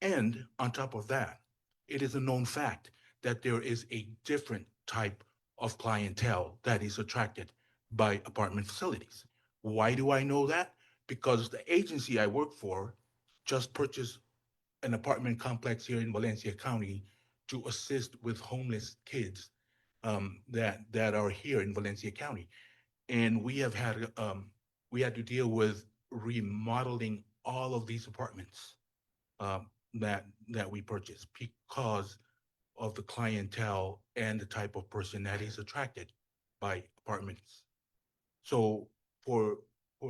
And on top of that, it is a known fact that there is a different type of clientele that is attracted by apartment facilities. Why do I know that? Because the agency I work for just purchased an apartment complex here in Valencia County to assist with homeless kids that are here in Valencia County, and we had to deal with remodeling all of these apartments that we purchased because of the clientele and the type of person that is attracted by apartments. So for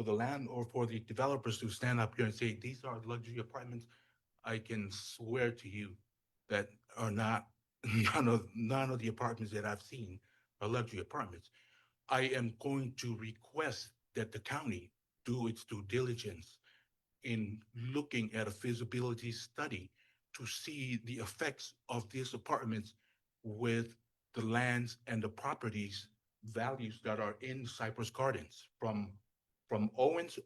the land or for the developers to stand up here and say these are luxury apartments, I can swear to you that are not none of the apartments that I've seen are luxury apartments. I am going to request that the county do its due diligence in looking at a feasibility study to see the effects of these apartments with the lands and the properties values that are in Cypress Gardens from Owens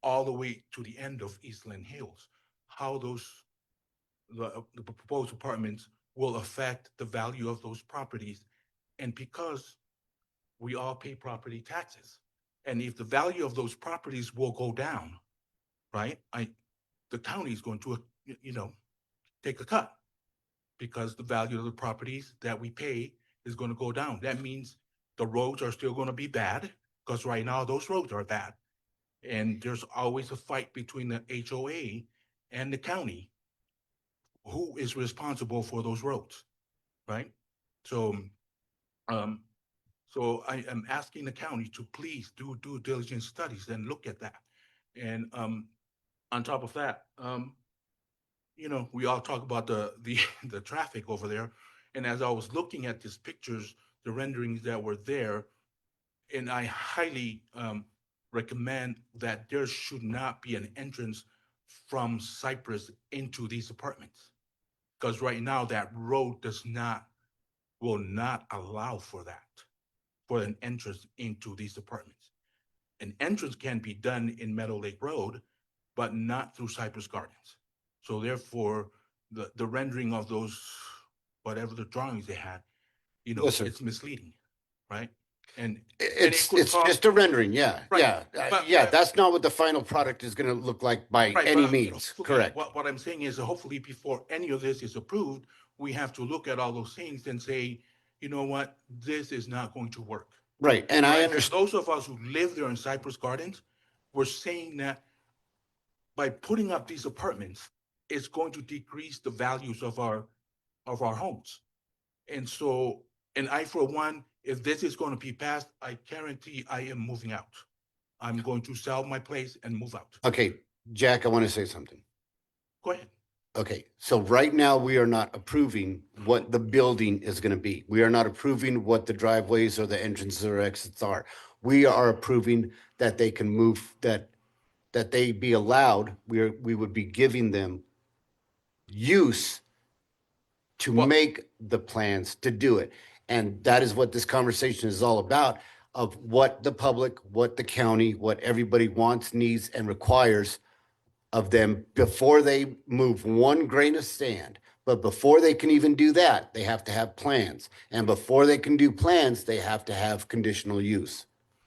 all the way to the end of Eastland Hills. How the proposed apartments will affect the value of those properties, and because we all pay property taxes. And if the value of those properties will go down, right? The county is going to, take a cut because the value of the properties that we pay is going to go down. That means the roads are still going to be bad because right now those roads are bad. And there's always a fight between the HOA and the county. Who is responsible for those roads, right? So, um, So I am asking the county to please do due diligence studies and look at that. And on top of that, we all talk about the the traffic over there. And as I was looking at these pictures, the renderings that were there, and I highly recommend that there should not be an entrance from Cypress into these apartments. Because right now that road will not allow for that, for an entrance into these apartments. An entrance can be done in Meadow Lake Road, but not through Cypress Gardens. So therefore, the rendering of those, whatever the drawings they had, Yes, sir. it's misleading, right? And It's could cause- just a rendering, yeah, Right. yeah, But- that's not what the final product is gonna look like by Right, any but means, hopefully, correct? What I'm saying is, hopefully, before any of this is approved, we have to look at all those things and say, you know what, this is not going to work. Right, and I Right? And understand, those of us who live there in Cypress Gardens, we're saying that by putting up these apartments, it's going to decrease the values of our homes. And so, and I, for one, if this is going to be passed, I guarantee I am moving out. I'm going to sell my place and move out. okay, Jack, I want to say something. Go ahead. Okay, so right now we are not approving what the building is gonna be. We are not approving what the driveways or the entrances or exits are. We are approving that they can move, that they be allowed, we would be giving them use to Well- make the plans to do it. And that is what this conversation is all about, of what the public, what the county, what everybody wants, needs, and requires of them before they move one grain of sand. But before they can even do that, they have to have plans. And before they can do plans, they have to have conditional use.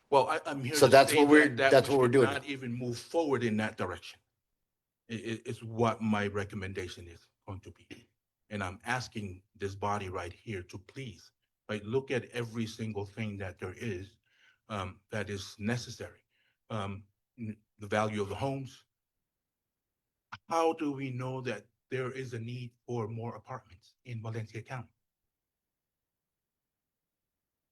Well, I'm here So to that's say what we're- that that's we what we're should doing. not even move forward in that direction. It's what my recommendation is going to be. And I'm asking this body right here to please, right, look at every single thing that there is that is necessary. The value of the homes, how do we know that there is a need for more apartments in Valencia County?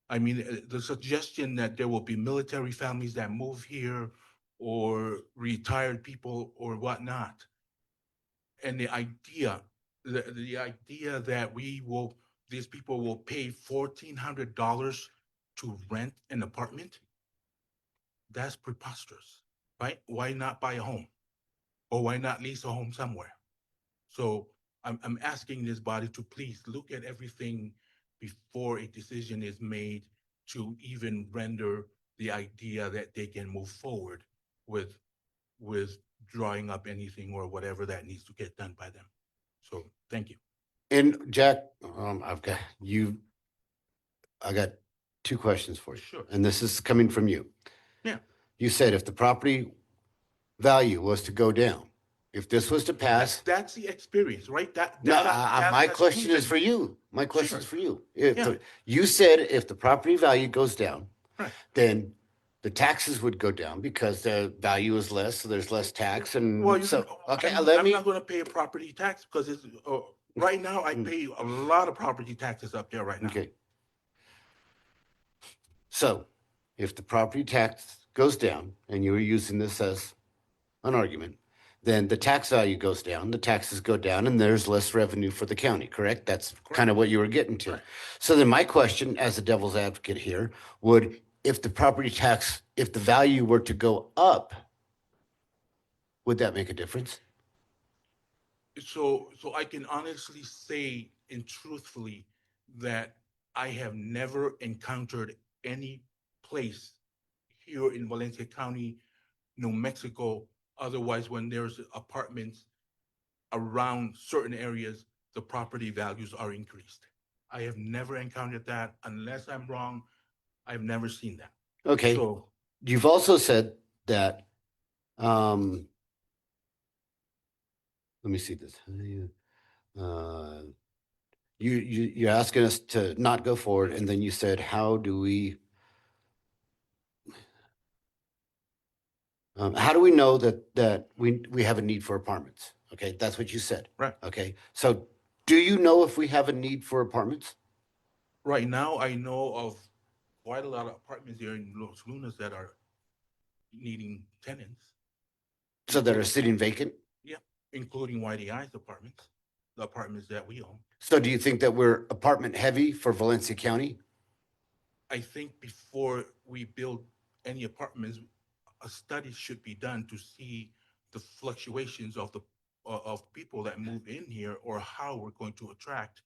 I mean, the suggestion that there will be military families that move here or retired people or whatnot. And the idea, the idea that these people will pay $1,400 to rent an apartment, that's preposterous, right? Why not buy a home? Or why not lease a home somewhere? So I'm asking this body to please look at everything before a decision is made to even render the idea that they can move forward with drawing up anything or whatever that needs to get done by them. So thank you. And Jack, I got two questions for you. Sure. And this is coming from you. Yeah. You said if the property value was to go down, if this was to pass, That's the experience, right? no, my has question is proven- for you. My question is Sure. for you. Yeah. You said if the property value goes down, Right. then the taxes would go down because the value is less, so there's less tax and Well, okay, I'm let me, not gonna pay a property tax because it's, right now I pay a lot of property taxes up there right now. okay. So if the property tax goes down and you were using this as an argument, then the tax value goes down, the taxes go down, and there's less revenue for the county, correct? That's kind of what you were getting to. Correct. So then my question as a devil's advocate here would, if the property tax, if the value were to go up, would that make a difference? So I can honestly say and truthfully that I have never encountered any place here in Valencia County, New Mexico, otherwise when there's apartments around certain areas, the property values are increased. I have never encountered that. Unless I'm wrong, I've never seen that. Okay. So You've also said that, let me see this. You're asking us to not go forward, and then you said, how do we know that we have a need for apartments? Okay, that's what you said. Right. Okay, so do you know if we have a need for apartments? right now, I know of quite a lot of apartments here in Los Lunas that are needing tenants. So that are sitting vacant? Yeah, including YDI's apartments, the apartments that we own. So do you think that we're apartment heavy for Valencia County? I think before we build any apartments, a study should be done to see the fluctuations of people that move in here or how we're going to attract.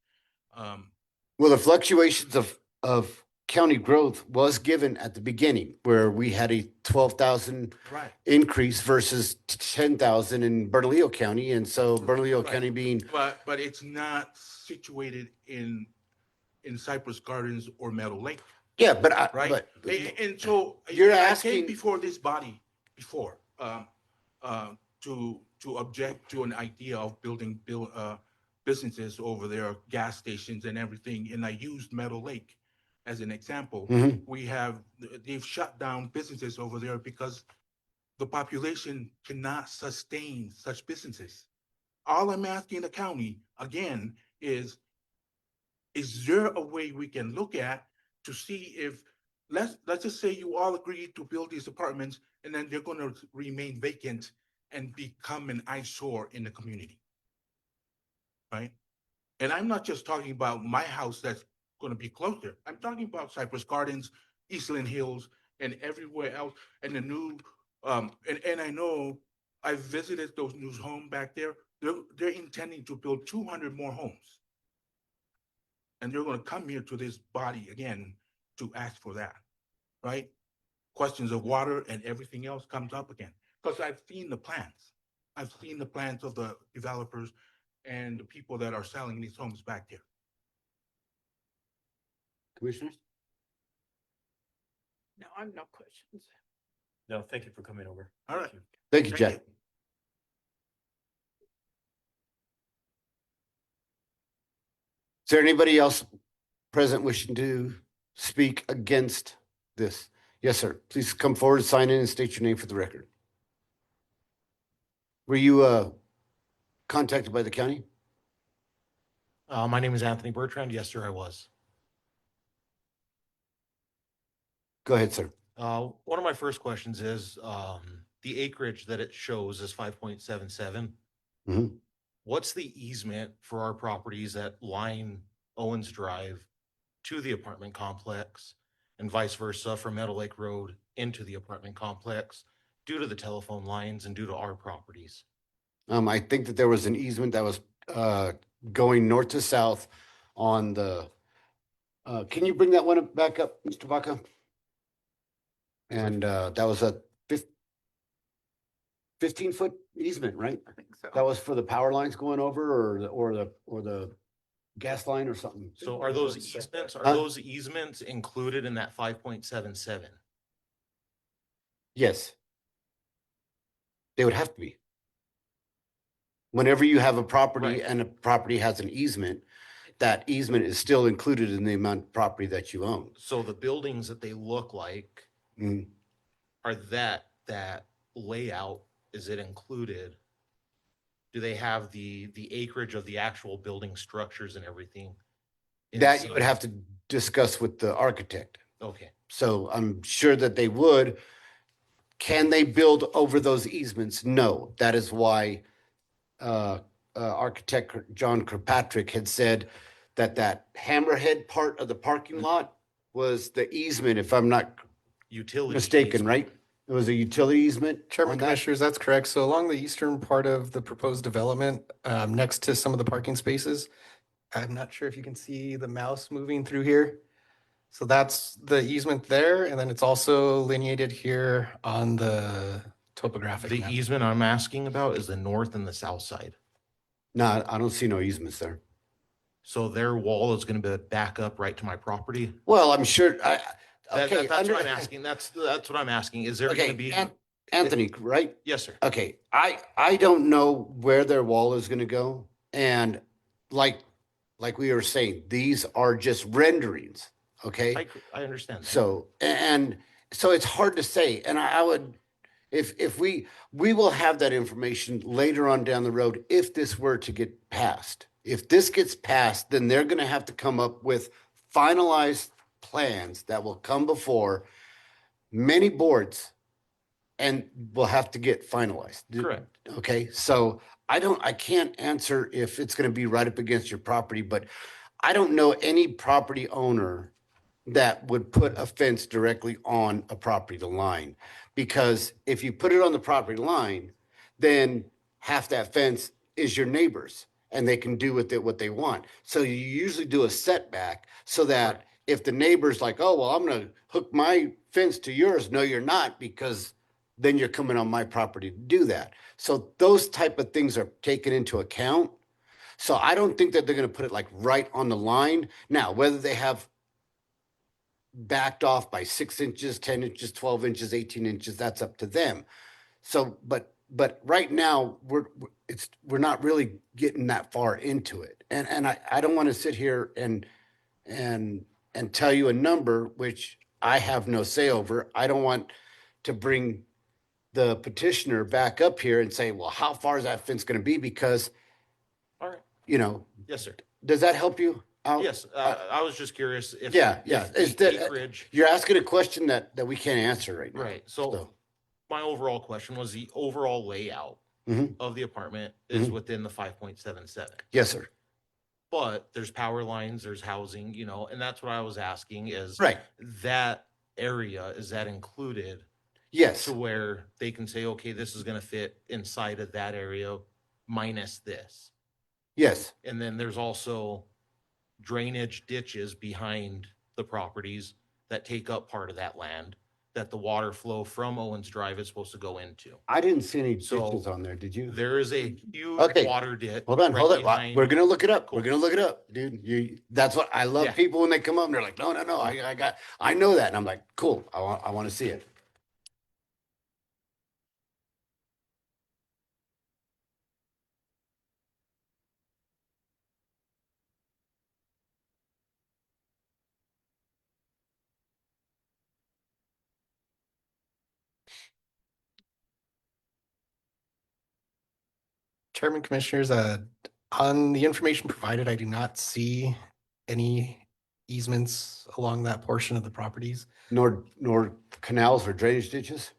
Well, the fluctuations of county growth was given at the beginning, where we had a 12,000 Right. increase versus 10,000 in Bernalillo County. And so Bernalillo Right. County being, But it's not situated in Cypress Gardens or Meadow Lake, yeah, but right? And so You're I asking- came before this body before to object to an idea of building businesses over there, gas stations and everything. And I used Meadow Lake as an example. Mhm. They've shut down businesses over there because the population cannot sustain such businesses. All I'm asking the county again is there a way we can look at to see if, let's just say you all agree to build these apartments and then they're going to remain vacant and become an eyesore in the community, right? And I'm not just talking about my house that's going to be closer. I'm talking about Cypress Gardens, Eastland Hills, and everywhere else. And the new, and I know I visited those new homes back there. They're intending to build 200 more homes. And they're going to come here to this body again to ask for that, right? Questions of water and everything else comes up again. Because I've seen the plans. I've seen the plans of the developers and the people that are selling these homes back there. Commissioners? No, I'm no questions. No, thank you for coming over. All right. Thank you, Jack. Is there anybody else present wishing to speak against this? Yes, sir. Please come forward, sign in, and state your name for the record. Were you contacted by the county? My name is Anthony Bertrand. Yes, sir, I was. Go ahead, sir. One of my first questions is, the acreage that it shows is 5.77. Mhm. What's the easement for our properties that line Owens Drive to the apartment complex and vice versa from Meadow Lake Road into the apartment complex due to the telephone lines and due to our properties? I think that there was an easement that was going north to south on the, can you bring that one back up, Mr. Baca? And that was a 15-foot easement, right? I think so. That was for the power lines going over or the gas line or something. So are those easements, Huh? included in that 5.77? Yes. They would have to be. Whenever you have a property Right. and a property has an easement, that easement is still included in the amount of property that you own. So the buildings that they look like, Mm. are that layout, is it included? Do they have the acreage of the actual building structures and everything? That you would inside? have to discuss with the architect. Okay, So I'm sure that they would. Can they build over those easements? No. That is why architect John Kirkpatrick had said that hammerhead part of the parking lot was the easement, if I'm not utility. mistaken, easement. right? It was a utility easement? Chairman, on that? Commissioners, that's correct. So along the eastern part of the proposed development, next to some of the parking spaces, I'm not sure if you can see the mouse moving through here. So that's the easement there, and then it's also lineated here on the topographic The map. easement I'm asking about is the north and the south side. No, I don't see no easements there. So their wall is gonna be back up right to my property? Well, I'm sure, That's under- what I'm asking. That's what I'm asking. Is there gonna Okay, be? Anthony, right? Yes, sir. Okay, I don't know where their wall is gonna go. And like we were saying, these are just renderings, okay? I understand that. So, and so it's hard to say. And I would, if we will have that information later on down the road, if this were to get passed. If this gets passed, then they're gonna have to come up with finalized plans that will come before many boards and will have to get finalized. Correct. Okay, so I can't answer if it's gonna be right up against your property, but I don't know any property owner that would put a fence directly on a property line. Because if you put it on the property line, then half that fence is your neighbor's and they can do with it what they want. So you usually do a setback so that Right. if the neighbor's like, oh, well, I'm gonna hook my fence to yours. No, you're not, because then you're coming on my property to do that. So those type of things are taken into account. So I don't think that they're gonna put it like right on the line. Now, whether they have backed off by 6 inches, 10 inches, 12 inches, 18 inches, that's up to them. So, but right now we're not really getting that far into it. And I don't want to sit here and tell you a number, which I have no say over. I don't want to bring the petitioner back up here and say, well, how far is that fence going to be? Because, All right. you know, Yes, sir. does that help you out? Yes, I was just curious if. Yeah. if Is the that, acreage, you're asking a question that we can't answer right now. right, so my overall question was the overall layout Mhm. of the apartment is Mhm. within the 5.77. Yes, sir. But there's power lines, there's housing, and that's what I was asking is. Right. That area, is that included Yes. to where they can say, okay, this is gonna fit inside of that area minus this? Yes. And then there's also drainage ditches behind the properties that take up part of that land that the water flow from Owens Drive is supposed to go into. I didn't see any So, ditches on there. Did you? There is a huge Okay. water ditch. Hold on, right hold on. behind- We're gonna look it up. Cool. We're gonna look it up, dude. That's what I love. Yeah. People when they come up and they're like, no, I know that, and I'm like, cool. I want to see it. Chairman, Commissioners, on the information provided, I do not see any easements along that portion of the properties. Nor canals or drainage ditches?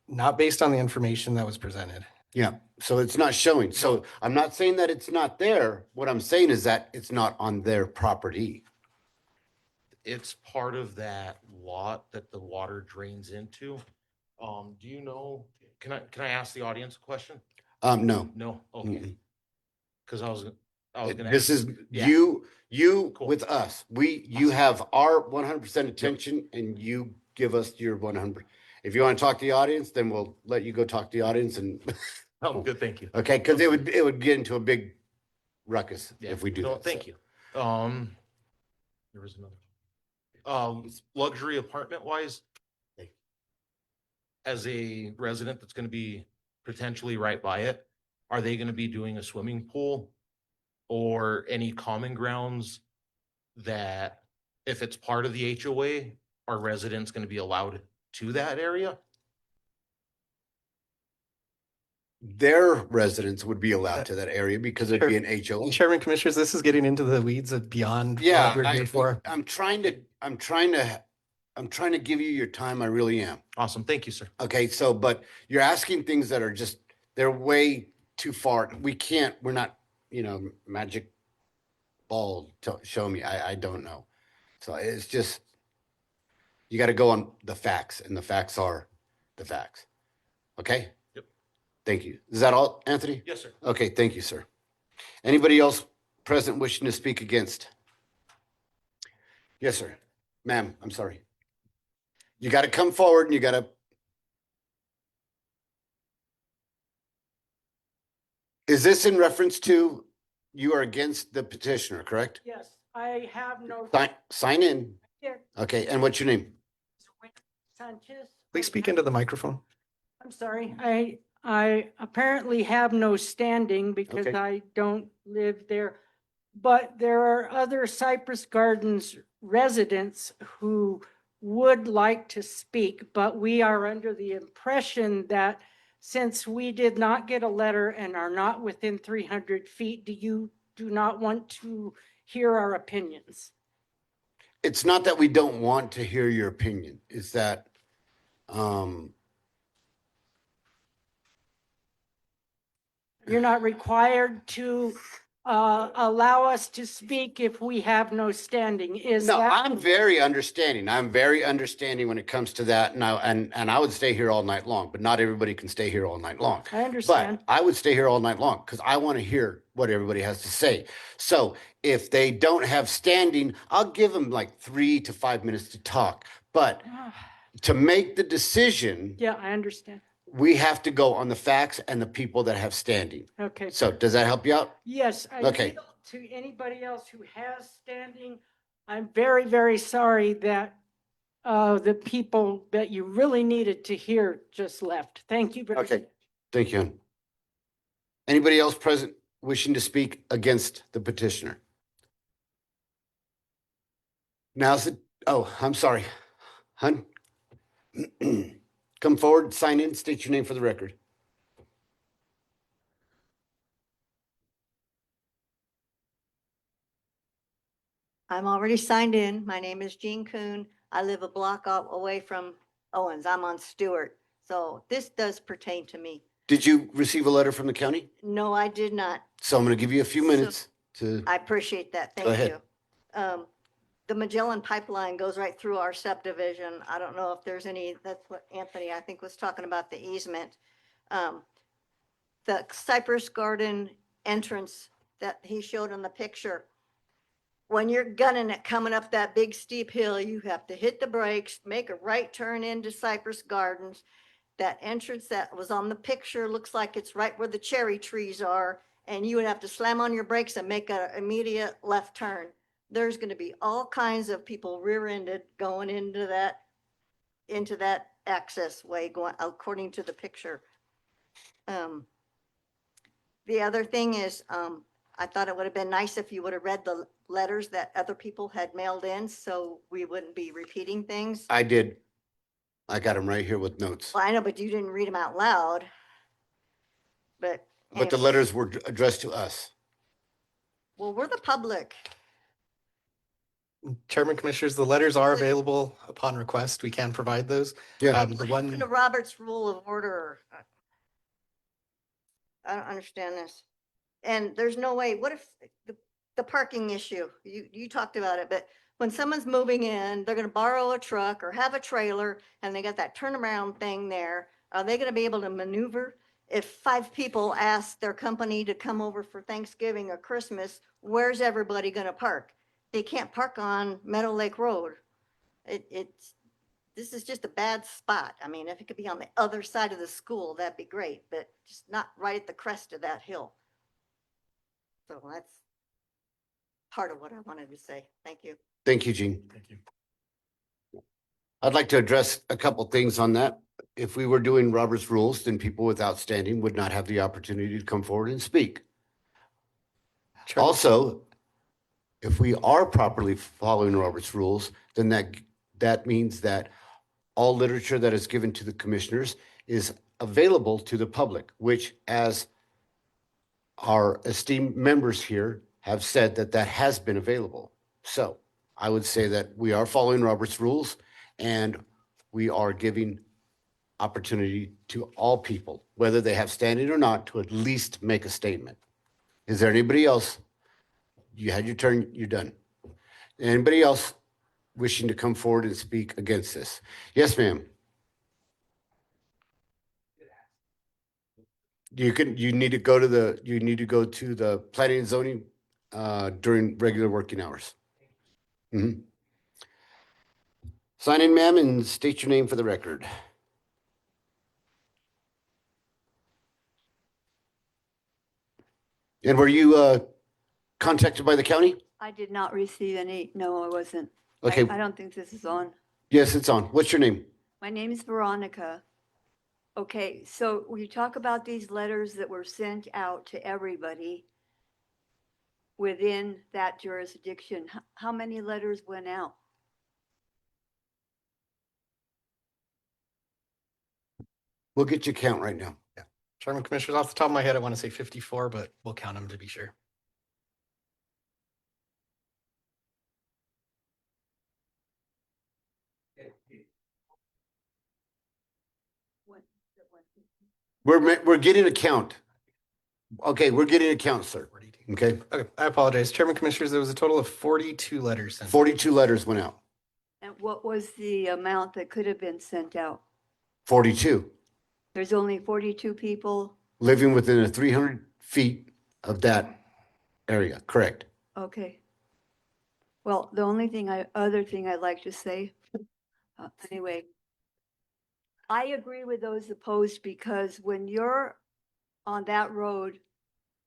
Not based on the information that was presented. Yeah, so it's not showing. So I'm not saying that it's not there. What I'm saying is that it's not on their property. It's part of that lot that the water drains into. Do you know, can I ask the audience a question? No. No, okay. Mm-mm. Cause I was gonna. This ask- is yeah. you Cool. with us. You have our 100% attention and you give us your 100. If you want to talk to the audience, then we'll let you go talk to the audience and, Oh, good, thank you. okay, because it would get into a big ruckus Yeah. if we do No, that. thank you. There was another. Luxury apartment wise, as a resident that's gonna be potentially right by it, are they gonna be doing a swimming pool? Or any common grounds that if it's part of the HOA, are residents gonna be allowed to that area? Their residents would be allowed to that area because it'd be an HOA. And Chairman, Commissioners, this is getting into the weeds of beyond Yeah, what we're here for. I'm trying to give you your time. I really am. Awesome, thank you, sir. Okay, so, but you're asking things that are just, they're way too far. We're not, magic ball to show me. I don't know. So it's just, you got to go on the facts, and the facts are the facts. Okay? Yep. Thank you. Is that all, Anthony? Yes, sir. Okay, thank you, sir. Anybody else present wishing to speak against? Yes, sir. Ma'am, I'm sorry. You got to come forward and you got to. Is this in reference to you are against the petitioner, correct? Yes, I have no. Sign in. Here, Okay, and what's your name? Sanchez. Please speak into the microphone. I'm sorry, I apparently have no standing because Okay. I don't live there. But there are other Cypress Gardens residents who would like to speak, but we are under the impression that since we did not get a letter and are not within 300 feet, do not want to hear our opinions? It's not that we don't want to hear your opinion. It's that, You're not required to allow us to speak if we have no standing. Is no, that? I'm very understanding. I'm very understanding when it comes to that. And I would stay here all night long, but not everybody can stay here all night long. I understand. But I would stay here all night long because I want to hear what everybody has to say. So if they don't have standing, I'll give them like 3 to 5 minutes to talk. But to make the decision, Yeah, I understand. we have to go on the facts and the people that have standing. Okay. So does that help you out? Yes, I Okay. yield to anybody else who has standing. I'm very, very sorry that the people that you really needed to hear just left. Thank you very much. Okay. Thank you. hon. Anybody else present wishing to speak against the petitioner? Now's the, oh, I'm sorry. Hun? Come forward, sign in, state your name for the record. I'm already signed in. My name is Jean Kuhn. I live a block away from Owens. I'm on Stewart. So this does pertain to me. Did you receive a letter from the county? No, I did not. So I'm going to give you a few So- minutes to, I appreciate that. Go Thank ahead. you. The Magellan pipeline goes right through our subdivision. I don't know if there's any, that's what Anthony, I think, was talking about, the easement. The Cypress Garden entrance that he showed in the picture. When you're gunning it coming up that big steep hill, you have to hit the brakes, make a right turn into Cypress Gardens. That entrance that was on the picture looks like it's right where the cherry trees are, and you would have to slam on your brakes and make an immediate left turn. There's going to be all kinds of people rear-ended going into that access way going according to the picture. The other thing is, I thought it would have been nice if you would have read the letters that other people had mailed in, so we wouldn't be repeating things. I did. I got them right here with notes. Well, I know, but you didn't read them out loud. But But the Anyways. letters were addressed to us. Well, we're the public. Chairman, Commissioners, the letters are available upon request. We can provide those. Yeah. The The one, Robert's Rule of Order. I don't understand this. And there's no way, what if the parking issue, you talked about it, but when someone's moving in, they're gonna borrow a truck or have a trailer and they got that turnaround thing there, are they gonna be able to maneuver? If 5 people ask their company to come over for Thanksgiving or Christmas, where's everybody gonna park? They can't park on Meadow Lake Road. This is just a bad spot. I mean, if it could be on the other side of the school, that'd be great, but just not right at the crest of that hill. So that's part of what I wanted to say. Thank you. Thank you, Gene. Thank you. I'd like to address a couple things on that. If we were doing Robert's rules, then people with outstanding would not have the opportunity to come forward and speak. Chairman, Also, if we are properly following Robert's rules, then that means that all literature that is given to the commissioners is available to the public, which, as our esteemed members here have said, that has been available. So I would say that we are following Robert's rules and we are giving opportunity to all people, whether they have standing or not, to at least make a statement. Is there anybody else? You had your turn, you're done. Anybody else wishing to come forward and speak against this? Yes, ma'am. You need to go to the planning and zoning during regular working hours. Mhm. Sign in, ma'am, and state your name for the record. And were you contacted by the county? I did not receive any, no, I wasn't. Okay. I don't think this is on. Yes, it's on. What's your name? My name is Veronica. Okay, so we talk about these letters that were sent out to everybody within that jurisdiction. How many letters went out? We'll get you a count right now. Chairman, Commissioners, off the top of my head, I want to say 54, but we'll count them to be sure. We're getting a count. Okay, we're getting a count, sir. Okay, Okay, I apologize. Chairman, Commissioners, there was a total of 42 letters sent. 42 letters went out. And what was the amount that could have been sent out? 42 There's only 42 people. living within a 300 feet of that area. Correct. Okay. Well, the only thing other thing I'd like to say, anyway, I agree with those opposed because when you're on that road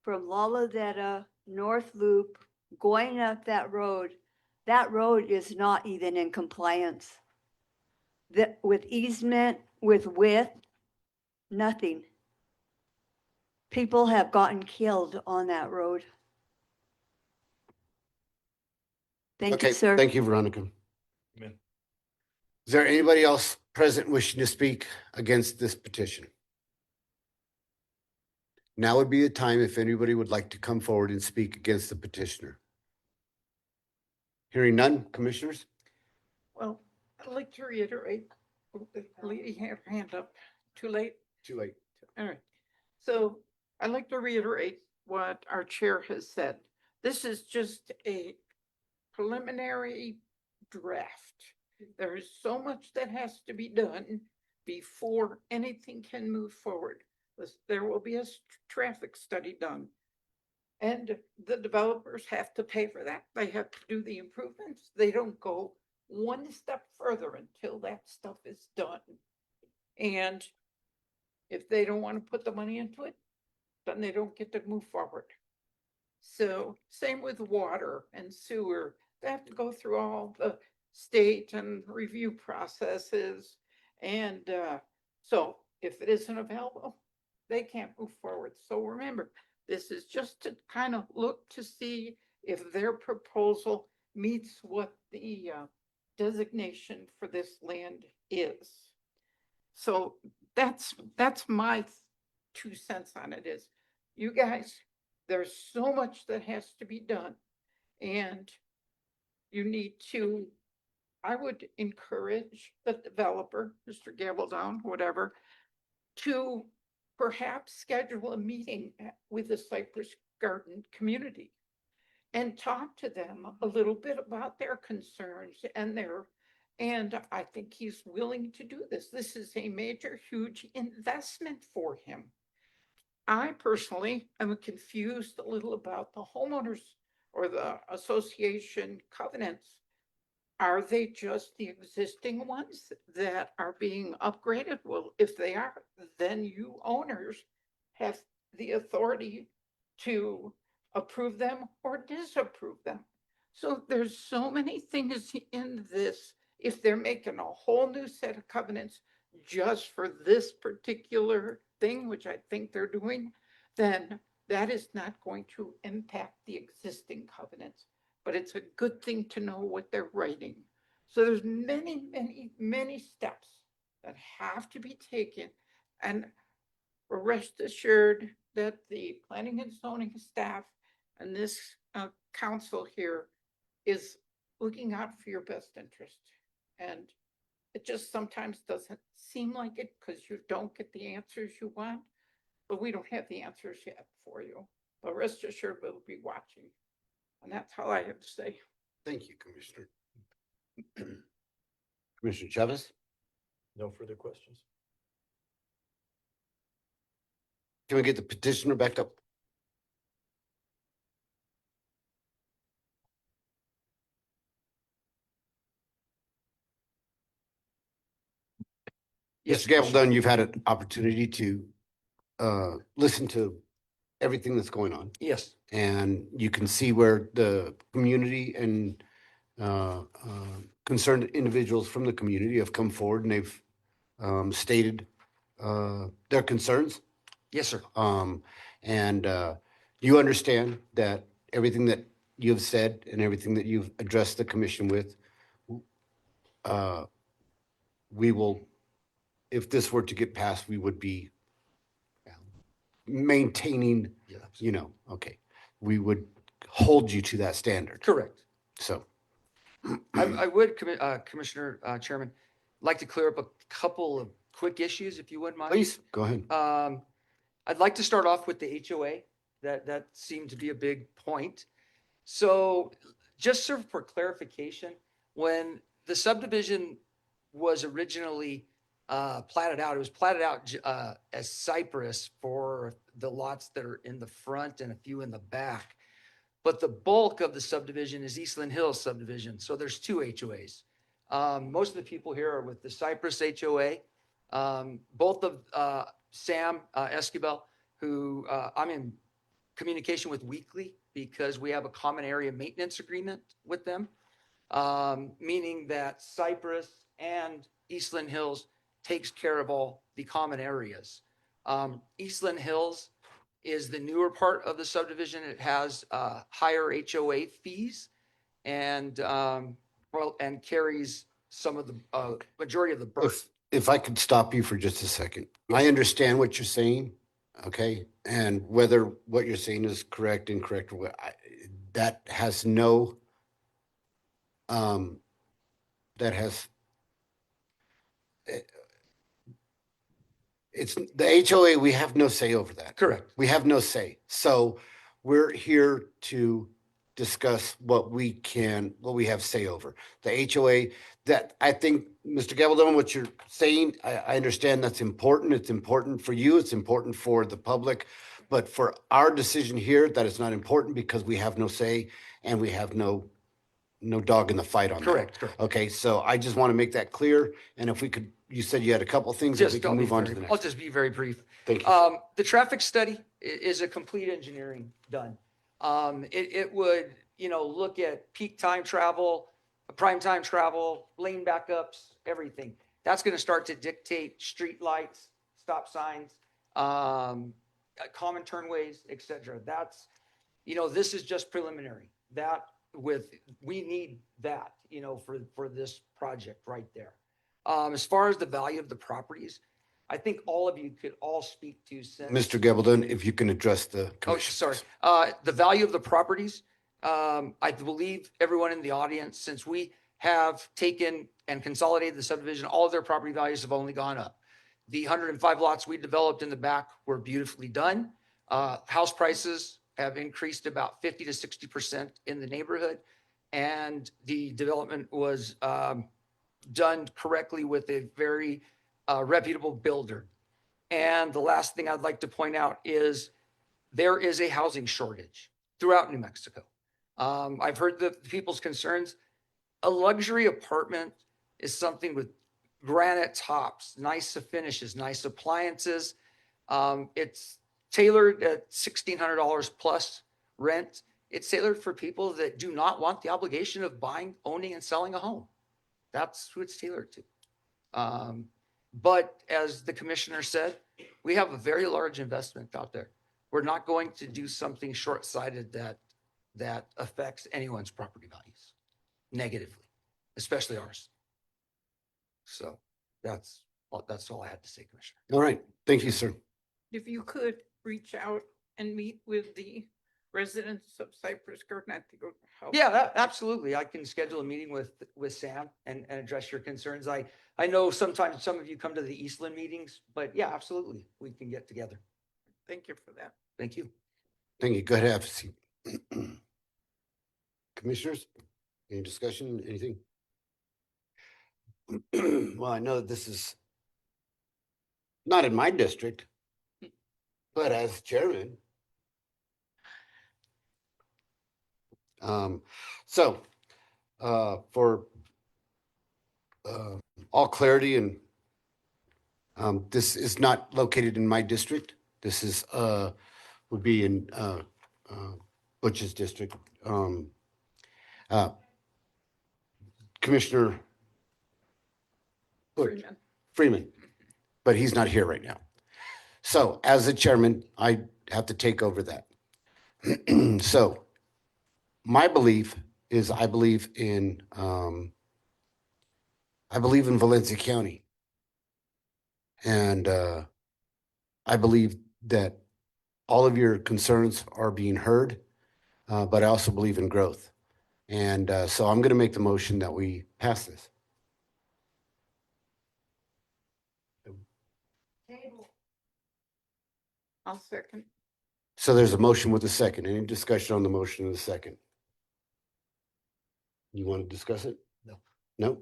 from Laladetta, North Loop, going up that road is not even in compliance. With easement, with width, nothing. People have gotten killed on that road. Thank Okay, you, sir. thank you, Veronica. Amen. Is there anybody else present wishing to speak against this petition? Now would be the time if anybody would like to come forward and speak against the petitioner. Hearing none, commissioners? Well, I'd like to reiterate, oh, the lady had her hand up. Too late? Too late. All right. So I'd like to reiterate what our chair has said. This is just a preliminary draft. There is so much that has to be done before anything can move forward. There will be a traffic study done. And the developers have to pay for that. They have to do the improvements. They don't go one step further until that stuff is done. And if they don't want to put the money into it, then they don't get to move forward. So same with water and sewer. They have to go through all the state and review processes. And so if it isn't available, they can't move forward. So remember, this is just to kind of look to see if their proposal meets what the designation for this land is. So that's my 2 cents on it is, you guys, there's so much that has to be done. And you need to, I would encourage the developer, Mr. Gabaldon, whatever, to perhaps schedule a meeting with the Cypress Garden community and talk to them a little bit about their concerns and I think he's willing to do this. This is a major, huge investment for him. I personally am confused a little about the homeowners or the association covenants. Are they just the existing ones that are being upgraded? Well, if they are, then you owners have the authority to approve them or disapprove them. So there's so many things in this. If they're making a whole new set of covenants just for this particular thing, which I think they're doing, then that is not going to impact the existing covenants. But it's a good thing to know what they're writing. So there's many, many, many steps that have to be taken. And rest assured that the planning and zoning staff and this council here is looking out for your best interest. And it just sometimes doesn't seem like it because you don't get the answers you want, but we don't have the answers yet for you. But rest assured, we'll be watching. And that's all I have to say. Thank you, Commissioner. Commissioner Chavez, No further questions. can we get the petitioner back up? Yes, Mr. Gabaldon, you've had an opportunity to listen to everything that's going on. Yes, And you can see where the community and concerned individuals from the community have come forward and they've stated their concerns. yes, sir. And you understand that everything that you've said and everything that you've addressed the commission with, we will, if this were to get passed, we would be maintaining, you know, okay, we would hold you to that standard. Correct. So. I would, Commissioner, Chairman, like to clear up a couple of quick issues, if you wouldn't mind. Please, go ahead. I'd like to start off with the HOA. That seemed to be a big point. So just sort of for clarification, when the subdivision was originally platted out, it was platted out as Cypress for the lots that are in the front and a few in the back. But the bulk of the subdivision is Eastland Hills subdivision. So there's two HOAs. Most of the people here are with the Cypress HOA. Both of Sam Esquivel, who I'm in communication with weekly because we have a common area maintenance agreement with them, meaning that Cypress and Eastland Hills takes care of all the common areas. Eastland Hills is the newer part of the subdivision. It has higher HOA fees and carries some of the majority of the burden. If I could stop you for just a second. I understand what you're saying, okay? And whether what you're saying is correct, incorrect, that has no, it's the HOA, we have no say over that. Correct. We have no say. So we're here to discuss what we have say over. The HOA, that I think, Mr. Gabaldon, what you're saying, I understand that's important. It's important for you. It's important for the public. But for our decision here, that is not important because we have no say and we have no dog in the fight on that. Correct. Okay, so I just want to make that clear. And if we could, you said you had a couple of things that we can move on to the I'll next. just be very brief. Thank you. The traffic study is a complete engineering done. It would, look at peak time travel, prime time travel, lane backups, everything. That's going to start to dictate street lights, stop signs, common turnways, et cetera. That's, this is just preliminary. We need that, for this project right there. As far as the value of the properties, I think all of you could all speak to since. Mr. Gabaldon, if you can address the Oh, commission. sorry. The value of the properties, I believe everyone in the audience, since we have taken and consolidated the subdivision, all of their property values have only gone up. The 105 lots we developed in the back were beautifully done. House prices have increased about 50 to 60% in the neighborhood. And the development was done correctly with a very reputable builder. And the last thing I'd like to point out is there is a housing shortage throughout New Mexico. I've heard the people's concerns. A luxury apartment is something with granite tops, nice finishes, nice appliances. It's tailored at $1,600 plus rent. It's tailored for people that do not want the obligation of buying, owning, and selling a home. That's who it's tailored to. But as the commissioner said, we have a very large investment out there. We're not going to do something short-sighted that affects anyone's property values negatively, especially ours. So that's all I had to say, Commissioner. All right. Thank you, sir. If you could reach out and meet with the residents of Cypress Garden, I think it would help. Yeah, absolutely. I can schedule a meeting with Sam and address your concerns. I know sometimes some of you come to the Eastland meetings, but yeah, absolutely. We can get together. Thank you for that. Thank you. Thank you. Go ahead, have a seat. Commissioners, any discussion, anything? Well, I know that this is not in my district, but as chairman. So, for all clarity, and this is not located in my district. This is would be in Butch's district. Commissioner Butch Freeman, but he's not here right now. So as the chairman, I have to take over that. So my belief is I believe in Valencia County. And I believe that all of your concerns are being heard, but I also believe in growth. And so I'm going to make the motion that we pass this. I'll second. So there's a motion with a second. Any discussion on the motion in the second? You want to discuss it? No. No?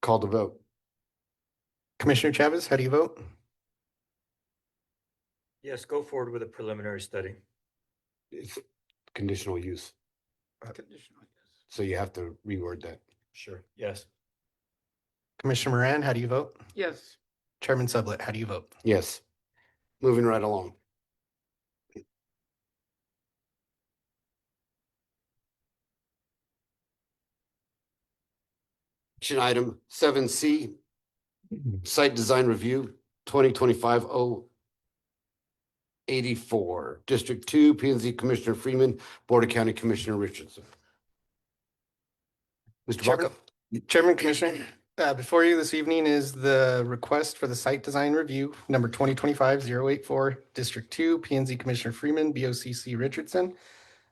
Call the vote. Commissioner Chavez, how do you vote? Yes, go forward with a preliminary study. It's conditional use. Conditional, yes. So you have to reword that. Sure. Yes. Commissioner Moran, how do you vote? Yes. Chairman Sublett, how do you vote? Yes. Moving right along. Action item 7C, site design review 2025-084, District 2, P&Z Commissioner Freeman, Board of County Commissioner Richardson. Mr. Chairman, Baca? Chairman, Commissioner, before you this evening is the request for the site design review, number 2025-084, District 2, P&Z Commissioner Freeman, BOCC Richardson.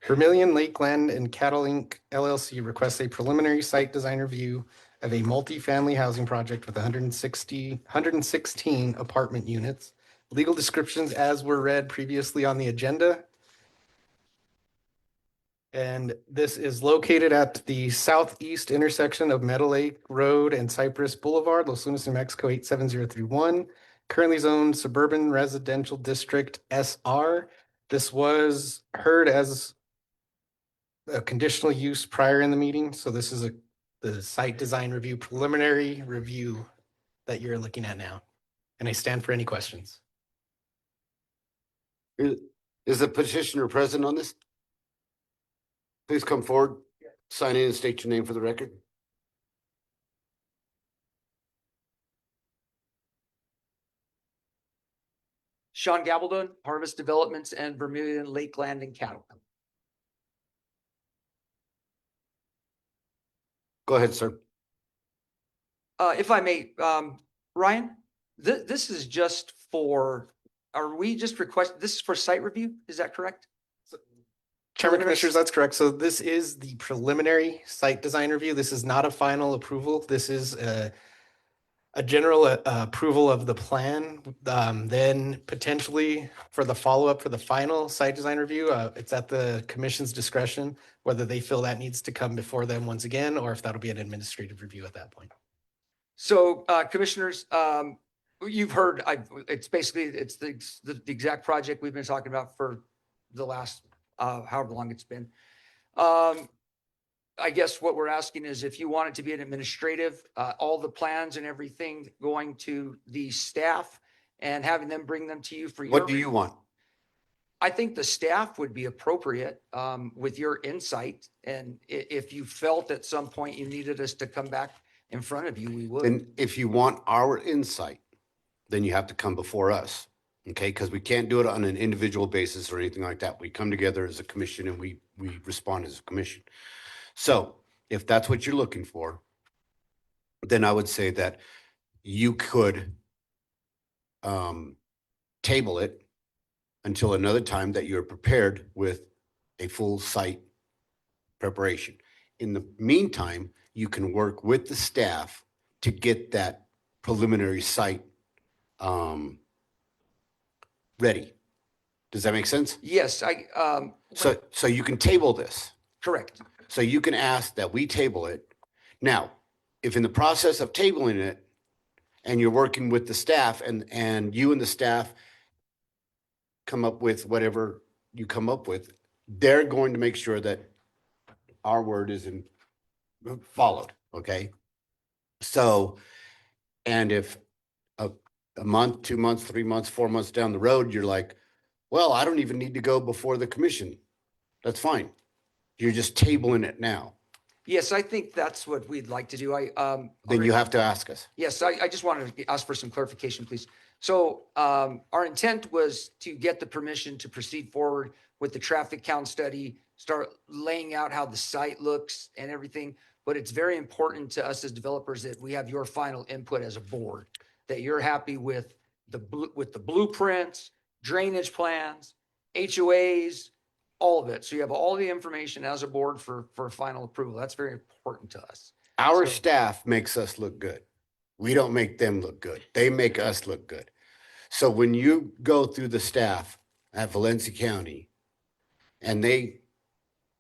Vermilion Lakeland and Cattle Inc. LLC requests a preliminary site design review of a multifamily housing project with 116 apartment units. Legal descriptions as were read previously on the agenda. And this is located at the southeast intersection of Meadow Lake Road and Cypress Boulevard, Los Lunas, New Mexico, 87031. Currently zoned suburban residential district SR. This was heard as a conditional use prior in the meeting. So this is the site design review, preliminary review that you're looking at now. And I stand for any questions. Is the petitioner present on this? Please come forward, sign in and state your name for the record. Sean Gabaldon, Harvest Developments and Vermilion Lakeland and Cattle. Go ahead, sir. If I may, Ryan, This is just for, are we just request, this is for site review? Is that correct? Chairman Preliminary- Commissioners, that's correct. So this is the preliminary site design review. This is not a final approval. This is a general approval of the plan. Then potentially for the follow-up for the final site design review, it's at the commission's discretion whether they feel that needs to come before them once again, or if that'll be an administrative review at that point. So, commissioners, you've heard, it's basically, it's the exact project we've been talking about for the last, however long it's been. I guess what we're asking is if you want it to be an administrative, all the plans and everything going to the staff and having them bring them to you for your. What do you want? I think the staff would be appropriate, with your insight. And if you felt at some point you needed us to come back in front of you, we would. Then if you want our insight, then you have to come before us. Okay, because we can't do it on an individual basis or anything like that. We come together as a commission and we respond as a commission. So if that's what you're looking for, then I would say that you could table it until another time that you're prepared with a full site preparation. In the meantime, you can work with the staff to get that preliminary site ready. Does that make sense? Yes, So you can table this. correct. So you can ask that we table it. Now, if in the process of tabling it and you're working with the staff and you and the staff come up with whatever you come up with, they're going to make sure that our word is followed, okay? So, and if a month, 2 months, 3 months, 4 months down the road, you're like, well, I don't even need to go before the commission. That's fine. You're just tabling it now. Yes, I think that's what we'd like to do. Then you have to ask us. Yes, I just wanted to ask for some clarification, please. So, our intent was to get the permission to proceed forward with the traffic count study, start laying out how the site looks and everything. But it's very important to us as developers that we have your final input as a board, that you're happy with the blueprints, drainage plans, HOAs, all of it. So you have all the information as a board for final approval. That's very important to us. Our So- staff makes us look good. We don't make them look good. They make us look good. So when you go through the staff at Valencia County and they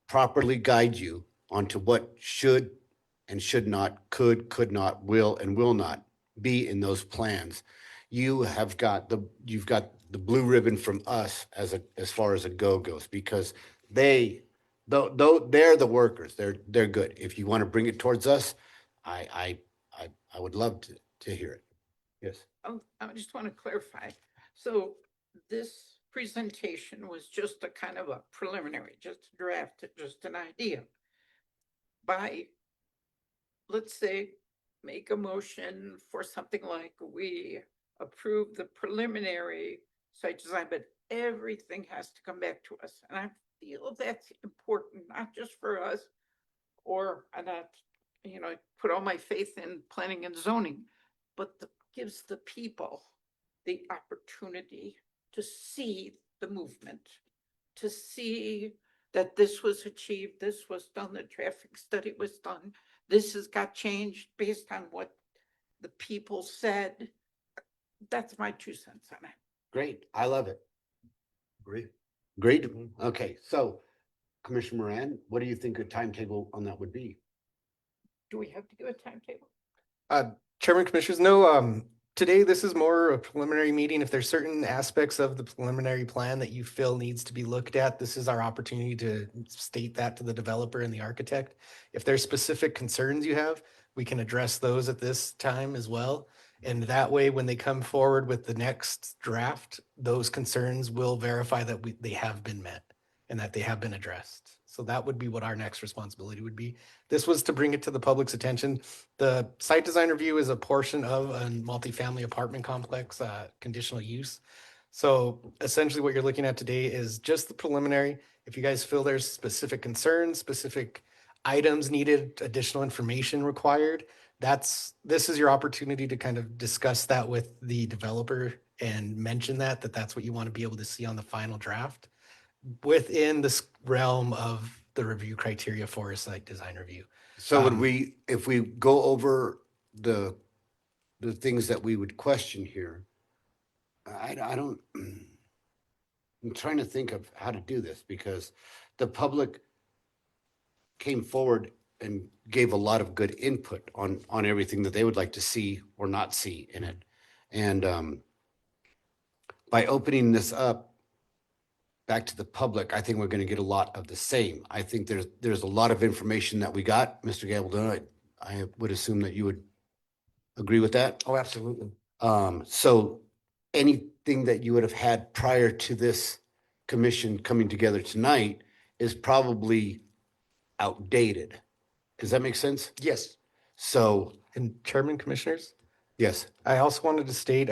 properly guide you onto what should and should not, could not, will and will not be in those plans, you've got the blue ribbon from us as far as a go goes, because they're the workers. They're good. If you want to bring it towards us, I would love to hear it. Yes. I just want to clarify. So this presentation was just a kind of a preliminary, just a draft, just an idea. By, let's say, make a motion for something like we approve the preliminary site design, but everything has to come back to us. And I feel that's important, not just for us, or not, put all my faith in planning and zoning, but gives the people the opportunity to see the movement, to see that this was achieved, this was done, the traffic study was done, this has got changed based on what the people said. That's my 2 cents on it. Great. I love it. Great. Great. Okay. So Commissioner Moran, what do you think a timetable on that would be? Do we have to give a timetable? Chairman Commissioners, no, today this is more a preliminary meeting. If there's certain aspects of the preliminary plan that you feel needs to be looked at, this is our opportunity to state that to the developer and the architect. If there's specific concerns you have, we can address those at this time as well. And that way, when they come forward with the next draft, those concerns will verify that they have been met and that they have been addressed. So that would be what our next responsibility would be. This was to bring it to the public's attention. The site design review is a portion of a multifamily apartment complex, conditional use. So essentially what you're looking at today is just the preliminary. If you guys feel there's specific concerns, specific items needed, additional information required, this is your opportunity to kind of discuss that with the developer and mention that that's what you want to be able to see on the final draft within this realm of the review criteria for a site design review. So would we, if we go over the things that we would question here, I don't, I'm trying to think of how to do this because the public came forward and gave a lot of good input on everything that they would like to see or not see in it. And by opening this up back to the public, I think we're going to get a lot of the same. I think there's a lot of information that we got, Mr. Gabaldon. I would assume that you would agree with that. Oh, absolutely. So anything that you would have had prior to this commission coming together tonight is probably outdated. Does that make sense? Yes. So, And Chairman, Commissioners, yes, I also wanted to state,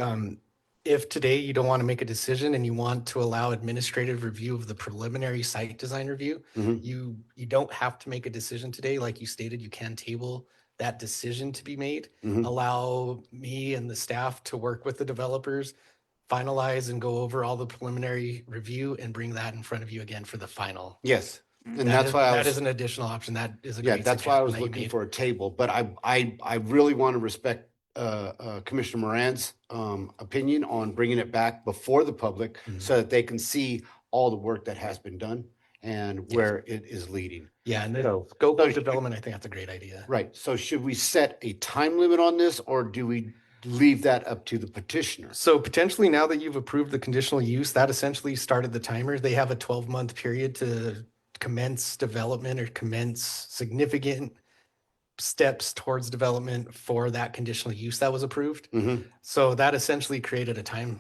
if today you don't want to make a decision and you want to allow administrative review of the preliminary site design review, Mhm. you don't have to make a decision today. Like you stated, you can table that decision to be made. Mhm. Allow me and the staff to work with the developers, finalize and go over all the preliminary review and bring that in front of you again for the final. yes. And That that's is- why I that was, is an additional option. That is a yeah, great that's why I suggestion was that you looking made. for a table, but I really want to respect Commissioner Moran's opinion on bringing it back before the public Mhm. so that they can see all the work that has been done and where it is leading. Yeah, and the So- scope so of development, I think that's a great idea. Right. So should we set a time limit on this or do we leave that up to the petitioner? So potentially now that you've approved the conditional use, that essentially started the timer. They have a 12-month period to commence development or commence significant steps towards development for that conditional use that was approved. Mhm. So that essentially created a time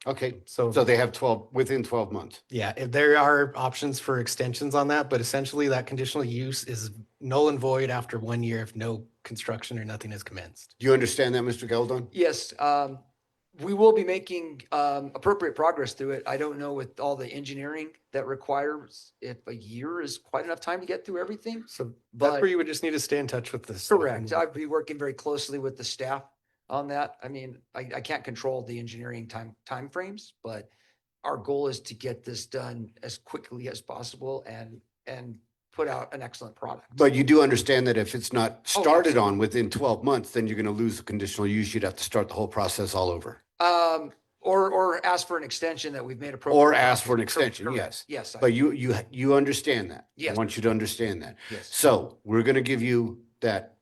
Okay. so So they have 12, within 12 months. yeah, if there are options for extensions on that, but essentially that conditional use is null and void after 1 year if no construction or nothing is commenced. Do you understand that, Mr. Geldon? Yes, we will be making appropriate progress through it. I don't know with all the engineering that requires if a year is quite enough time to get through everything. So that's But- where you would just need to stay in touch with this. Correct. I'd be working very closely with the staff on that. I mean, I can't control the engineering timeframes, but our goal is to get this done as quickly as possible and put out an excellent product. But you do understand that if it's not Oh, started on within 12 months, then you're going to lose the conditional use. You'd have to start the whole process all over. Or ask for an extension that we've made appropriate. Or ask for an extension, Correct. yes. Yes. But you understand that. Yes. I want you to understand that. Yes. So we're going to give you that.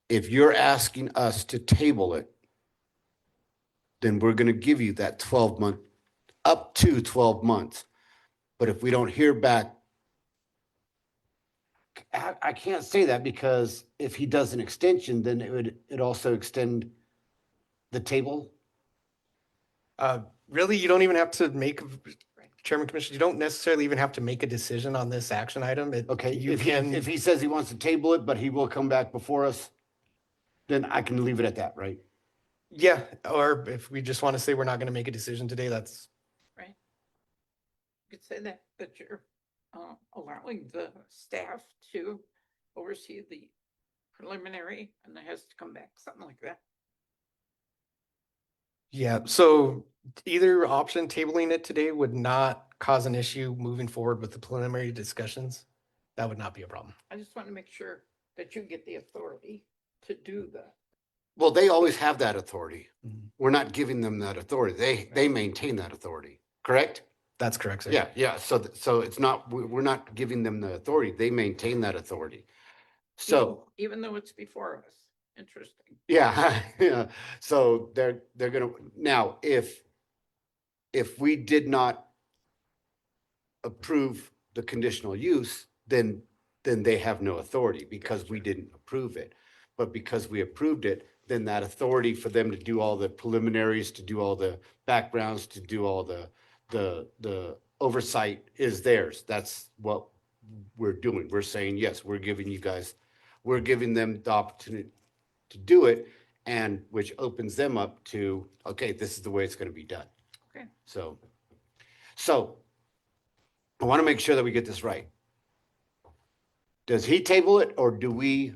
If you're asking us to table it, then we're going to give you that 12-month, up to 12 months. But if we don't hear back, I can't say that because if he does an extension, then it also extend the table. Really, you don't even have to make, Chairman Commissioner, you don't necessarily even have to make a decision on this action item. Okay, You if can, if he says he wants to table it, but he will come back before us, then I can leave it at that, right? yeah, or if we just want to say we're not going to make a decision today, that's, Right. You could say that you're allowing the staff to oversee the preliminary and it has to come back, something like that. yeah. So either option, tabling it today would not cause an issue moving forward with the preliminary discussions. That would not be a problem. I just want to make sure that you get the authority to do the. Well, they always have that authority. Mhm. We're not giving them that authority. They maintain that authority, correct? That's correct, sir. Yeah. So it's not, we're not giving them the authority. They maintain that authority. So, Even though it's before us, interesting. yeah, yeah. So they're gonna, now, if we did not approve the conditional use, then they have no authority because we didn't approve it. But because we approved it, then that authority for them to do all the preliminaries, to do all the backgrounds, to do all the oversight is theirs. That's what we're doing. We're saying, yes, we're giving them the opportunity to do it, and which opens them up to, okay, this is the way it's going to be done. Okay. So I want to make sure that we get this right. Does he table it or do we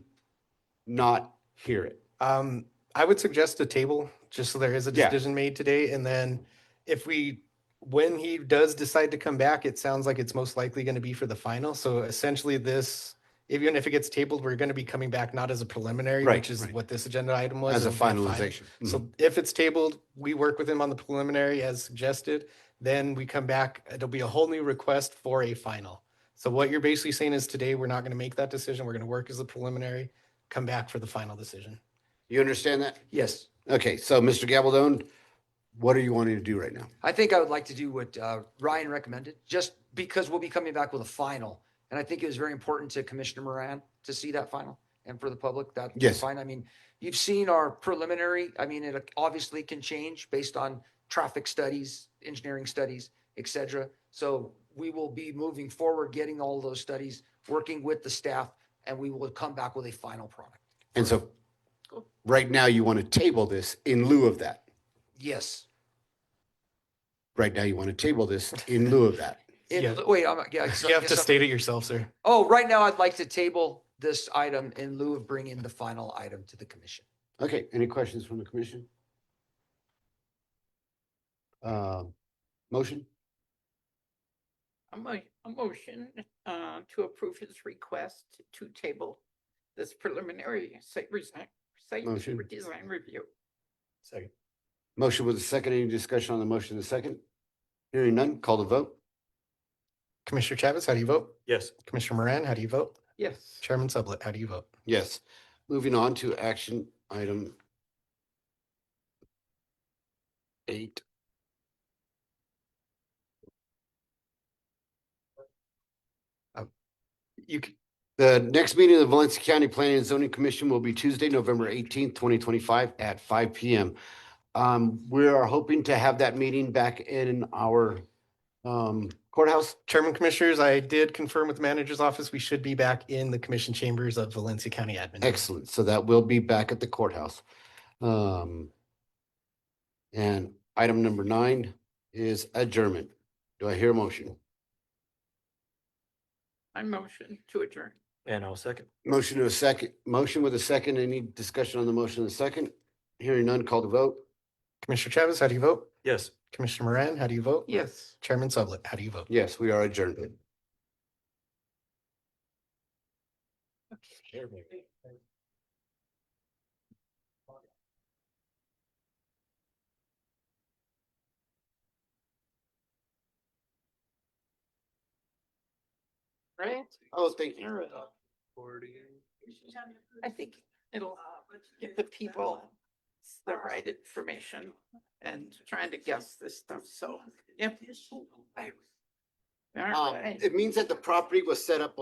not hear it? I would suggest a table, just so there is a Yeah. decision made today, and then when he does decide to come back, it sounds like it's most likely going to be for the final. So essentially this, even if it gets tabled, we're going to be coming back not as a preliminary, Right, which is right. what this agenda item was. As a it'll be final. finalization. So if it's tabled, we work with him on the preliminary as suggested, then we come back, it'll be a whole new request for a final. So what you're basically saying is today, we're not going to make that decision. We're going to work as a preliminary, come back for the final decision. You understand that? Yes. Okay, so Mr. Gabaldon, what are you wanting to do right now? I think I would like to do what Ryan recommended, just because we'll be coming back with a final. And I think it was very important to Commissioner Moran to see that final and for the public that. Yes. Fine. I mean, you've seen our preliminary. I mean, it obviously can change based on traffic studies, engineering studies, et cetera. So we will be moving forward, getting all those studies, working with the staff, and we will come back with a final product. And so right now you want to table this in lieu of that. Yes. Right now you want to table this in lieu of that. Yeah. Wait, You have to state it yourself, sir. Oh, right now I'd like to table this item in lieu of bringing the final item to the commission. Okay, any questions from the commission? Motion? A motion to approve his request to table this preliminary site Motion. design review. Second. Motion with a second. Any discussion on the motion in a second? Hearing none, call the vote. Commissioner Chavez, how do you vote? Yes. Commissioner Moran, how do you vote? Yes. Chairman Sublette, how do you vote? Yes. Moving on to action item 8. The next meeting of the Valencia County Planning and Zoning Commission will be Tuesday, November 18th, 2025 at 5 p.m. We are hoping to have that meeting back in our courthouse. Chairman Commissioners, I did confirm with the manager's office. We should be back in the commission chambers of Valencia County Admin. Excellent. So that will be back at the courthouse. And item number 9 is adjournment. Do I hear a motion? I motion to adjourn. And I'll second. Motion to a second. Motion with a second. Any discussion on the motion in a second? Hearing none, call the vote. Commissioner Chavez, how do you vote? Yes. Commissioner Moran, how do you vote? Yes. Chairman Sublette, how do you vote? Yes, we are adjourned. Right? Oh, thank you. I think it'll give the people the right information and trying to guess this stuff. So, yep. All right. It means that the property was set up